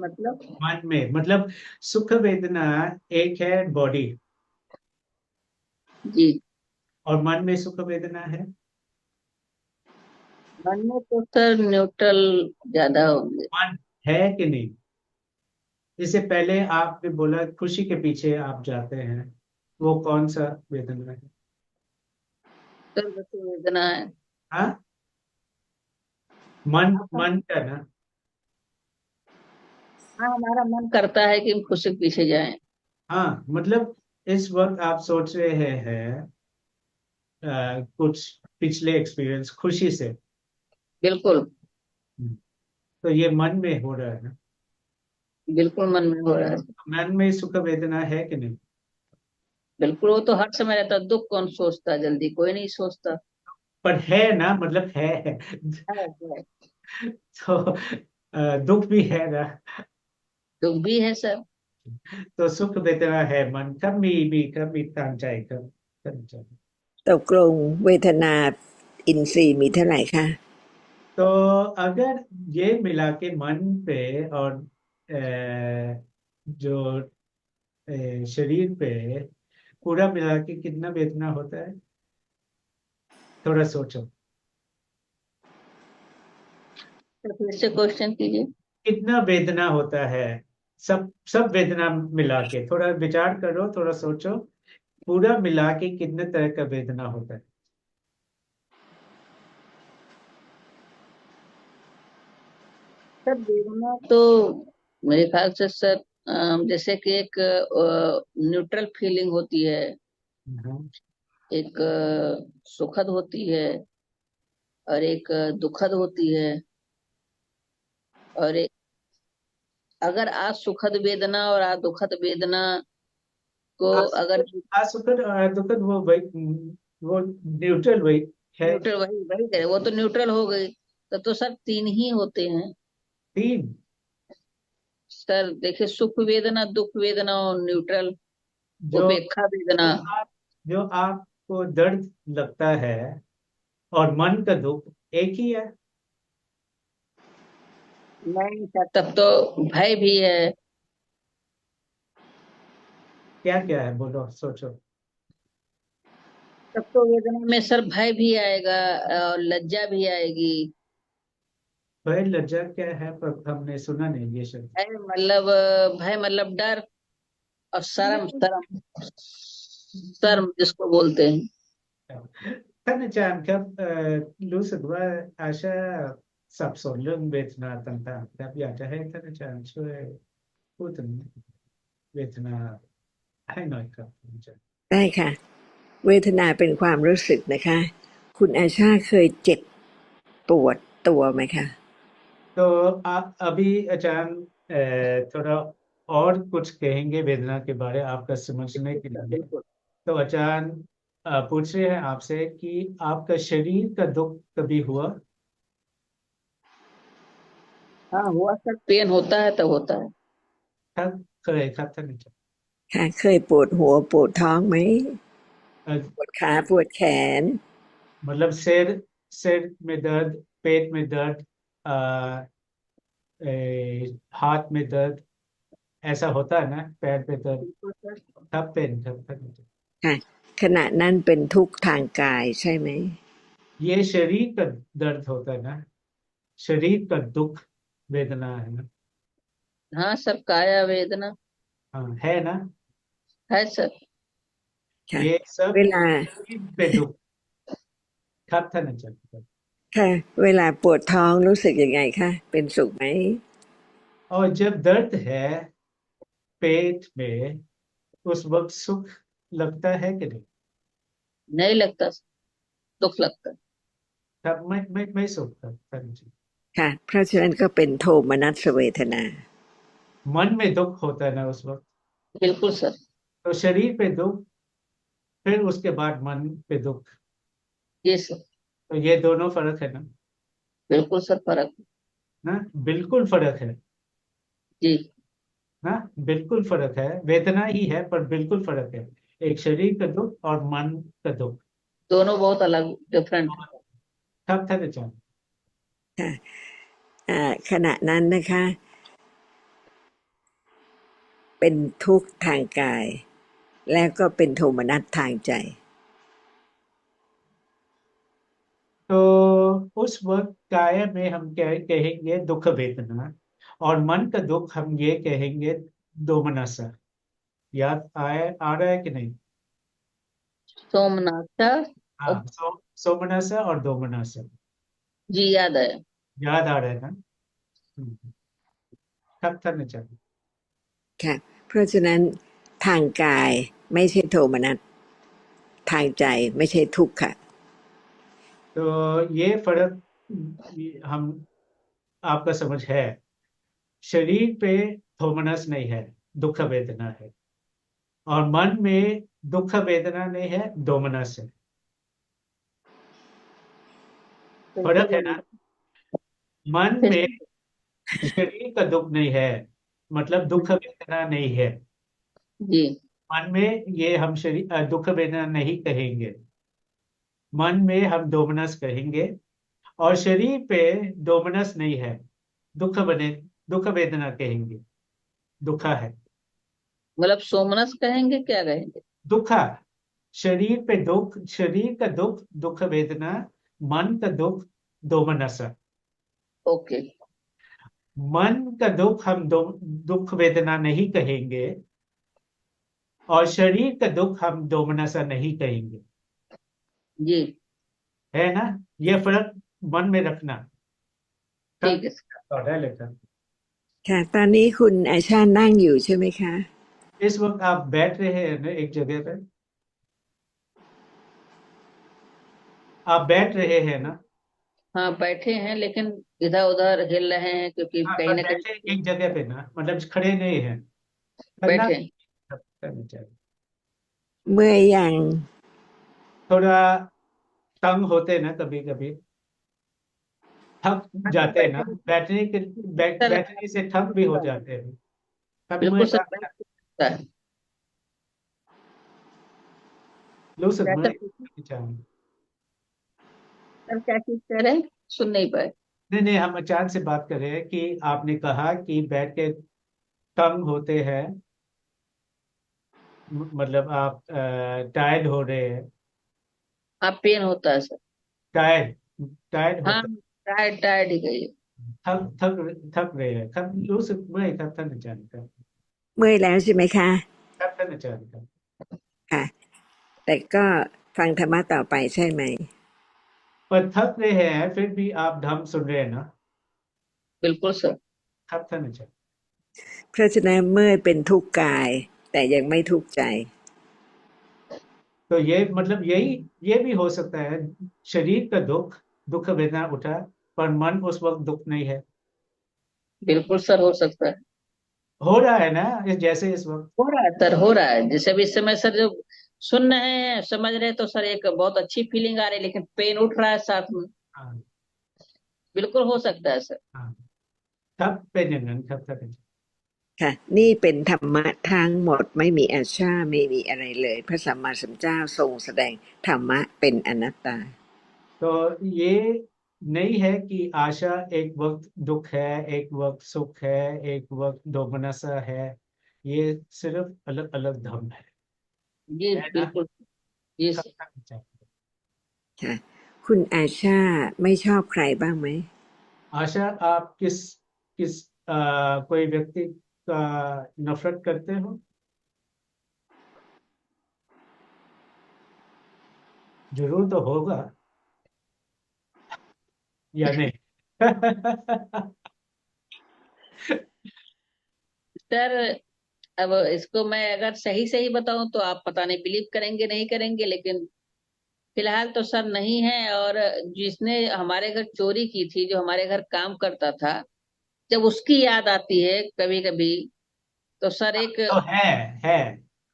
मतलब मन में मतलब सुख वेदना एक है बॉडी, जी, और मन में सुख वेदना है। मन में तो सर न्यूट्रल ज्यादा होंगे। मन है कि नहीं। इससे पहले आपने बोला खुशी के पीछे आप जाते हैं, वो कौन सा वेदना है। सर्व की वेदना है। हाँ, मन मन का ना। हाँ, हमारा मन करता है कि हम खुशी के पीछे जाएं। हाँ मतलब इस वक्त आप सोच रहे हैं कुछ पिछले एक्सपीरियंस खुशी से। बिल्कुल तो ये मन में हो रहा है ना। बिल्कुल मन में हो रहा है। मन में सुख वेदना है कि नहीं? बिल्कुल, वो तो हर समय रहता है। दुख कौन सोचता है जल्दी? कोई नहीं सोचता। पर है ना, मतलब है। है। तो दुख भी है ना। दुख भी है सर। तो सुख वेदना है मन कभी तางใจครับตั้งใจ ตกลงเวทนาอินทรีย์มีเท่าไหร่คะ तो अगर ये मिला के मन पे और जो शरीर पे पूरा मिला के कितना वेदना होता है, थोड़ा सोचो। तो फिर से क्वेश्चन कीजिए। कितना वेदना होता है, सब सब वेदना मिला के, थोड़ा विचार करो, थोड़ा सोचो। पूरा मिला के कितने तरह का वेदना होता है? सर वेदना तो मेरे ख्याल से सर जैसे कि एक न्यूट्रल फीलिंग होती है, हाँ। एक सुखद होती है, और एक दुखद होती है, और एक अगर आज सुखद वेदना और आज दुखद वेदना को अगर सुखद और दुखद वो वही, वो न्यूट्रल वही है। न्यूट्रल, वही वही करे वो तो न्यूट्रल हो गई। तो सर तीन ही होते हैं। तीन। सर देखिए, सुख वेदना, दुख वेदना और न्यूट्रल जो उपेक्षा वेदना। जो आप जो आपको दर्द लगता है और मन का दुख एक ही है। नहीं सर, तब तो भय भी है। क्या क्या है, बोलो, सोचो। तब तो वेदना में सर भय भी आएगा और लज्जा भी आएगी। भय लज्जा क्या है, पर हमने सुना नहीं ये शब्द। भय मतलब डर, और शर्म, शर्म, शर्म जिसको बोलते हैं। ท่านอาจารย์ครับรู้สึกว่าอาชาสับสนเรื่องเวทนาต่างๆครับอยากจะให้ท่านอาจารย์ช่วยพูดถึงเวทนาให้หน่อยครับอาจารย์ ได้ค่ะ เวทนาเป็นความรู้สึกนะคะ คุณอาชาเคยเจ็บปวดตัวไหมคะ तो आप अभी अचानक थोड़ा और कुछ कहेंगे वेदना के बारे आपका समझने के लिए। बिल्कुल। तो अचानक पूछ रहे हैं आपसे कि आपका शरीर का दुख कभी हुआ? हाँ हुआ सर, पेन होता है तब होता है। था करे था था नहीं ค่ะเคยปวดหัวปวดท้องไหม ปวดขาปวดแขน मतलब सिर सिर में दर्द, पेट में दर्द, आ, हाथ में दर्द, ऐसा होता है ना, पैर पे दर्द, बिल्कुल सर। तब पेन तब तक। ค่ะขณะนั้นเป็นทุกข์ทางกายใช่ไหม ये शरीर का दर्द होता है ना, शरीर का दुख वेदना है ना। हाँ सर, काया वेदना हाँ है ना। है सर।ค่ะ ये เว सब ลา शरीर पे दुख खप था ना चलता। ค่ะเวลาปวดท้องรู้สึกยังไงคะเป็นสุขไหม और जब दर्द है पेट में, उस वक्त सुख लगता है कि नहीं? नहीं लगता सर, दुख लगता है। तब मैं सुख था नहीं। ค่ะเพราะฉะนั้นก็เป็นโทมนัสเวทนา मन में दुख होता है ना उस वक्त। बिल्कुल सर। तो शरीर पे दुख, फिर उसके बाद मन पे दुख। जी सर। तो ये दोनों फर्क है ना। बिल्कुल सर, फर्क है। ना बिल्कुल फर्क है जी। ना, बिल्कुल फर्क है, वेदना ही है पर बिल्कुल फर्क है। एक शरीर का दुख और मन का दुख। दोनों बहुत अलग, डिफरेंट है। तब था ना जान। ค่ะขณะนั้นนะคะเป็นทุกข์ทางกายแล้วก็เป็นโทมนัสทางใจ तो उस वक्त काय में हम कहेंगे दुख वेदना, और मन का दुख हम ये कहेंगे दोमनसा। याद आए आ रहा है कि नहीं? सोमनाथा। हाँ, सोमनसा और दोमनसा। जी याद है। याद आ रहा है ना। तब था ना जान। ค่ะเพราะฉะนั้นทางกายไม่ใช่โทมนัสทางใจไม่ใช่ทุกข์ค่ะ तो ये फर्क हम आपका समझ है। शरीर पे थोमनस नहीं है, दुख वेदना है। और मन में दुख वेदना नहीं है, दोमनस है। फर्क है ना। मन फिर में शरीर का दुख नहीं है, मतलब दुख वेदना नहीं है। जी मन में ये हम शरीर दुख वेदना नहीं कहेंगे, मन में हम दोमनस कहेंगे। और शरीर पे दोमनस नहीं है, दुख बने दुख वेदना कहेंगे। दुखा है, मतलब सोमनस कहेंगे, क्या कहेंगे? दुखा। शरीर पे दुख, शरीर का दुख दुख वेदना, मन का दुख दोमनसा। ओके। मन का दुख हम दुख वेदना नहीं कहेंगे, और शरीर का दुख हम दोमनसा नहीं कहेंगे। जी है ना। ये फर्क मन में रखना। ठीक है। और है लेकर। ค่ะตอนนี้คุณอาชานั่งอยู่ใช่ไหมคะ इस वक्त आप बैठ रहे हैं ना एक जगह पे, आप बैठ रहे हैं ना। हाँ बैठे हैं, लेकिन इधर उधर हिल रहे हैं क्योंकि हाँ, कहीं पर ना बैठे कहीं एक जगह पे ना, मतलब खड़े नहीं हैं। करना बैठे हैं। करना चाहिए। เมื่อยยัง थोड़ा तंग होते हैं ना कभी कभी, थक हाँ, तो जाते हैं ना। बैठे सर। बैठने से थक भी हो जाते हैं। तब मैं बिल्कुल सर, बैठ सकता है। लूस क्या मैं कर चाहिए। सर, क्या चीज कह रहे हैं? सुन नहीं पाए। नहीं नहीं, हम अचानक से बात कर रहे हैं कि आपने कहा कि बैठ के तंग होते हैं, मतलब आप टायर्ड हो रहे हैं। हाँ पेन होता है सर। टायर्ड, टायर्ड हाँ होते टायर्ड टायर्ड ही गई। थक थक थक रहे हैं। थक लूस मैं थक थक जानता เมื่อยแล้วใช่ไหมคะ थक थक जानता। ค่ะแต่ก็ฟังธรรมะต่อไปใช่ไหม पर थक रहे हैं फिर भी आप ढंग सुन रहे हैं ना। बिल्कुल सर। थक थक चाहिए। เพราะฉะนั้นเมื่อยเป็นทุกข์กายแต่ยังไม่ทุกข์ใจ तो ये मतलब यही, ये भी हो सकता है। शरीर का दुख दुख वेदना उठा, पर मन उस वक्त दुख नहीं है। बिल्कुल सर, हो सकता है। हो रहा है ना, जैसे इस वक्त। हो रहा है सर, हो रहा है। जैसे भी इस समय सर जो सुन रहे हैं समझ रहे हैं, तो सर एक बहुत अच्छी फीलिंग आ रही है, लेकिन पेन उठ रहा है साथ में। हाँ बिल्कुल हो सकता है सर। हाँ। तब पे जंगन तब तक। ค่ะนี่เป็นธรรมะทั้งหมดไม่มีอาชาไม่มีอะไรเลยพระสัมมาสัมพุทธเจ้าทรงแสดงธรรมะเป็นอนัตตา तो ये नहीं है कि आशा एक वक्त दुख है, एक वक्त सुख है, एक वक्त दोमनसा है। ये सिर्फ अलग अलग धर्म जी है ना। बिल्कुल। जी तब सर। तक चाहिए। ค่ะคุณอาชาไม่ชอบใครบ้างไหม आशा, आप किस कोई व्यक्ति का नफरत करते हो? जरूर तो होगा, या नहीं? सर अब इसको मैं अगर सही सही बताऊं तो आप पता नहीं बिलीव करेंगे नहीं करेंगे, लेकिन फिलहाल तो सर नहीं है। और जिसने हमारे घर चोरी की थी, जो हमारे घर काम करता था, जब उसकी याद आती है कभी कभी, तो सर एक तो है।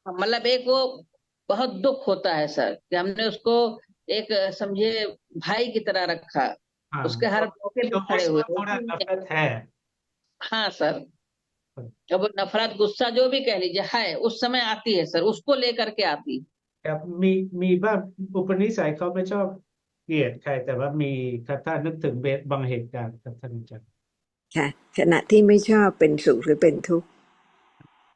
मतलब एक वो बहुत दुख होता है सर कि हमने उसको एक समझे भाई की तरह रखा, हाँ, उसके हर मौके पे तो खड़े उस हुए। वक्त थोड़ा नफरत है। हाँ सर। अब वो नफरत गुस्सा जो भी कह लीजिए है, उस समय आती है सर, उसको लेकर के आती है। ครับมีบ้างอุปนิสัยเขาไม่ชอบเกลียดใครแต่ว่ามีครับถ้านึกถึงบางเหตุการณ์ครับท่านอาจารย์ ค่ะขณะที่ไม่ชอบเป็นสุขหรือเป็นทุกข์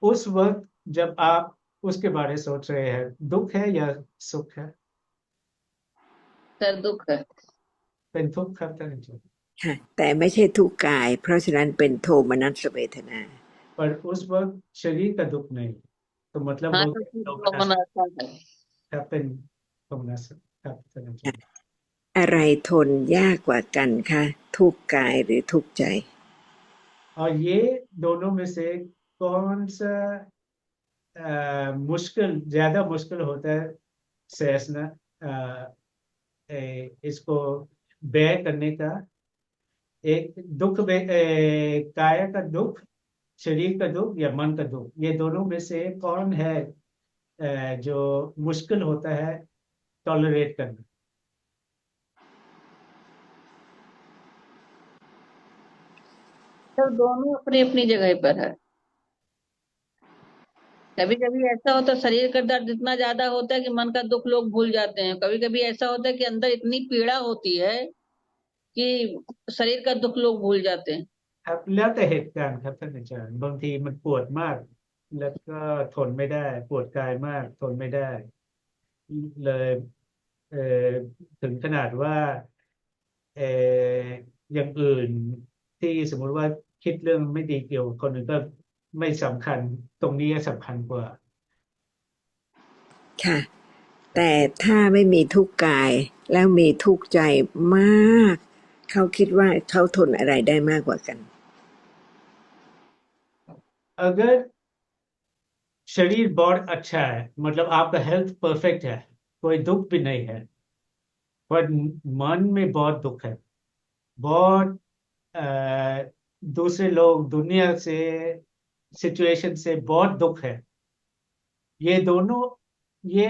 उस वक्त जब आप उसके बारे में सोच रहे हैं, दुख है या सुख है? सर दुख है। เป็นทุกข์ครับท่านอาจารย์ ค่ะแต่ไม่ใช่ทุกข์กายเพราะฉะนั้นเป็นโทมนัสเวทนา पर उस वक्त शरीर का दुख नहीं, तो मतलब हाँ हो तो गया फिर तो दोमनस। मनासा है। ครับเป็นโทมนัสครับท่านอาจารย์ อะไรทนยากกว่ากันคะทุกข์กายหรือทุกข์ใจ और ये दोनों में से कौन सा मुश्किल, ज्यादा मुश्किल होता है सहसना, इसको बेयर करने का एक दुख काया का दुख, शरीर का दुख या मन का दुख, ये दोनों में से कौन है जो मुश्किल होता है टॉलरेट करना? तो दोनों अपनी अपनी जगह पर है। कभी कभी ऐसा होता है शरीर का दर्द इतना ज्यादा होता है कि मन का दुख लोग भूल जाते हैं। कभी कभी ऐसा होता है कि अंदर इतनी पीड़ा होती है कि शरीर का दुख लोग भूल जाते हैं।ครับแล้วแต่เหตุการณ์ครับท่านอาจารย์บางทีมันปวดมากแล้วก็ทนไม่ได้ปวดกายมากทนไม่ได้เลยเอ่อถึงขนาดว่าเอ่ออย่างอื่นที่สมมุติว่าคิดเรื่องไม่ดีเกี่ยวกับคนอื่นก็ไม่สำคัญตรงนี้สำคัญกว่าค่ะแต่ถ้าไม่มีทุกข์กายแล้วมีทุกข์ใจมากเขาคิดว่าเขาทนอะไรได้มากกว่ากัน अगर शरीर बहुत अच्छा है मतलब आपका हेल्थ परफेक्ट है कोई दुख भी नहीं है पर मन में बहुत दुख है बहुत अ, दूसरे लोग दुनिया से सिचुएशन से बहुत दुख है ये दोनों ये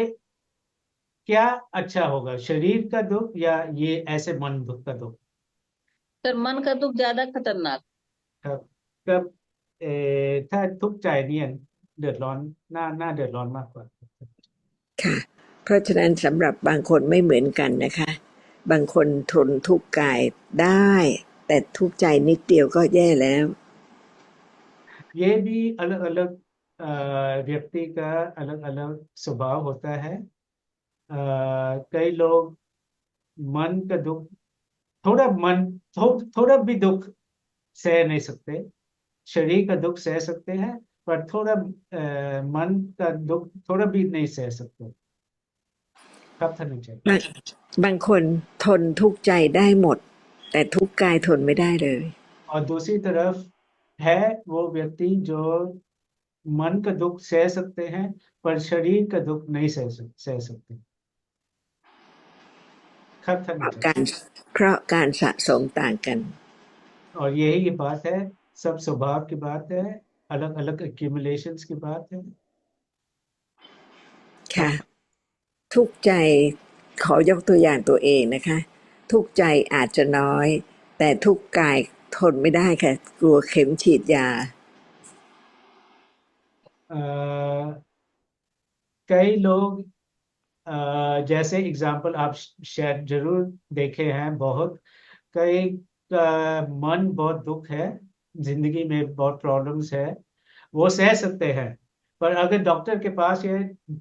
क्या अच्छा होगा शरीर का दुख या ये ऐसे मन दुख का दुख सर मन का दुख ज्यादा खतरनाक। ครับก็ถ้าทุกข์ใจเนี่ยเดือดร้อนน่าเดือดร้อนมากกว่าค่ะเพราะฉะนั้นสำหรับบางคนไม่เหมือนกันนะคะบางคนทนทุกข์กายได้แต่ทุกข์ใจนิดเดียวก็แย่แล้ว ये भी अलग अलग व्यक्ति का अलग अलग स्वभाव होता है कई लोग मन का दुख थोड़ा भी दुख सह नहीं सकते शरीर का दुख सह सकते हैं पर थोड़ा मन का दुख थोड़ा भी नहीं सह सकते कब था नहीं चाहिए บางคนทนทุกข์ใจได้หมดแต่ทุกข์กายทนไม่ได้เลย और दूसरी तरफ है वो व्यक्ति जो मन का दुख सह सकते हैं पर शरीर का दुख नहीं सह सकते कब था เพ नहीं ราะ चाहिए การสะสมต่างกัน और यही ये बात है सब स्वभाव की बात है अलग अलग एक्यूमुलेशंस की बात है ค่ะทุกข์ใจขอยกตัวอย่างตัวเองนะคะทุกข์ใจอาจจะน้อยแต่ทุกข์กายทนไม่ได้ค่ะกลัวเข็มฉีดยา अ, कई लोग जैसे एग्जाम्पल आप शायद जरूर देखे हैं बहुत कई का मन बहुत दुख है जिंदगी में बहुत प्रॉब्लम्स है वो सह सकते हैं पर अगर डॉक्टर के पास ये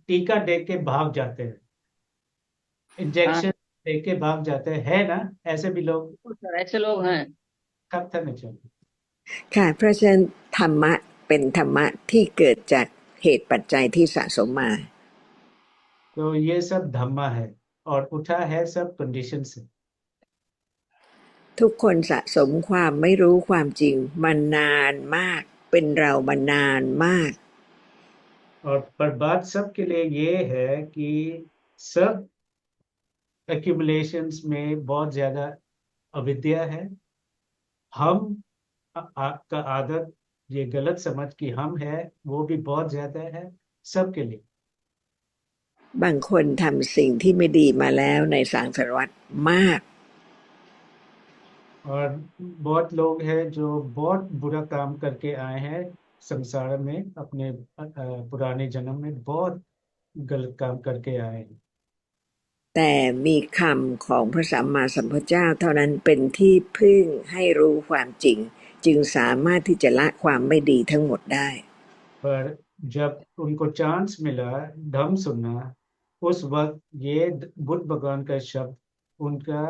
टीका दे के भाग जाते हैं हाँ इंजेक्शन दे के भाग जाते हैं है ना ऐसे भी लोग सर ऐसे लोग हैं। कब तक नहीं चलते ค่ะเพราะฉะนั้นธรรมะเป็นธรรมะที่เกิดจากเหตุปัจจัยที่สะสมมา तो ये सब धम्मा है और उठा है सब कंडीशन से ทุกคนสะสมความไม่รู้ความจริงมานานมากเป็นเรามานานมาก और पर बात सबके लिए ये है कि सब एक्यूमुलेशंस में बहुत ज्यादा अविद्या है हम का आदत ये गलत समझ कि हम है वो भी बहुत ज्यादा है सबके लिए บางคนทำสิ่งที่ไม่ดีมาแล้วในสังสารวัฏมาก और बहुत लोग हैं जो बहुत बुरा काम करके आए हैं संसार में अपने पुराने जन्म में बहुत गलत काम करके आए हैं แต่มีคำของพระสัมมาสัมพุทธเจ้าเท่านั้นเป็นที่พึ่งให้รู้ความจริงจึงสามารถที่จะละความไม่ดีทั้งหมดได้ पर जब उनको चांस मिला धम्म सुनना उस वक्त ये बुद्ध भगवान का शब्द उनका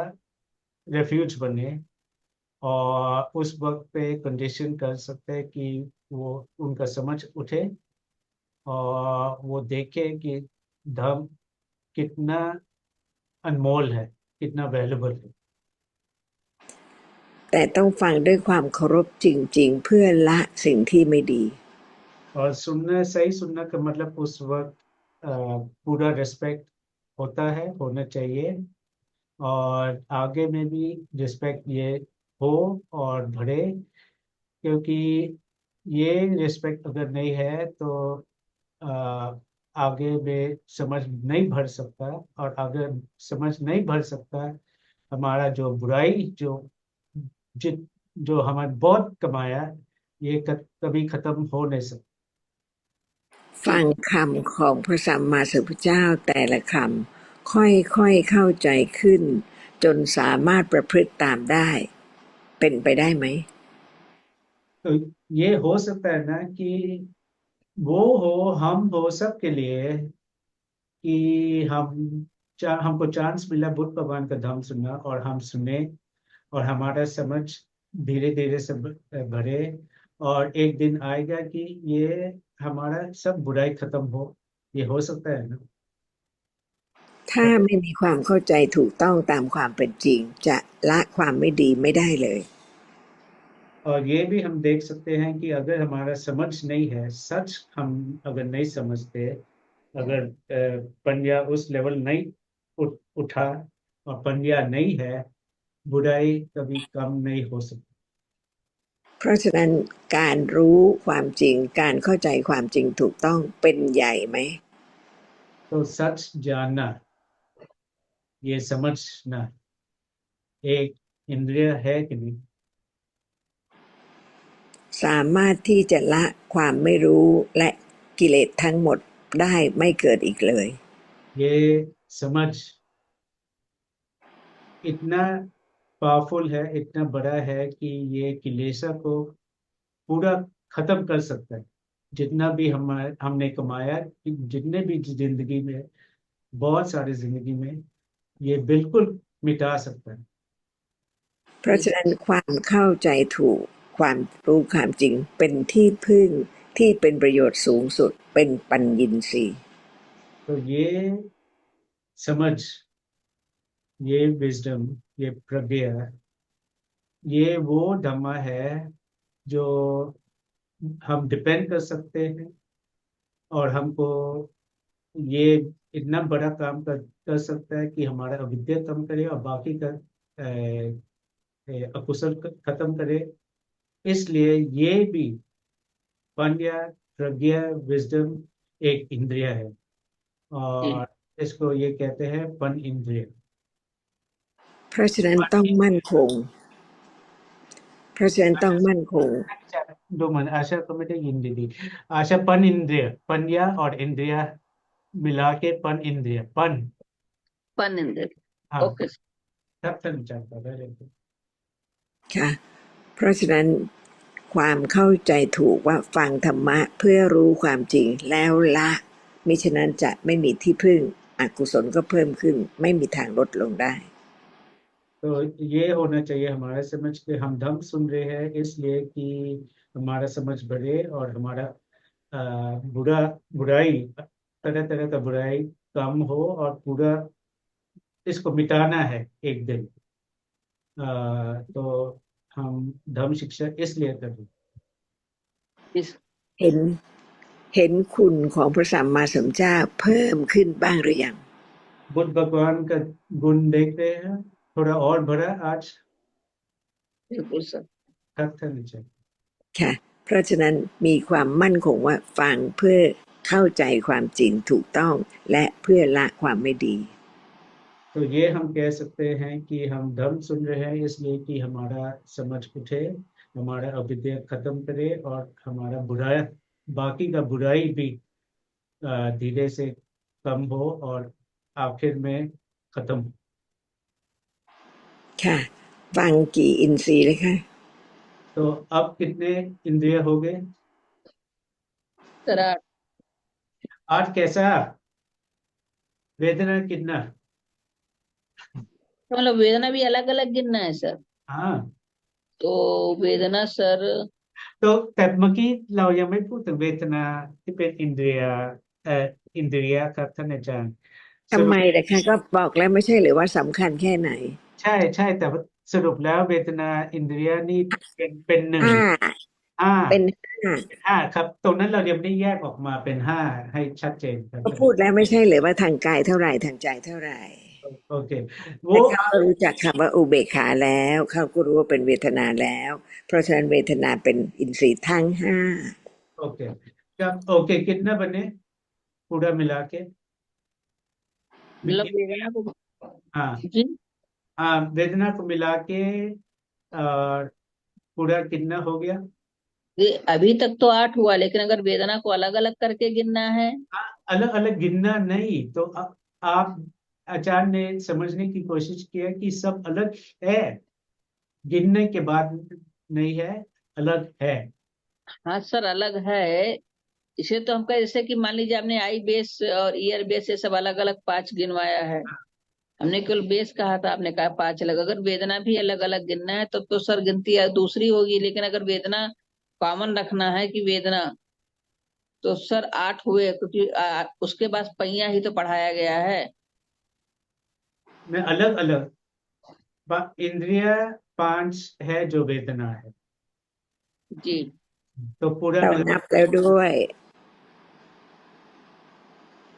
रेफ्यूज बने और उस वक्त पे कंडीशन कर सकते हैं कि वो उनका समझ उठे और वो देखे कि धर्म कितना अनमोल है कितना वैल्यूबल है แต่ต้องฟังด้วยความเคารพจริงๆเพื่อละสิ่งที่ไม่ดี और सुनना सही सुनना का मतलब उस वक्त पूरा रिस्पेक्ट होता है होना चाहिए और आगे में भी रिस्पेक्ट ये हो और बढ़े, क्योंकि ये रिस्पेक्ट अगर नहीं है तो आ, आगे में समझ नहीं भर सकता, और अगर समझ नहीं भर सकता, हमारा जो बुराई जित जो हमारे बहुत कमाया, ये कभी खत्म हो नहीं सकता। ฟังคำของพระสัมมาสัมพุทธเจ้าแต่ละคำค่อยๆเข้าใจขึ้นจนสามารถประพฤติตามได้เป็นไปได้ไหม तो ये हो सकता है ना कि वो हो, हम हो, सबके लिए, कि हमको चांस मिला बुद्ध भगवान का धम्म सुनना, और हम सुने, और हमारा समझ धीरे धीरे से बढ़े, और एक दिन आएगा कि ये हमारा सब बुराई खत्म हो। ये हो सकता है ना। ถ้าไม่มีความเข้าใจถูกต้องตามความเป็นจริงจะละความไม่ดีไม่ได้เลย और ये भी हम देख सकते हैं कि अगर हमारा समझ नहीं है, सच हम अगर नहीं समझते, अगर पंजा उस लेवल नहीं उठा, और पंजा नहीं है, बुराई कभी कम नहीं हो सकती। เพราะฉะนั้นการรู้ความจริงการเข้าใจความจริงถูกต้องเป็นใหญ่ไหม तो सच जानना, ये समझना एक इंद्रिय है कि नहीं। สามารถที่จะละความไม่รู้และกิเลสทั้งหมดได้ไม่เกิดอีกเลย ये समझ इतना पावरफुल है, इतना बड़ा है कि ये किलेसा को पूरा खत्म कर सकता है। जितना भी हमने कमाया, जितने भी जिंदगी में, बहुत सारी जिंदगी में, ये बिल्कुल मिटा सकता है। เพราะฉะนั้นความเข้าใจถูกความรู้ความจริงเป็นที่พึ่งที่เป็นประโยชน์สูงสุดเป็นปัญญินทรีย์ तो ये समझ, ये विजडम, ये प्रज्ञा, ये वो धम्मा है जो हम डिपेंड कर सकते हैं, और हमको ये इतना बड़ा काम कर सकता है कि हमारा अविद्या कम करे, और बाकी का अकुशल खत्म करे। इसलिए ये भी पांड्या, प्रज्ञा, विजडम एक इंद्रिय है, और इसको ये कहते हैं पन इंद्रिय। เพราะฉะนั้นต้องมั่นคง दो मन आशा कमेटी हिंदी, आशा पन इंद्रिय, पंड्या और इंद्रिय मिला के पन इंद्रिय, पन इंद्र। हाँ, ओके। सब सब चाहता है। ค่ะเพราะฉะนั้นความเข้าใจถูกว่าฟังธรรมะเพื่อรู้ความจริงแล้วละมิฉะนั้นจะไม่มีที่พึ่งอกุศลก็เพิ่มขึ้นไม่มีทางลดลงได้ तो ये होना चाहिए हमारा समझ के हम धम्म सुन रहे हैं इसलिए कि हमारा समझ बढ़े, और हमारा बुराई, तरह तरह का बुराई कम हो, और पूरा इसको मिटाना है एक दिन। तो हम धर्म शिक्षा इसलिए कर रहे हैं। เห็นเห็นคุณของพระสัมมาสัมพุทธเจ้าเพิ่มขึ้นบ้างหรือยัง बुद्ध भगवान का गुण देख रहे हैं, थोड़ा और बढ़ा आज। बिल्कुल सर। कथन नीचे ค่ะเพราะฉะนั้นมีความมั่นคงว่าฟังเพื่อเข้าใจความจริงถูกต้องและเพื่อละความไม่ดี तो ये हम कह सकते हैं कि हम धर्म सुन रहे हैं इसलिए कि हमारा समझ उठे, हमारा अविद्या खत्म करे, और हमारा बुराई, बाकी का बुराई भी धीरे से कम हो, और आखिर में खत्म हो। ค่ะฟังกี่อินทรีย์เลยคะ तो अब कितने इंद्रिय हो गए? सर आज कैसा वेदना कितना? मतलब वेदना भी अलग अलग गिनना है सर? हाँ, तो वेदना सर तो แต่เมื่อกี้เรายังไม่พูดถึงเวทนาที่เป็นอินเดียอินเดียครับท่านอาจารย์ส ทำ รุ ไม ป ล่ะคะก็บอกแล้วไม่ใช่หรือว่าสำคัญแค่ไหน ใช่ใช่แต่ว่าสรุปแล้วเวทนาอินเดียนี่เป็นหนึ่ง ห้า ห้า เป็นห้า ห้าครับ ตรงนั้นเรายังไม่ได้แยกออกมาเป็นห้าให้ชัดเจนครับ ก็พูดแล้วไม่ใช่หรือว่าทางกายเท่าไหร่ทางใจเท่าไหร่ โอ ओके। แต่ वो เขาก็รู้จักคำว่าอุเบกขาแล้วเขาก็รู้ว่าเป็นเวทนาแล้วเพราะฉะนั้นเวทนาเป็นอินทรีย์ทั้งห้า ओके, क्या ओके, कितना बने पूरा मिला के? मतलब कितने? वेदना को। हाँ जी। हाँ, वेदना को मिला के पूरा कितना हो गया? ये अभी तक तो 8 हुआ, लेकिन अगर वेदना को अलग अलग करके गिनना है। हाँ, अलग अलग गिनना नहीं तो आप आचार्य ने समझने की कोशिश किया कि सब अलग है, गिनने के बाद नहीं है, अलग है। हाँ सर, अलग है। इसे तो हम कह, जैसे कि मान लीजिए आपने आई बेस और ईयर बेस ये सब अलग अलग 5 गिनवाया है। हमने केवल बेस कहा था, आपने कहा 5 अलग। अगर वेदना भी अलग अलग गिनना है तब तो सर गिनती दूसरी होगी, लेकिन अगर वेदना कॉमन रखना है कि वेदना, तो सर 8 हुए, क्योंकि उसके बाद पहिया ही तो पढ़ाया गया है। में अलग अलग इंद्रिय पांच है जो वेदना है, जी। तो पूरा เรา मिला। นับแล้วด้วย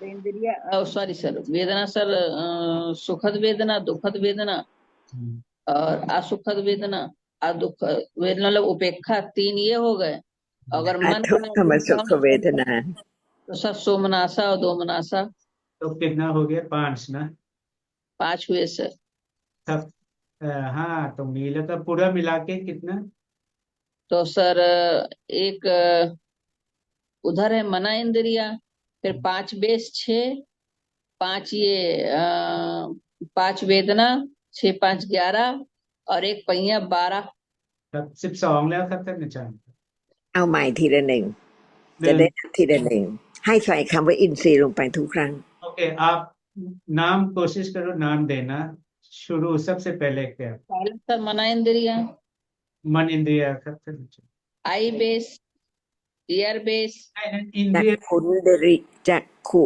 तो इंद्रिया, सॉरी सर, वेदना सर, सुखद वेदना, दुखद वेदना और असुखद वेदना। दुख वेदना मतलब उपेक्षा, 3 ये हो गए। अगर อา मन ทุก का ขมสุข विश्राम เวท करना นา तो सर सोमनासा और दोमनासा। तो कितना हो गया? पांच ना? 5 हुए सर। तब हाँ, तो मिला का पूरा मिला के कितना? तो सर एक उधर है मना इंद्रिया, फिर 5 बेस 6, 5 ये 5 वेदना, 6 5 11, और एक पहिया 12। तब 12แล้วครับท่านอาจารย์ เอาใหม่ทีละหนึ่ง ห จะ นึ่ง ได้นับทีละหนึ่ง ให้ใส่คำว่าอินทรีย์ลงไปทุกครั้ง ओके, आप नाम कोशिश करो नाम देना। शुरू सबसे पहले क्या? पहले सर मना इंद्रिया, मन इंद्रियครับท่านอาจารย์ आई बेस, ईयर बेस। नहीं, จั इंद्रिय กขุนเดริจักขุ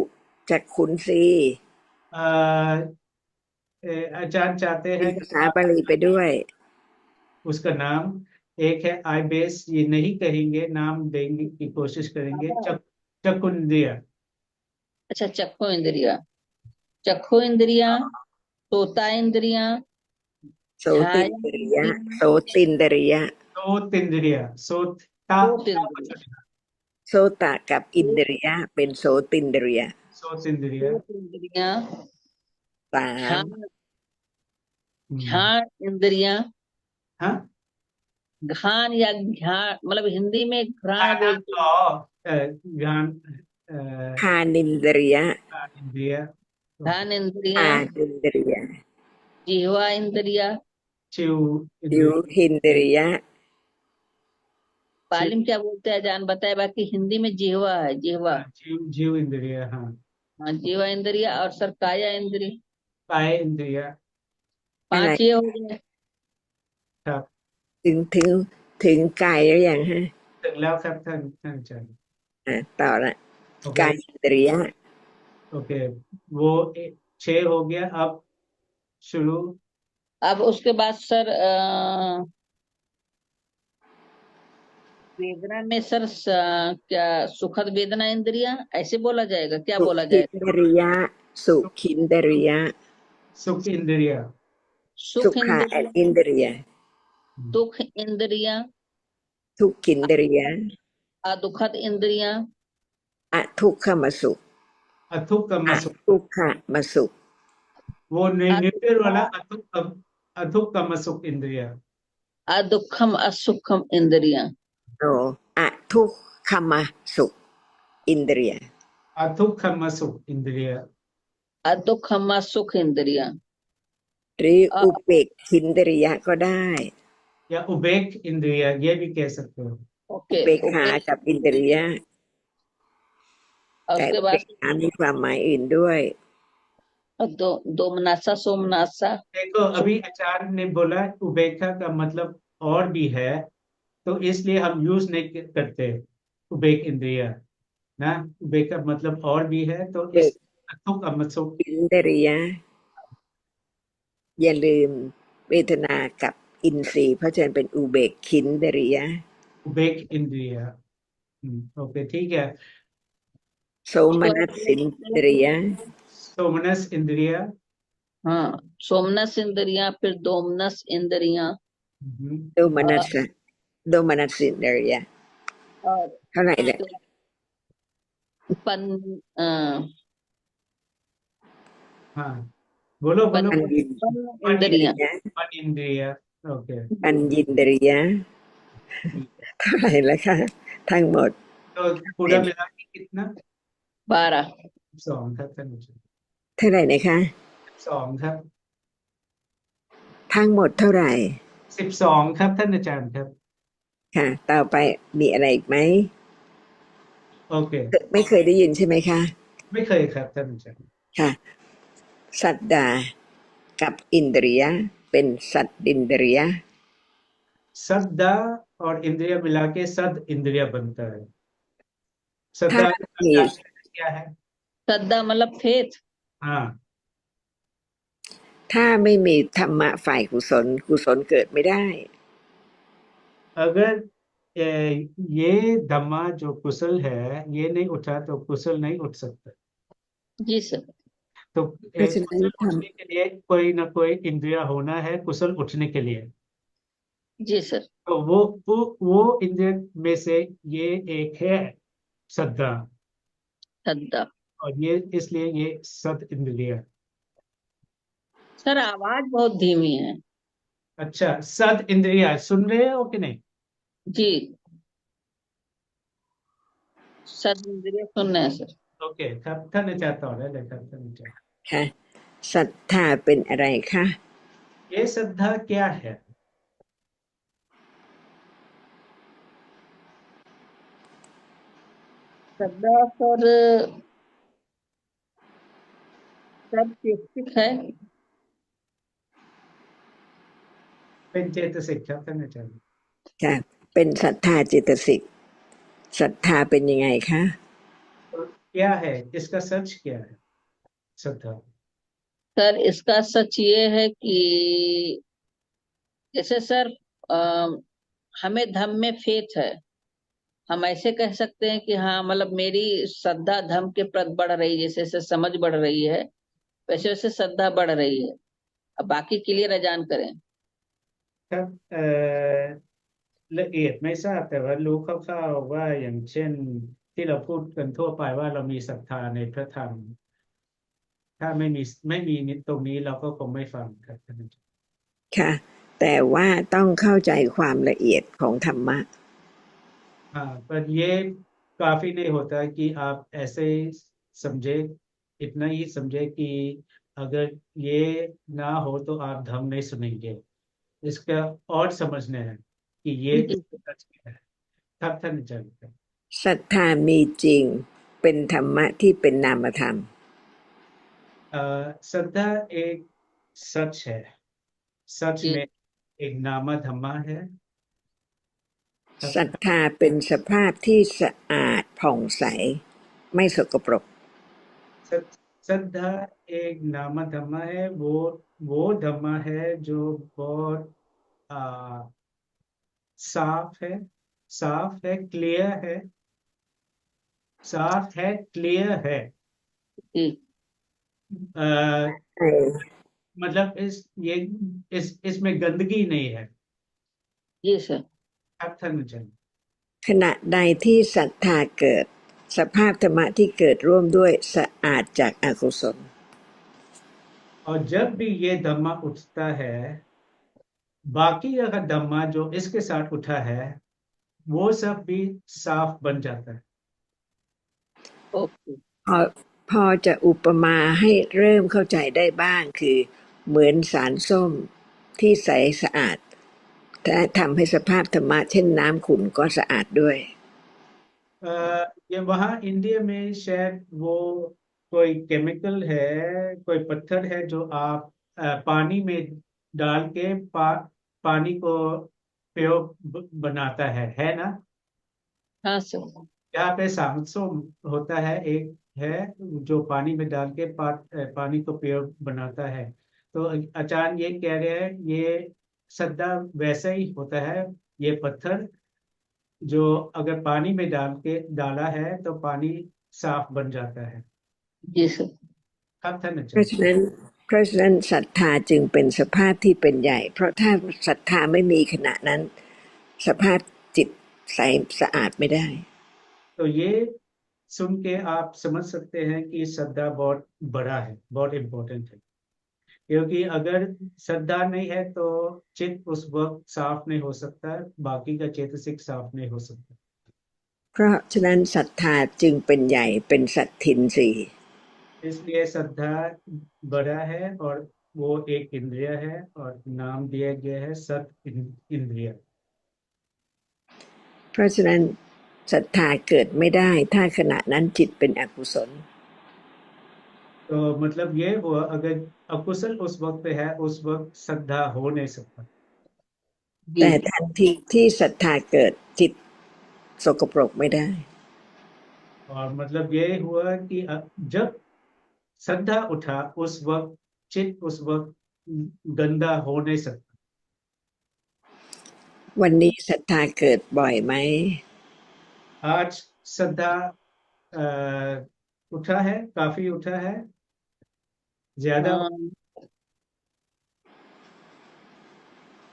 จักขุนสี आचार्य चाहते เป็น हैं ภา कि ษา आप บาลีไปด้วย उसका नाम, एक है आई बेस, ये नहीं कहेंगे, नाम देंगे की कोशिश करेंगे। चकुंद्रिय। अच्छा, चक्षु इंद्रिया, चक्षु इंद्रिया, तोता इंद्रिया, โสติน छाया เดริยะ इंद्रिया, โสตินเดริยะ सोत इंद्रिय, सोत सोत इंद्रिया, โสตะกับอินเดริยะเป็นโสตินเดริยะ सोत इंद्रिय। सोत इंद्रिया, สาม घ्राण, घ्राण इंद्रिया। हाँ, घ्राण या घ्राण, मतलब हिंदी में घ्राण ज्ञान बोलते हैं। ज्ञान คานินเดริยะ इंद्रिय। घ्राण อา इंद्रिया, ดินเดริยะ जिह्वा इंद्रिया। शिव ดิว इंद्रिय। หินเดริยะ शिव, पाली में क्या बोलते हैं जान बताए, बाकी हिंदी में जिह्वा है, जिह्वा। जीव जीव इंद्रिय, हाँ। हाँ, जिह्वा इंद्रिया, और सर काया इंद्रिय। काय इंद्रिय। อะไร 5 ये हो गए। ครับ ถึงกายแล้วยังฮะ ถึงแล้วครับท่านอาจารย์ ต่อละ โอเค กายอินเดริยะ ओके, वो 6 हो गया। अब शुरू। अब उसके बाद सर वेदना में सर क्या सुखद वेदना इंद्रिया ऐसे बोला जाएगा, क्या สุ बोला ขิน जाएगा? เดริยะ สุขินเดริยะ सुख इंद्रिय। สุ सुख ขะแอน इंद्रिया, อินเดริยะ दुख इंद्रिया, ทุกขินเดริยะ अदुखद इंद्रिया, อทุกขมสุข अथुक्कम อ सुख। ทุกขมสุข वो न्यूट्रल वाला अथुक्कम, अथुक्कम सुख इंद्रिय। अदुखम असुखम इंद्रिया। โนอทุกขมสุข อินเดริยะ अथुक्कम सुख इंद्रिय। अदुखम सुख इंद्रिया। หรืออุเบกขินเดริยะก็ได้ या उबेक इंद्रिय, ये भी कह सकते हो। อุ ओके, เบกขา ओके। กับอินเดริยะ और แต่ उसके อุเบ बाद กขามีความหมายอื่นด้วย दोमनासा, सोमनासा। देखो, अभी आचार्य ने बोला उबेखा का मतलब और भी है, तो इसलिए हम यूज नहीं करते उबेक इंद्रिय ना। उबेक का मतलब और भी है, तो เบ इस ก अथुक अमसुक ขินเดริยะ อย่าลืมเวทนากับอินทรีย์เพราะฉะนั้นเป็นอุเบกขินเดริยะ उबेक इंद्रिय। ओके, ठीक है। โสมนัสสินเดริยะ सोमनस इंद्रिय। हाँ, सोमनस इंद्रियां, फिर दोमनस इंद्रियां, हम्म, โดมนัสสะโดมนัสสินเดริยะ और เท่าไหร่เนี่ย पन हाँ, बोलो ป बोलो ปัญ बोलो। ญิน पन ปัญ อินเดริ इंद्रियां। ยะ ปัญอินเดียโอเค ปัญญินเดริยะเท่าไหร่แล้วคะทั้งหมด तो पूराเป็น मिला के कितना 12। 12ครับท่านอาจารย์ เท่าไหร่นะคะ 12ครับ ทั้งหมดเท่าไหร่ 12ครับท่านอาจารย์ครับ ค่ะ ต่อไปมีอะไรอีกไหม โอเค ไม่เคยได้ยินใช่ไหมคะ ไม่เคยครับท่านอาจารย์ ค่ะ สัตดากับอินเดริยะเป็นสัตดินเดริยะ सद्दा और इंद्रिय मिला के सद इंद्रिय बनता है। ถ้า सद्दा का มี क्या है? श्रद्धा मतलब फेथ। हाँ, ถ้าไม่มีธรรมะฝ่ายกุศลกุศลเกิดไม่ได้ अगर ये धम्मा जो कुशल है ये नहीं उठा तो कुशल नहीं उठ सकता। जी सर। तो เพราะฉะนั้น कुशल ธรรม उठने के लिए कोई ना कोई इंद्रिय होना है कुशल उठने के लिए। जी सर। तो वो इंद्रिय में से ये एक है श्रद्धा, श्रद्धा। और ये इसलिए ये सद इंद्रिय। सर आवाज बहुत धीमी है। अच्छा, सद इंद्रिय सुन रहे हो कि नहीं? जी, सद इंद्रिय सुन रहे हैं सर। ओके,ครับท่านอาจารย์ต่อได้เลยครับท่านอาจารย์ ค่ะศรัทธาเป็นอะไรคะ ये श्रद्धा क्या है? श्रद्धा सर सब चेतसिक है। เป็นเจตสิกครับท่านอาจารย์ ค่ะ เป็นศรัทธาเจตสิกศรัทธาเป็นยังไงคะ तो क्या है इसका सच क्या है श्रद्धा? सर इसका सच ये है कि जैसे सर हमें धर्म में फेथ है। हम ऐसे कह सकते हैं कि हाँ मतलब मेरी श्रद्धा धर्म के प्रति बढ़ रही है, जैसे जैसे समझ बढ़ रही है वैसे वैसे श्रद्धा बढ़ रही है। अब बाकी क्लियर अजान करें। ครับละเอียดไม่ทราบแต่ว่ารู้คร่าวๆว่าอย่างเช่นที่เราพูดกันทั่วไปว่าเรามีศรัทธาในพระธรรมถ้าไม่มีตรงนี้เราก็คงไม่ฟังครับท่านอาจารย์ ค่ะ แต่ว่าต้องเข้าใจความละเอียดของธรรมะ हाँ, पर ये काफी नहीं होता कि आप ऐसे ही समझे, इतना ही समझे कि अगर ये ना हो तो आप धर्म नहीं सुनेंगे। इसका और समझने हैं कि ये जी सच क्या है। तबท่านอาจารย์ครับ ศรัทธามีจริงเป็นธรรมะที่เป็นนามธรรม श्रद्धा एक सच है, सच जी। में एक नामा धम्मा है। ศรัทธาเป็นสภาพที่สะอาดผ่องใสไม่สกปรก श्रद्धा एक नामा धम्मा है, वो धम्मा है जो बहुत साफ है, साफ है, क्लियर है, साफ है, क्लियर है। जी। आ, เอ่อ मतलब इसमें गंदगी नहीं है। जी सर। आपท่านอาจารย์ ขณะใดที่ศรัทธาเกิดสภาพธรรมะที่เกิดร่วมด้วยสะอาดจากอกุศล और जब भी ये धम्मा उठता है बाकी अगर धम्मा जो इसके साथ उठा है वो सब भी साफ बन जाता है। ओके। พอจะอุปมาให้เริ่มเข้าใจได้บ้างคือเหมือนสารส้มที่ใสสะอาดและทำให้สภาพธรรมะเช่นน้ำขุ่นก็สะอาดด้วย ये वहाँ इंडिया में शायद वो कोई केमिकल है, कोई पत्थर है जो आप पानी में डाल के पानी को प्योर बनाता है ना? हाँ सर। यहाँ पे सांसो होता है, एक है जो पानी में डाल के पानी को प्योर बनाता है। तो आचार्य ये कह रहे हैं ये श्रद्धा वैसा ही होता है। ये पत्थर जो अगर पानी में डाला है तो पानी साफ बन जाता है। जी सर।ครับท่านอา เพ จาร ราะ ย์ ฉะนั้น เพราะฉะนั้นศรัทธาจึงเป็นสภาพที่เป็นใหญ่เพราะถ้าศรัทธาไม่มีขณะนั้นสภาพจิตใสสะอาดไม่ได้ तो ये सुन के आप समझ सकते हैं कि श्रद्धा बहुत बड़ा है, बहुत इम्पोर्टेंट है, क्योंकि अगर श्रद्धा नहीं है तो चित्त उस वक्त साफ नहीं हो सकता, बाकी का चेतसिक साफ नहीं हो सकता। เพราะฉะนั้นศรัทธาจึงเป็นใหญ่เป็นสัตทินสี่ इसलिए श्रद्धा बड़ा है और वो एक इंद्रिय है और नाम दिया गया है सत इंद्रिय। เพราะฉะนั้นศรัทธาเกิดไม่ได้ถ้าขณะนั้นจิตเป็นอกุศล तो मतलब ये हुआ अगर अकुशल उस वक्त पे है, उस वक्त श्रद्धा हो नहीं सकता। แต่ทันทีที่ศรัทธาเกิดจิตสกปรกไม่ได้ और मतलब ये हुआ कि जब श्रद्धा उठा उस वक्त चित्त उस वक्त गंदा हो नहीं सकता। วันนี้ศรัทธาเกิดบ่อยไหม आज श्रद्धा उठा है, काफी उठा है, ज्यादा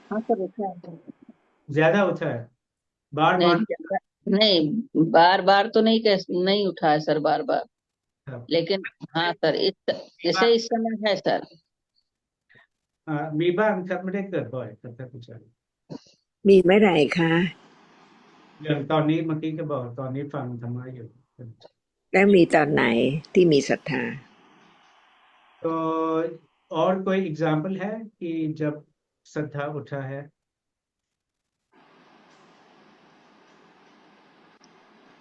हाँ सर उठा है। ज्यादा उठा है, बार नहीं बार। नहीं, बार बार तो नहीं उठा है सर, बार बार, लेकिन हाँ सर जैसे इस समय है सर। มีบ้างครับไม่ได้เกิดบ่อยครับท่านผู้ชม มีเมื่อไหร่คะ อย่างตอนนี้เมื่อกี้ก็บอกตอนนี้ฟังธรรมะอยู่ และมีตอนไหนที่มีศรัทธา तो और कोई एग्जाम्पल है कि जब श्रद्धा उठा है?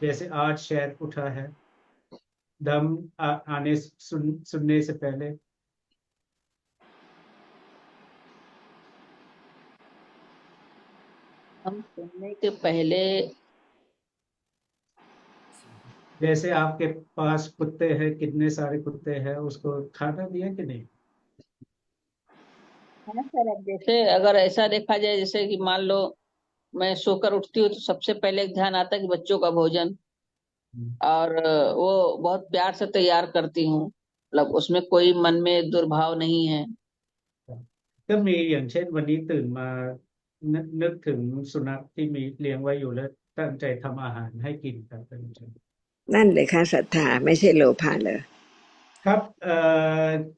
जैसे आज शायद उठा है धम आने सुनने से पहले। हम सुनने के पहले जैसे आपके पास कुत्ते हैं, कितने सारे कुत्ते हैं, उसको खाना दिया कि नहीं? हाँ सर, अब जैसे अगर ऐसा देखा जाए जैसे कि मान लो मैं सोकर उठती हूँ तो सबसे पहले एक ध्यान आता है कि बच्चों का भोजन, और वो बहुत प्यार से तैयार करती हूँ, मतलब उसमें कोई मन में दुर्भाव नहीं है। ก็มีอย่างเช่นวันนี้ตื่นมานึกถึงสุนัขที่มีเลี้ยงไว้อยู่แล้วตั้งใจทำอาหารให้กินครับท่านผู้ชม นั่นเลยค่ะศรัทธาไม่ใช่โลภะเลย ครับ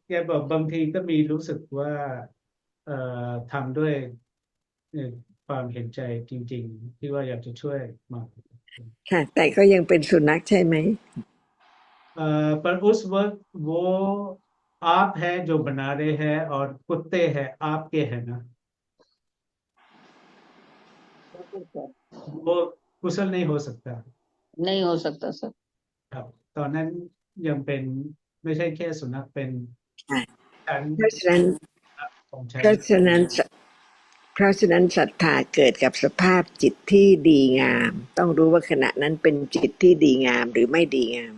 แกบอกบางทีก็มีรู้สึกว่าทำด้วยความเห็นใจจริงๆที่ว่าอยากจะช่วยมาก ค่ะ แต่ก็ยังเป็นสุนัขใช่ไหม पर उस वक्त वो आप है जो बना रहे हैं और कुत्ते हैं आपके हैं ना, बिल्कुल सर, वो कुशल नहीं हो सकता। नहीं हो सकता सर। ครับตอนนั้นยังเป็นไม่ใช่แค่สุนัขเป็น ค่ะ ชั้น เพราะฉะนั้น ของชั้น เพราะฉะนั้นศรัทธาเกิดกับสภาพจิตที่ดีงาม ต้องรู้ว่าขณะนั้นเป็นจิตที่ดีงามหรือไม่ดีงาม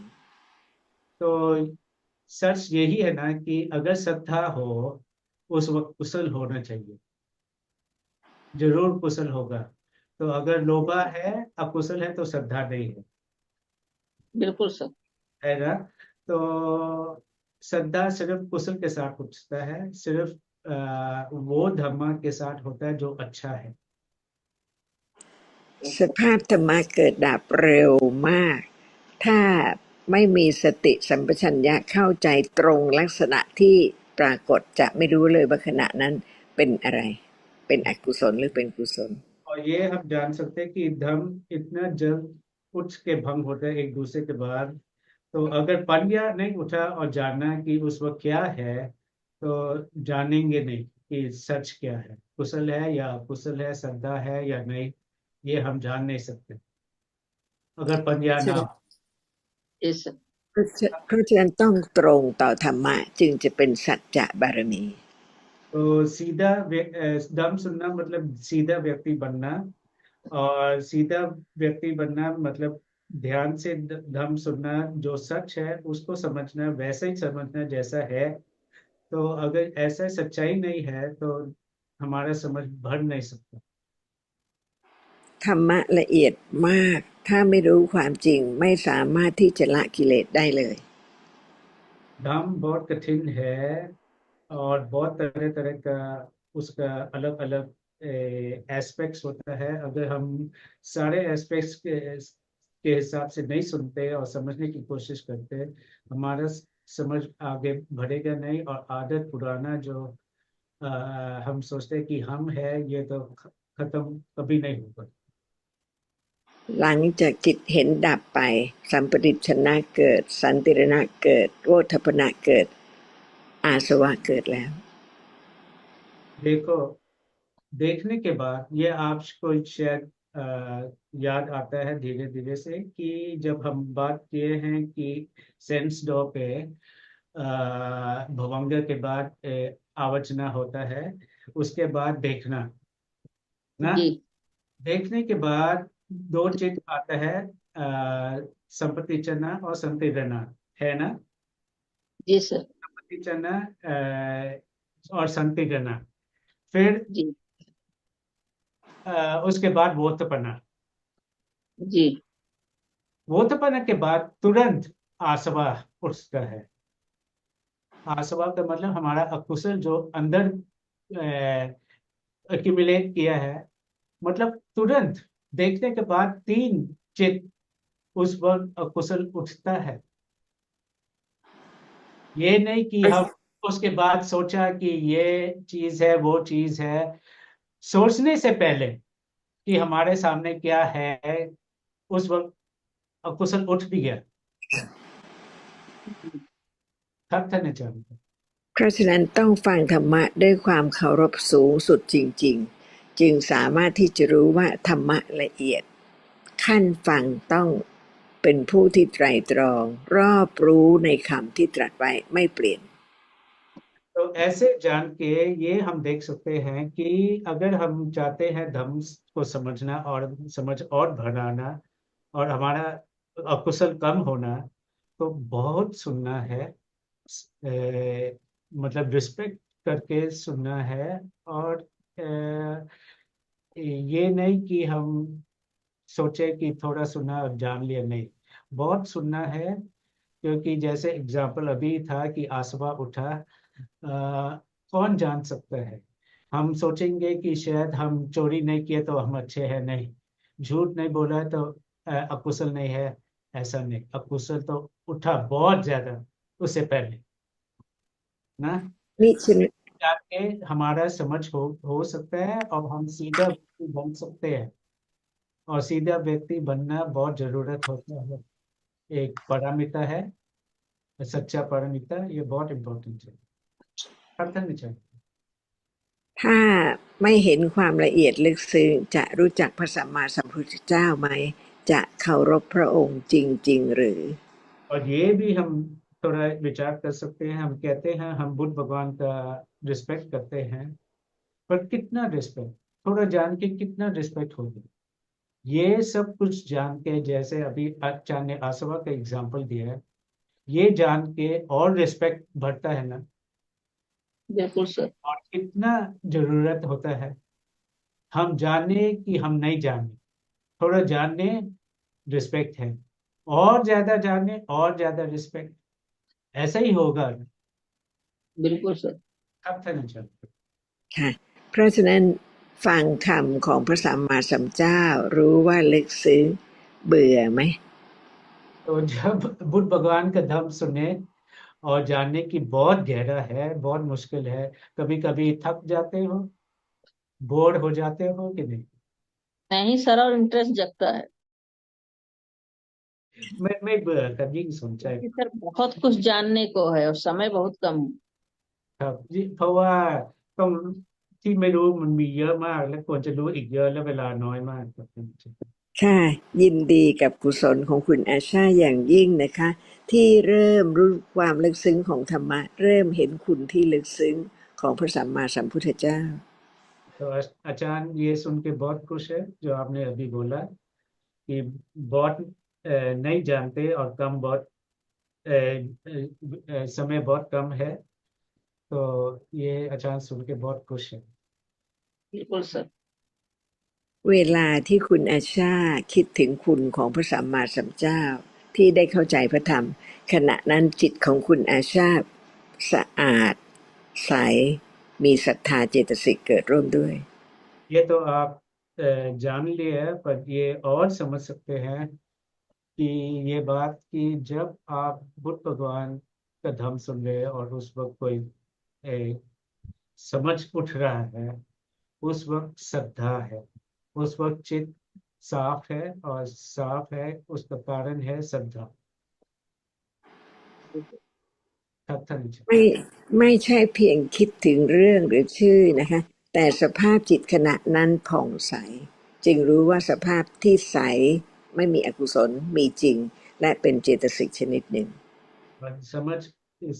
तो सच यही है ना कि अगर श्रद्धा हो उस वक्त कुशल होना चाहिए, जरूर कुशल होगा। तो अगर लोभा है, अकुशल है, तो श्रद्धा नहीं है, बिल्कुल सर। है ना। तो श्रद्धा सिर्फ कुशल के साथ उठता है, सिर्फ वो धर्म के साथ होता है जो अच्छा है। สภาพธรรมะเกิดดับเร็วมาก ถ้าไม่มีสติสัมปชัญญะเข้าใจตรงลักษณะที่ปรากฏจะไม่รู้เลยว่าขณะนั้นเป็นอะไร เป็นอกุศลหรือเป็นกุศล और ये हम जान सकते हैं कि धर्म इतना जल्द उठ के भंग होता है एक दूसरे के बाद। तो अगर पंजा नहीं उठा और जानना कि उस वक्त क्या है, तो जानेंगे नहीं कि सच क्या है, कुशल है या अकुशल है, श्रद्धा है या नहीं, ये हम जान नहीं सकते अगर पंजा ना हो। इस เพราะฉะนั้นต้องตรงต่อธรรมะจึงจะเป็นสัจจะบารมี तो सीधा दम सुनना मतलब सीधा व्यक्ति बनना, और सीधा व्यक्ति बनना मतलब ध्यान से धम सुनना, जो सच है उसको समझना, वैसे ही समझना जैसा है। तो अगर ऐसा सच्चाई नहीं है तो हमारा समझ भर नहीं सकता। ธรรมะละเอียดมาก ถ้าไม่รู้ความจริงไม่สามารถที่จะละกิเลสได้เลย धम बहुत कठिन है, और बहुत तरह तरह का उसका अलग अलग एस्पेक्ट्स होता है। अगर हम सारे एस्पेक्ट्स के हिसाब से नहीं सुनते और समझने की कोशिश करते, हमारा समझ आगे बढ़ेगा नहीं, और आदत पुराना जो अ, हम सोचते हैं कि हम है, ये तो खत्म कभी नहीं होगा। หลังจากจิตเห็นดับไปสัมปติชนะเกิดสันติรณะเกิดโวทัพพนะเกิดอาสวะเกิดแล้ว देखो, देखने के बाद ये आपको शायद याद आता है धीरे धीरे से कि जब हम बात किए हैं कि सेंस डॉ पे भवंग के बाद आवर्जना होता है, उसके बाद देखना ना। जी देखने के बाद दो चीज आता है, संपत्ति चना और संतीर्णा, है ना। जी सर। संपत्ति चना और संतीर्णा, फिर जी उसके बाद वोतपना। जी वोतपना के बाद तुरंत आसवा उठता है। आसवा का मतलब हमारा अकुशल जो अंदर एक्यूमुलेट किया है, मतलब तुरंत देखने के बाद तीन चित उस वक्त अकुशल उठता है। ये नहीं कि हम उसके बाद सोचा कि ये चीज है वो चीज है, सोचने से पहले कि हमारे सामने क्या है, उस वक्त अकुशल उठ भी गया। थक थकने चाहिए। เพราะฉะนั้นต้องฟังธรรมะด้วยความเคารพสูงสุดจริงๆจึงสามารถที่จะรู้ว่าธรรมะละเอียดขั้นฟังต้องเป็นผู้ที่ไตร่ตรองรอบรู้ในคำที่ตรัสไว้ไม่เปลี่ยน तो ऐसे जान के ये हम देख सकते हैं कि अगर हम चाहते हैं धर्म को समझना और समझ और बढ़ाना और हमारा अकुशल कम होना, तो बहुत सुनना है। मतलब रिस्पेक्ट करके सुनना है। और ये नहीं कि हम सोचे कि थोड़ा सुना और जान लिया, नहीं, बहुत सुनना है। क्योंकि जैसे एग्जाम्पल अभी था कि आसवा उठा, कौन जान सकता है। हम सोचेंगे कि शायद हम चोरी नहीं किए तो हम अच्छे हैं, नहीं, झूठ नहीं बोला तो अकुशल नहीं है, ऐसा नहीं। अकुशल तो उठा बहुत ज्यादा उससे पहले ना।มิฉะ जाके हमारा समझ हो सकता है और हम सीधा व्यक्ति बन सकते हैं। और सीधा व्यक्ति बनना बहुत जरूरत होता है। एक पारमिता है, सच्चा पारमिता, ये बहुत इम्पोर्टेंट है। अर्थ नहीं चाहिए। ถ้าไม่เห็นความละเอียดลึกซึ้งจะรู้จักพระสัมมาสัมพุทธเจ้าไหมจะเคารพพระองค์จริงๆหรือ और ये भी हम थोड़ा विचार कर सकते हैं। हम कहते हैं हम बुद्ध भगवान का रिस्पेक्ट करते हैं, पर कितना रिस्पेक्ट, थोड़ा जान के कितना रिस्पेक्ट होगा। ये सब कुछ जान के, जैसे अभी आचार्य ने आसवा का एग्जाम्पल दिया है, ये जान के और रिस्पेक्ट बढ़ता है ना। बिल्कुल सर। और कितना जरूरत होता है हम जाने कि हम नहीं जाने, थोड़ा जानने रिस्पेक्ट है, और ज्यादा जानने और ज्यादा रिस्पेक्ट, ऐसा ही होगा। बिल्कुल सर। अब था नहीं चलता। ค่ะเพราะฉะนั้นฟังคำของพระสัมมาสัมพุทธเจ้ารู้ว่าลึกซึ้งเบื่อไหม तो जब बुद्ध भगवान का धर्म सुने और जानने की बहुत गहरा है, बहुत मुश्किल है, कभी कभी थक जाते हो, बोर हो जाते हो कि नहीं। नहीं सर, और इंटरेस्ट जगता है मैं कभी सोचा है। क्योंकि सर बहुत कुछ जानने को है और समय बहुत कम है। ครับเพราะว่าต้องที่ไม่รู้มันมีเยอะมากและควรจะรู้อีกเยอะและเวลาน้อยมากครับ ค่ะยินดีกับกุศลของคุณอาชาอย่างยิ่งนะคะที่เริ่มรู้ความลึกซึ้งของธรรมะเริ่มเห็นคุณที่ลึกซึ้งของพระสัมมาสัมพุทธเจ้า तो अचानक ये सुन के बहुत खुश है जो आपने अभी बोला कि बहुत नहीं जानते और कम बहुत समय बहुत कम है। तो ये अचानक सुन के बहुत खुश है। बिल्कुल सर।เวลาที่คุณอาชาคิดถึงคุณของพระสัมมาสัมพุทธเจ้าที่ได้เข้าใจพระธรรมขณะนั้นจิตของคุณอาชาสะอาด ใสมีศรัทธาเจตสิกเกิดร่วมด้วย ये तो आप जान लिए है, पर ये और समझ सकते हैं कि ये बात कि जब आप बुद्ध भगवान का धम्म सुन रहे हैं और उस वक्त कोई समझ उठ रहा है, उस वक्त श्रद्धा है, उस वक्त चित्त साफ है, और साफ है उसका कारण है श्रद्धा। श्रद्धा नहीं चाहिए। ไม่ใช่เพียงคิดถึงเรื่องหรือชื่อนะคะแต่สภาพจิตขณะนั้นผ่องใสจึงรู้ว่าสภาพที่ใสไม่มีอกุศลมีจริงและเป็นเจตสิกชนิดหนึ่ง और समझ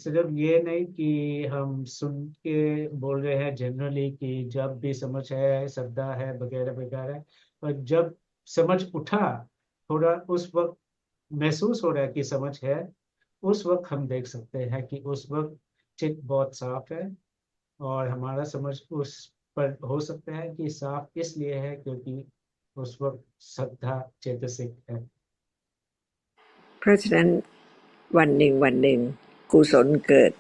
सिर्फ ये नहीं कि हम सुन के बोल रहे हैं जनरली कि जब भी समझ है श्रद्धा है वगैरह वगैरह, पर जब समझ उठा, थोड़ा उस वक्त महसूस हो रहा है कि समझ है, उस वक्त हम देख सकते हैं कि उस वक्त चित्त बहुत साफ है, और हमारा समझ उस पर हो सकता है कि साफ इसलिए है क्योंकि उस वक्त श्रद्धा चेतसिक है। เพราะฉะนั้นวันหนึ่งกุศลเกิด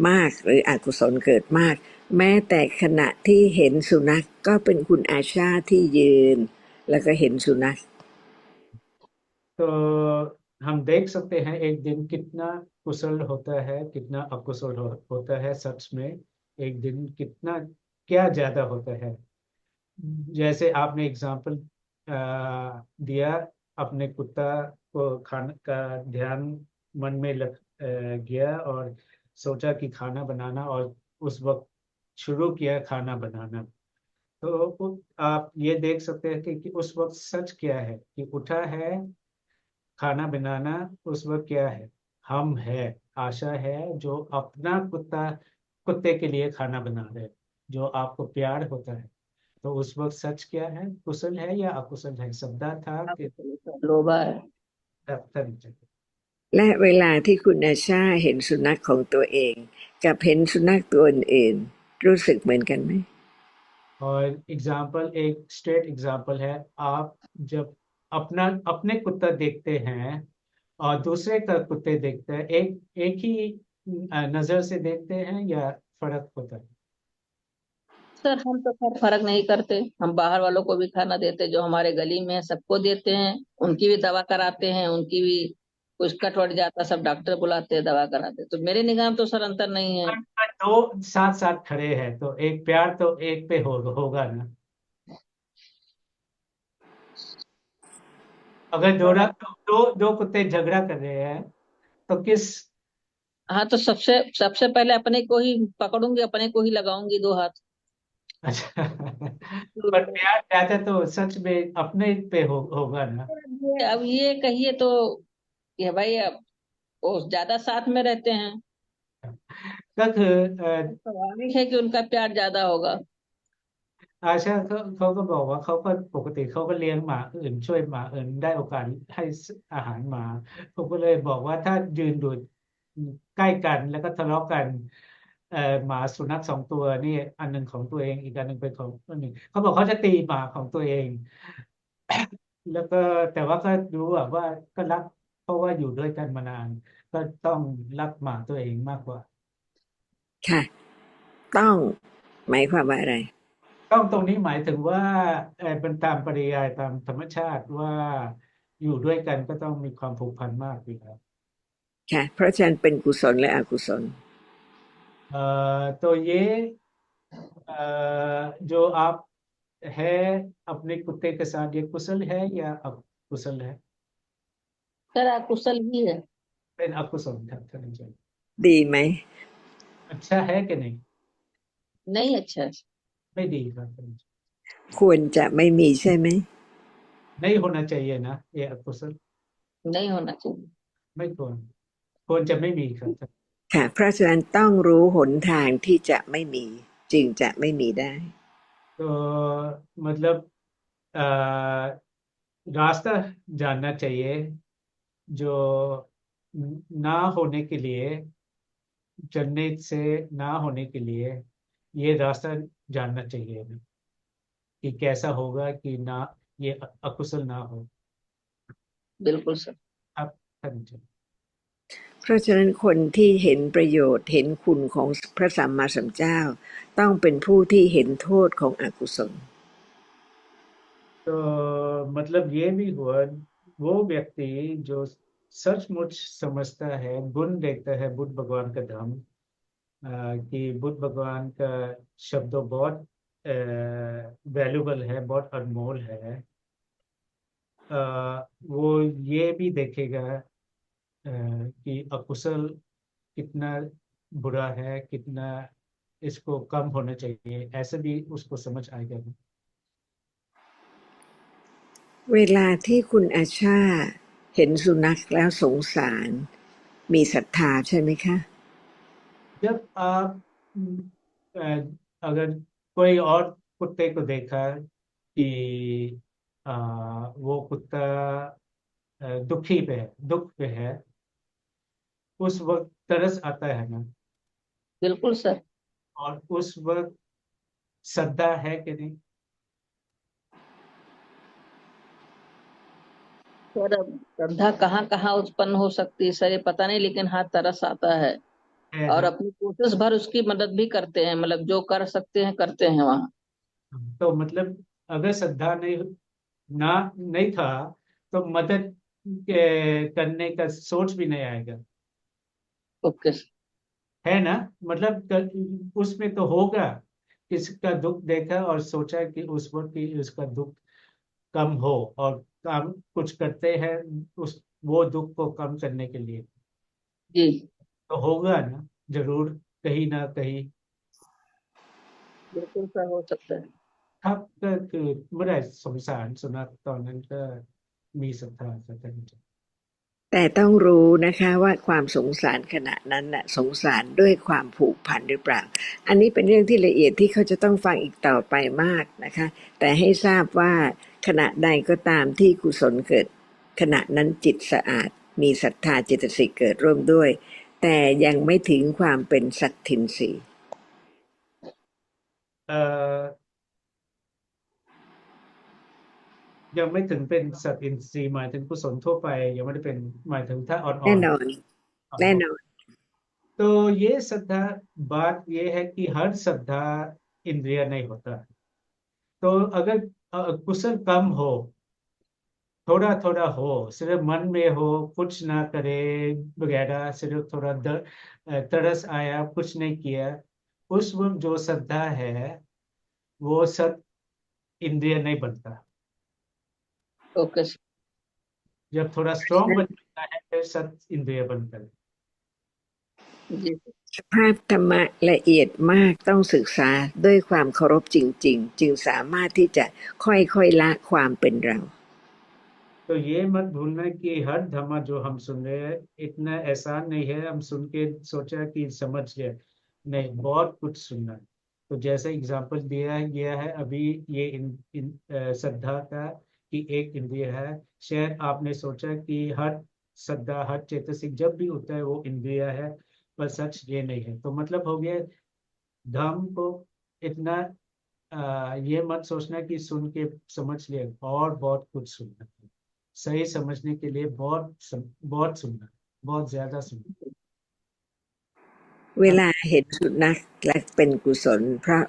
มากหรืออกุศลเกิดมากแม้แต่ขณะที่เห็นสุนัขก็เป็นคุณอาชาที่ยืนแล้วก็เห็นสุนัข तो हम देख सकते हैं एक दिन कितना कुशल होता है, कितना अकुशल होता है सच में। एक दिन कितना क्या ज्यादा होता है। जैसे आपने एग्जाम्पल दिया, अपने कुत्ता को खाना का ध्यान मन में गया और सोचा कि खाना बनाना, और उस वक्त शुरू किया खाना बनाना। तो आप ये देख सकते हैं कि उस वक्त सच क्या है कि उठा है खाना बनाना। उस वक्त क्या है, हम है, आशा है जो अपना कुत्ते के लिए खाना बना रहे हैं, जो आपको प्यार होता है। तो उस वक्त सच क्या है, कुशल है या अकुशल है, श्रद्धा था कि लोभा है। तरीके। และเวลาที่คุณอาชาเห็นสุนัขของตัวเองกับเห็นสุนัขตัวอื่นๆรู้สึกเหมือนกันไหม और एग्जाम्पल, एक स्ट्रेट एग्जाम्पल है, आप जब अपने कुत्ता देखते हैं और दूसरे का कुत्ते देखते हैं, एक एक ही नजर से देखते हैं या फर्क होता है? सर हम तो खैर फर्क नहीं करते, हम बाहर वालों को भी खाना देते, जो हमारे गली में है सबको देते हैं, उनकी भी दवा कराते हैं, उनकी भी कुछ कट वट जाता सब डॉक्टर बुलाते हैं दवा कराते हैं। तो मेरे निगाह में तो सर अंतर नहीं है। पर दो साथ साथ खड़े हैं तो एक प्यार तो एक पे होगा ना। अगर दो कुत्ते झगड़ा कर रहे हैं तो किस। हाँ तो सबसे सबसे पहले अपने को ही पकड़ूंगी, अपने को ही लगाऊंगी दो हाथ। अच्छा पर प्यार ज्यादा तो सच में अपने पे होगा ना। अब ये कहिए तो कि भाई अब वो ज्यादा साथ में रहते हैं,ก็คือस्वाभाविक है कि उनका प्यार ज्यादा होगा। ใช่เขาก็บอกว่าเขาก็ปกติเขาก็เลี้ยงหมาอื่นช่วยหมาอื่นได้โอกาสให้อาหารหมาผมก็เลยบอกว่าถ้ายืนดูใกล้กันแล้วก็ทะเลาะกันเอ่อหมาสุนัข2 ตัวนี่อันหนึ่งของตัวเองอีกอันหนึ่งเป็นของอันหนึ่งเขาบอกเขาจะตีหมาของตัวเองแล้วก็แต่ว่าก็รู้ว่าก็รักเพราะว่าอยู่ด้วยกันมานานก็ต้องรักหมาตัวเองมากกว่า ค่ะต้องหมายความว่าอะไรต้องตรงนี้หมายถึงว่าเป็นตามปริยายตามธรรมชาติว่าอยู่ด้วยกันก็ต้องมีความผูกพันมากอยู่แล้วค่ะเพราะฉะนั้นเป็นกุศลและอกุศล तो ये जो आप है अपने कुत्ते के साथ, ये कुशल है या अकुशल है? सर अकुशल ही है। फिर अकुशल नहीं चाहिए। ดีไหม अच्छा है कि नहीं? नहीं अच्छा है। नहीं दी बात नहीं। ควรจะไม่มีใช่ไหม नहीं होना चाहिए ना ये अकुशल। नहीं होना चाहिए। ไม่ควรจะไม่มีครับ ค่ะเพราะฉะนั้นต้องรู้หนทางที่จะไม่มีจึงจะไม่มีได้ तो मतलब अ, रास्ता जानना चाहिए जो ना होने के लिए, चलने से ना होने के लिए ये रास्ता जानना चाहिए ना, कि कैसा होगा कि ना ये अकुशल ना हो। बिल्कुल सर। आप समझे? ราะฉะนั้นคนที่เห็นประโยชน์เห็นคุณของพระสัมมาสัมพุทธเจ้าต้องเป็นผู้ที่เห็นโทษของอกุศล तो मतलब ये भी हुआ, वो व्यक्ति जो सचमुच समझता है, गुण देखता है बुद्ध भगवान का धर्म, कि बुद्ध भगवान का शब्दों बहुत वैल्यूबल है, बहुत अनमोल है, वो ये भी देखेगा कि अकुशल कितना बुरा है, कितना इसको कम होना चाहिए, ऐसे भी उसको समझ आएगा। เวลาที่คุณอาชาเห็นสุนัขแล้วสงสารมีศรัทธาใช่ไหมคะ जब आप अगर कोई और कुत्ते को देखा कि वो कुत्ता दुखी पे है, दुख पे है, उस वक्त तरस आता है ना, बिल्कुल सर। और उस वक्त श्रद्धा है कि नहीं? सर अब श्रद्धा कहाँ कहाँ उत्पन्न हो सकती है सर, ये पता नहीं, लेकिन हाँ तरस आता है। है और ना? अपनी कोशिश भर उसकी मदद भी करते हैं, मतलब जो कर सकते हैं करते हैं वहाँ। तो मतलब अगर श्रद्धा नहीं था तो मदद करने का सोच भी नहीं आएगा, ओके। है ना? मतलब उसमें तो होगा, किसका दुख देखा और सोचा कि उस वक्त की उसका दुख कम हो, और काम कुछ करते हैं उस वो दुख को कम करने के लिए, जी तो होगा ना, जरूर, कहीं ना कहीं। बिल्कुल सर, हो सकता है।ครับก็คือเมื่อไหร่สงสารสุนัขตอนนั้นก็มีศรัทธาสักนิด แต่ต้องรู้นะคะว่าความสงสารขณะนั้นน่ะสงสารด้วยความผูกพันหรือเปล่าอันนี้เป็นเรื่องที่ละเอียดที่เขาจะต้องฟังอีกต่อไปมากนะคะแต่ให้ทราบว่าขณะใดก็ตามที่กุศลเกิดขณะนั้นจิตสะอาดมีศรัทธาเจตสิกเกิดร่วมด้วยแต่ยังไม่ถึงความเป็นสัตทินรีเอ่อยังไม่ถึงเป็นสัตว์อินทรีย์หมายถึงกุศลทั่วไปยังไม่ได้เป็นหมายถึงถ้าอ่อนแน่นอนๆแน่นอน तो ये श्रद्धा, बात ये है कि हर श्रद्धा इंद्रिय नहीं होता। तो अगर कुशल कम हो, थोड़ा थोड़ा हो, सिर्फ मन में हो, कुछ ना करे वगैरह, सिर्फ थोड़ा तरस आया, कुछ नहीं किया, उस वक्त जो श्रद्धा है वो सत इंद्रिय नहीं बनता। Okay sir. जब थोड़ा स्ट्रॉन्ग बन जाता है फिर सत इंद्रिय बनता है। जी सर।สภาพธรรมะละเอียดมากต้องศึกษาด้วยความเคารพจริงๆจึงสามารถที่จะค่อยๆละความเป็นเรา तो ये मत भूलना कि हर धर्म जो हम सुन रहे हैं इतना आसान नहीं है, हम सुन के सोचा कि समझ गए, नहीं, बहुत कुछ सुनना है। तो जैसे एग्जांपल दिया गया है अभी, ये श्रद्धा का कि एक इंद्रिय है, शायद आपने सोचा कि हर श्रद्धा, हर चेतसिक जब भी होता है वो इंद्रिय है, पर सच ये नहीं है। तो मतलब हो गया, धर्म को इतना ये मत सोचना कि सुन के समझ लिया, और बहुत कुछ सुनना है, सही समझने के लिए बहुत सुनना, बहुत ज्यादा सुनना। เวลาเห็นสุนัขและเป็นกุศลเพราะ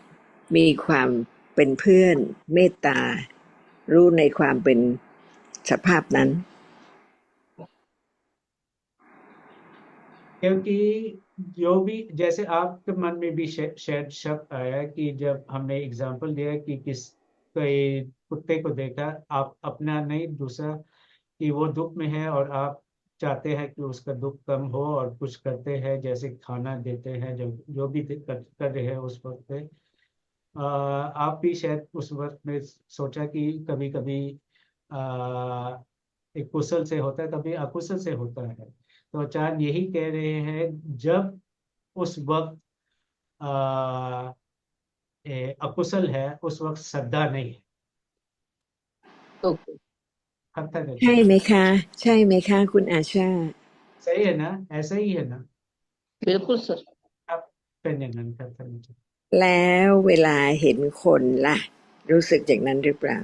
มีความเป็นเพื่อนเมตตารู้ในความเป็นสภาพนั้น क्योंकि जो भी, जैसे आपके मन में भी शायद शब्द आया कि जब हमने एग्जांपल दिया कि कोई कुत्ते को देखा, आप अपना नहीं, दूसरा, कि वो दुख में है और आप चाहते हैं कि उसका दुख कम हो और कुछ करते हैं, जैसे खाना देते हैं, जो जो भी कर रहे हैं उस वक्त पे, आप भी शायद उस वक्त में सोचा कि कभी कभी एक कुशल से होता है, कभी अकुशल से होता है। तो आचार्य यही कह रहे हैं, जब उस वक्त आ, अकुशल है उस वक्त श्रद्धा नहीं है। ओके। खत्ता नहीं ใช่ไหมคะใช่ไหมคะคุณอาชา सही है ना, ऐसा ही है ना? बिल्कुल सर। आपเป็นอย่างนั้นครับท่านอาจารย์แล้วเวลาเห็นคนล่ะรู้สึกอย่างนั้นหรือเปล่า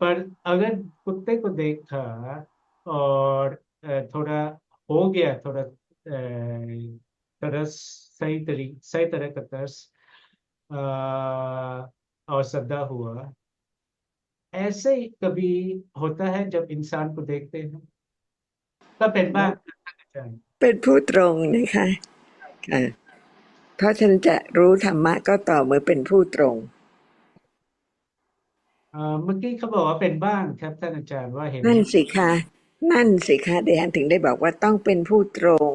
पर अगर कुत्ते को देखा और थोड़ा हो गया, थोड़ा सही तरह का तर्स और सदा हुआ। ऐसे ही कभी होता है जब इंसान को देखते हैं,ก็เป็นบ้าง เป็นผู้ตรงนะคะเพราะฉันจะรู้ธรรมะก็ต่อเมื่อเป็นผู้ตรงเมื่อกี้เขาบอกว่าเป็นบ้างครับท่านอาจารย์ว่าเห็นนั่นสิคะนั่นสิคะดิฉันถึงได้บอกว่าต้องเป็นผู้ตรง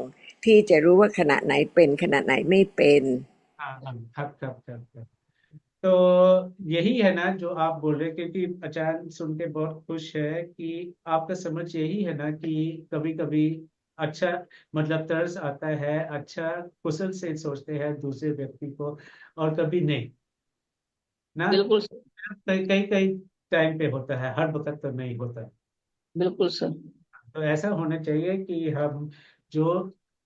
ที่จะรู้ว่าขณะไหนเป็นขณะไหนไม่เป็น ครับतो यही है ना जो आप बोल रहे, क्योंकि अचानक सुन के बहुत खुश है कि आपका समझ यही है ना कि कभी कभी अच्छा, मतलब तरस आता है, अच्छा कुशल से सोचते हैं दूसरे व्यक्ति को, और कभी नहीं ना। बिल्कुल सर। कई कई कई टाइम पे होता है, हर वक्त तो नहीं होता। बिल्कुल सर। तो ऐसा होना चाहिए कि हम जो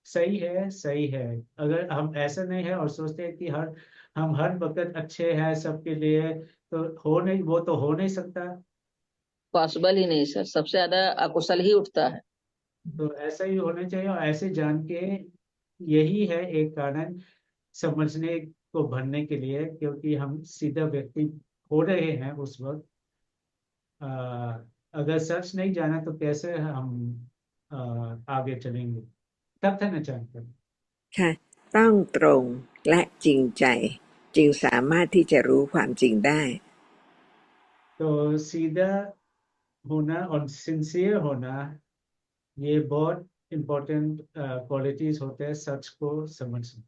सही है सही है। अगर हम ऐसा नहीं है और सोचते हैं कि हम हर वक्त अच्छे हैं सबके लिए, तो हो नहीं, वो तो हो नहीं सकता। पॉसिबल ही नहीं सर, सबसे ज्यादा अकुशल ही उठता है। तो ऐसा ही होना चाहिए, और ऐसे जान के यही है एक कारण समझने को भरने के लिए, क्योंकि हम सीधा व्यक्ति हो रहे हैं उस वक्त। आ, अगर सच नहीं जाना तो कैसे हम आगे चलेंगे, तब था ना जानकर। ค่ะต้องตรงและจริงใจจึงสามารถที่จะรู้ความจริงได้ तो सीधा होना और सिंसियर होना, ये बहुत इम्पोर्टेंट क्वालिटीज होते हैं सच को समझना।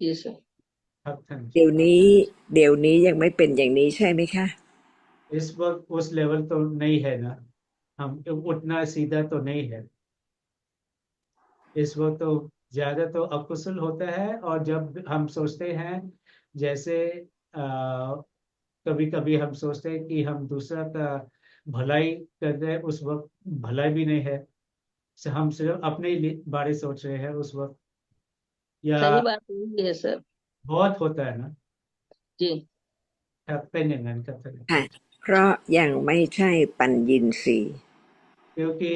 जी सर। अब था ना। เดี๋ยวนี้ยังไม่เป็นอย่างนี้ใช่ไหมคะ इस वक्त उस लेवल तो नहीं है ना, हम उतना सीधा तो नहीं है इस वक्त। तो ज्यादा तो अकुशल होता है, और जब हम सोचते हैं, जैसे कभी कभी हम सोचते हैं कि हम दूसरा का भलाई कर रहे हैं, उस वक्त भलाई भी नहीं है, हम सिर्फ अपने ही बारे सोच रहे हैं उस वक्त। सही या बात यही है सर। बहुत होता है ना, जी। ครับเป็นอย่างนั้นครับท่าน ค่ะเพราะยังไม่ใช่ปัญญีสีย์ क्योंकि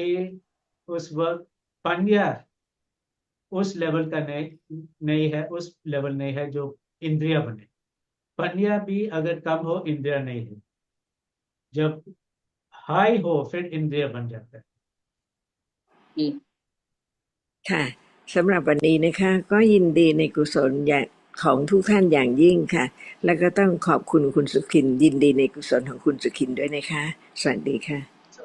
उस वक्त पांड्या उस लेवल का नहीं है, उस लेवल नहीं है जो इंद्रिया बने। पांड्या भी अगर कम हो, इंद्रिया नहीं है, जब हाई हो फिर इंद्रिय बन जाता है। जी।ค่ะสำหรับวันนี้นะคะก็ยินดีในกุศลอย่างของทุกท่านอย่างยิ่งค่ะแล้วก็ต้องขอบคุณคุณสุขินยินดีในกุศลของคุณสุขินด้วยนะคะสวัสดีค่ะ So,